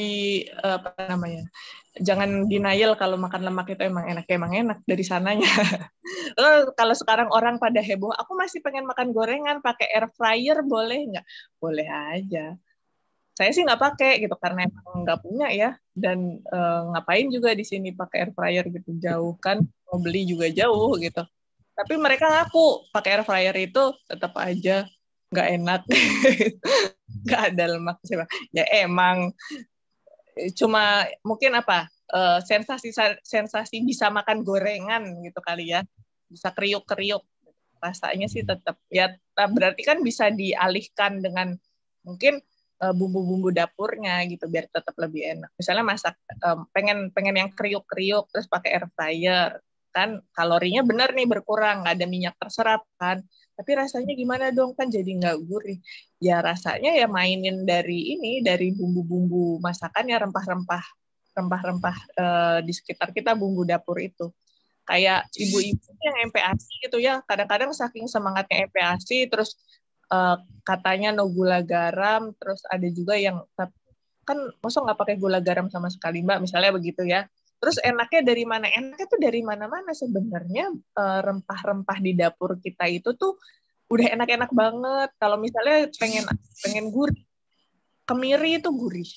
denial kalau makan lemak itu emang enak dari sananya. Kalau sekarang orang pada heboh, aku masih pengen makan gorengan pakai air fryer, boleh nggak? Boleh aja. Saya sih nggak pakai gitu karena emang nggak punya ya, dan ngapain juga di sini pakai air fryer gitu, jauh kan, mau beli juga jauh gitu. Tapi mereka ngaku pakai air fryer itu tetap aja nggak enak, nggak ada lemak. Ya emang cuma mungkin sensasi bisa makan gorengan gitu kali ya, bisa kriuk-kriuk, rasanya sih tetap ya. Berarti kan bisa dialihkan dengan mungkin bumbu-bumbu dapurnya gitu biar tetap lebih enak. Misalnya masak pengen yang kriuk-kriuk terus pakai air fryer, kan kalorinya benar nih berkurang, nggak ada minyak terserap kan. Tapi rasanya gimana dong, kan jadi nggak gurih. Ya rasanya ya mainin dari bumbu-bumbu masakan ya, rempah-rempah di sekitar kita, bumbu dapur itu. Kayak ibu-ibu yang MPASI gitu ya, kadang-kadang saking semangatnya MPASI terus katanya no gula garam, terus ada juga yang kan masa nggak pakai gula garam sama sekali Mbak, misalnya begitu ya. Terus enaknya dari mana? Enaknya tuh dari mana-mana sebenarnya. Rempah-rempah di dapur kita itu tuh udah enak-enak banget. Kalau misalnya pengen gurih, kemiri itu gurih.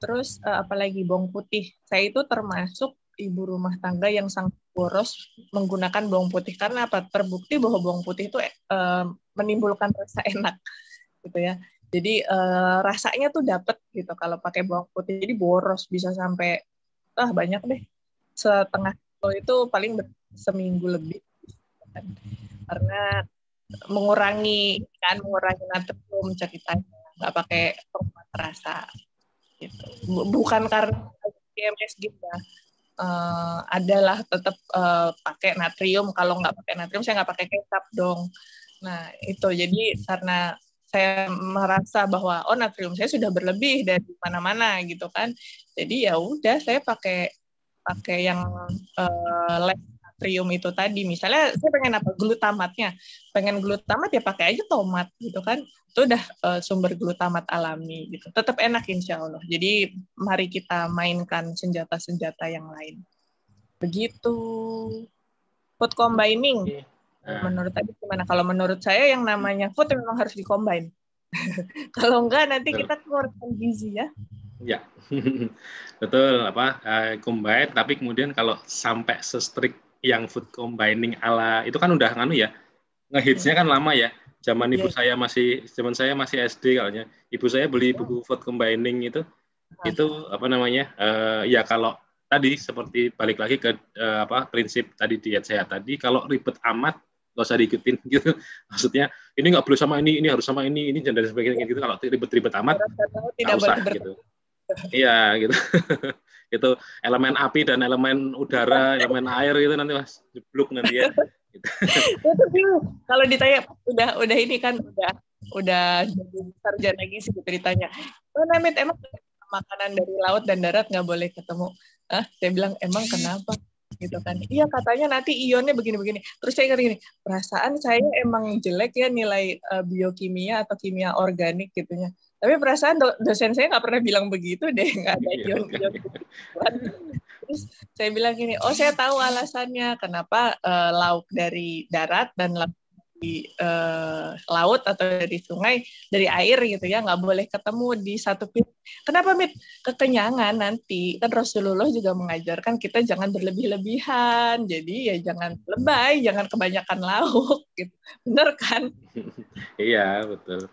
Terus apalagi bawang putih. Saya itu termasuk ibu rumah tangga yang sangat boros menggunakan bawang putih karena apa? Terbukti bahwa bawang putih itu menimbulkan rasa enak gitu ya. Jadi rasanya tuh dapet gitu kalau pakai bawang putih. Jadi boros bisa sampai banyak deh. Setengah kilo itu paling seminggu lebih karena mengurangi natrium ceritanya, nggak pakai penguat rasa gitu. Bukan karena PMS gitu ya. Adalah tetap pakai natrium. Kalau nggak pakai natrium saya nggak pakai kecap dong. Nah itu jadi karena saya merasa bahwa natrium saya sudah berlebih dari mana-mana gitu kan. Jadi ya udah saya pakai yang less natrium itu tadi. Misalnya saya pengen apa? Glutamatnya. Pengen glutamat ya pakai aja tomat gitu kan. Itu udah sumber glutamat alami gitu. Tetap enak insya Allah. Jadi mari kita mainkan senjata-senjata yang lain. Begitu. Food combining. Menurut tadi gimana? Kalau menurut saya yang namanya food memang harus dikombin. Kalau enggak nanti kita keluarkan gizi ya. Ya, betul combine. Tapi kemudian kalau sampai se-strict yang food combining ala itu kan udah ya, ngehitsnya kan lama ya. Zaman saya masih SD kayaknya. Ibu saya beli buku food combining itu ya kalau tadi seperti balik lagi ke prinsip tadi diet sehat tadi, kalau ribet amat nggak usah diikutin gitu. Maksudnya ini nggak boleh sama ini harus sama ini dan sebagainya gitu. Kalau ribet amat nggak usah gitu. Iya gitu. Itu elemen api dan elemen udara, elemen air itu nanti Mas jeblok nanti ya. Gitu. Kalau ditanya udah ini kan udah sarjana gizi gitu ditanya. Namit emang makanan dari laut dan darat nggak boleh ketemu. Saya bilang emang kenapa? Gitu kan. Iya katanya nanti ionnya begini-begini. Terus saya gini, perasaan saya emang jelek ya nilai biokimia atau kimia organik gitunya. Tapi perasaan dosen saya nggak pernah bilang begitu deh, nggak ada ion. Terus saya bilang gini, saya tahu alasannya kenapa lauk dari darat dan lauk di laut atau dari sungai, dari air gitu ya, nggak boleh ketemu di satu piring. Kenapa, Mit? Kekenyangan nanti. Kan Rasulullah juga mengajarkan kita jangan berlebih-lebihan. Jadi ya jangan lebay, jangan kebanyakan lauk. Gitu. Bener kan? Iya, betul.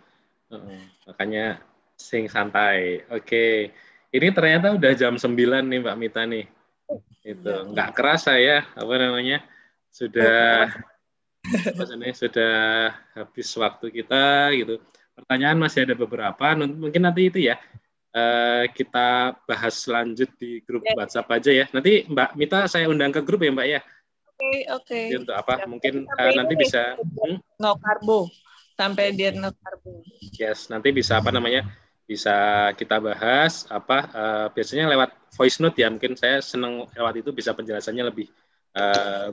Makanya sing santai. Oke. Ini ternyata udah jam 9 nih Mbak Mita nih. Itu nggak kerasa ya, sudah habis waktu kita gitu. Pertanyaan masih ada beberapa, mungkin nanti itu ya kita bahas lanjut di grup WhatsApp aja ya. Nanti Mbak Mita saya undang ke grup ya Mbak ya. Oke. Jadi untuk apa? Mungkin nanti bisa no karbo. Sampai diet no karbo. Yes, nanti bisa bisa kita bahas biasanya lewat voice note ya. Mungkin saya senang lewat itu bisa penjelasannya lebih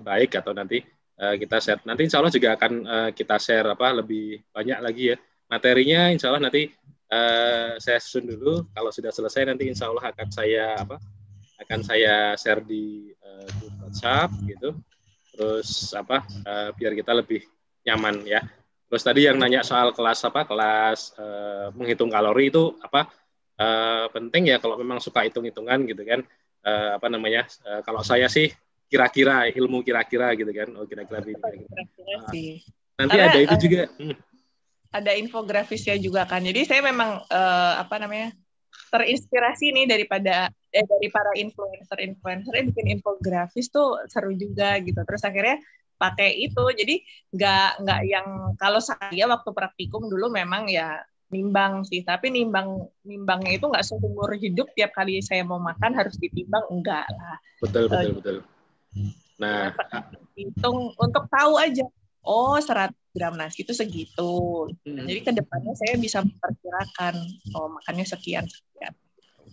baik atau nanti kita share. Nanti insya Allah juga akan kita share lebih banyak lagi ya materinya. Insya Allah nanti saya susun dulu. Kalau sudah selesai nanti insya Allah akan saya share di grup WhatsApp gitu. Terus biar kita lebih nyaman ya. Terus tadi yang nanya soal kelas menghitung kalori itu penting ya kalau memang suka hitung-hitungan gitu kan. Kalau saya sih kira-kira ilmu kira-kira gitu kan. Kira-kira ini. Nanti karena, ada itu juga. Ada infografisnya juga kan. Jadi saya memang terinspirasi nih dari para influencer bikin infografis tuh seru juga gitu. Terus akhirnya pakai itu, jadi nggak yang kalau saya waktu praktikum dulu memang ya nimbang sih, tapi nimbangnya itu nggak seumur hidup tiap kali saya mau makan harus ditimbang, enggak lah. Betul. Nah, hitung untuk tahu aja, 100 gram nasi itu segitu. Jadi kedepannya saya bisa memperkirakan, makannya sekian.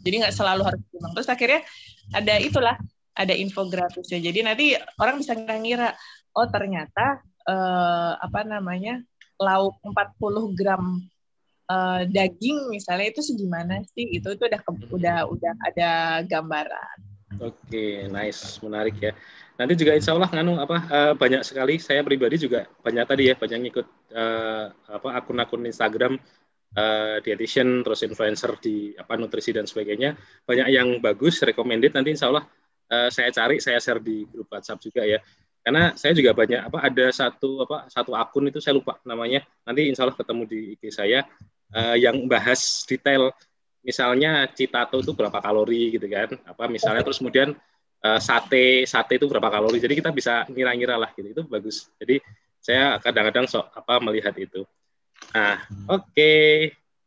Jadi nggak selalu harus ditimbang. Terus akhirnya ada infografisnya. Jadi nanti orang bisa ngira, ternyata lauk 40 gram daging misalnya itu segimana sih? Itu udah ada gambaran. Oke, nice, menarik ya. Nanti juga insya Allah banyak sekali. Saya pribadi juga banyak ngikut akun-akun Instagram dietitian, terus influencer di nutrisi dan sebagainya, banyak yang bagus, recommended. Nanti insya Allah saya cari, saya share di grup WhatsApp juga ya. Karena saya juga banyak ada satu akun itu saya lupa namanya. Nanti insya Allah ketemu di IG saya yang bahas detail. Misalnya Citato itu berapa kalori gitu kan? Misalnya terus kemudian sate itu berapa kalori. Jadi kita bisa ngira-ngira lah gitu. Itu bagus. Jadi saya kadang-kadang melihat itu. Nah, oke.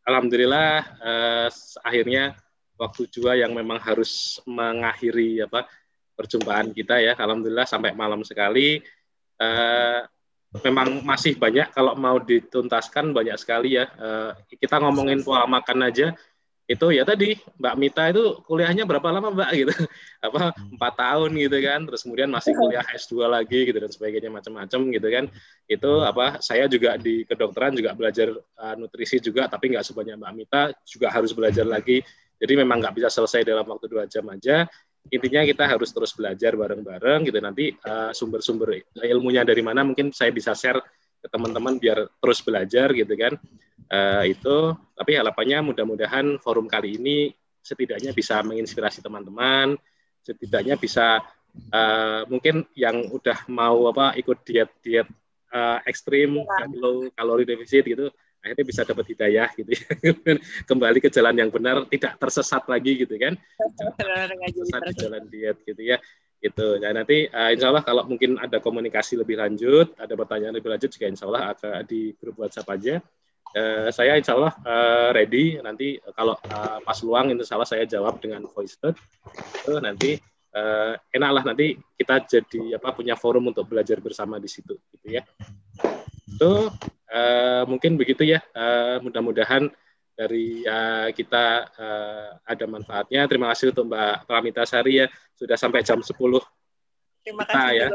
Alhamdulillah akhirnya waktu juga yang memang harus mengakhiri perjumpaan kita ya. Alhamdulillah sampai malam sekali. Memang masih banyak kalau mau dituntaskan banyak sekali ya. Kita ngomongin pola makan aja itu ya tadi Mbak Mita itu kuliahnya berapa lama Mbak gitu 4 tahun gitu kan, terus kemudian masih kuliah S2 lagi gitu dan sebagainya macam-macam gitu kan. Itu saya juga di kedokteran juga belajar nutrisi juga, tapi nggak sebanyak Mbak Mita, juga harus belajar lagi. Jadi memang nggak bisa selesai dalam waktu 2 jam aja. Intinya kita harus terus belajar bareng-bareng gitu. Nanti sumber-sumber ilmunya dari mana mungkin saya bisa share ke teman-teman biar terus belajar gitu kan. Itu, tapi harapannya mudah-mudahan forum kali ini setidaknya bisa menginspirasi teman-teman, setidaknya bisa mungkin yang udah mau ikut diet ekstrim, low kalori defisit gitu, akhirnya bisa dapat hidayah gitu ya. Kembali ke jalan yang benar, tidak tersesat lagi gitu kan, tersesat di jalan diet gitu ya. Gitu. Nah, nanti insya Allah kalau mungkin ada komunikasi lebih lanjut, ada pertanyaan lebih lanjut juga insya Allah ada di grup WhatsApp aja. Saya insya Allah ready, nanti kalau pas luang insya Allah saya jawab dengan voice note. Nanti enaklah nanti kita jadi punya forum untuk belajar bersama di situ gitu ya. Itu mungkin begitu ya. Mudah-mudahan dari kita ada manfaatnya. Terima kasih untuk Mbak Pramita Sari ya, sudah sampai jam 10. Terima kasih ya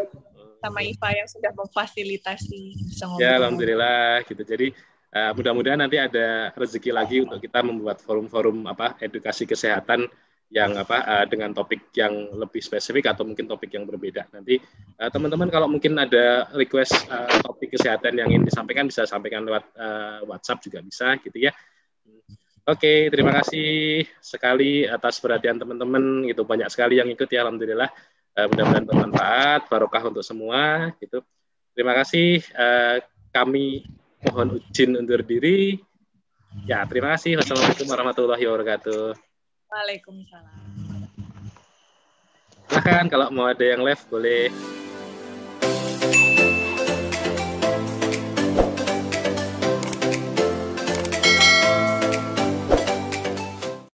sama Iva yang sudah memfasilitasi. Ya, alhamdulillah gitu. Jadi mudah-mudahan nanti ada rezeki lagi untuk kita membuat forum-forum edukasi kesehatan yang dengan topik yang lebih spesifik atau mungkin topik yang berbeda. Nanti teman-teman kalau mungkin ada request topik kesehatan yang ingin disampaikan bisa sampaikan lewat WhatsApp juga bisa gitu ya. Oke, terima kasih sekali atas perhatian teman-teman. Itu banyak sekali yang ikut ya, alhamdulillah. Mudah-mudahan bermanfaat, barokah untuk semua gitu. Terima kasih. Kami mohon izin undur diri. Ya, terima kasih. Wassalamualaikum warahmatullahi wabarakatuh. Waalaikumsalam. Silahkan kalau mau ada yang live boleh.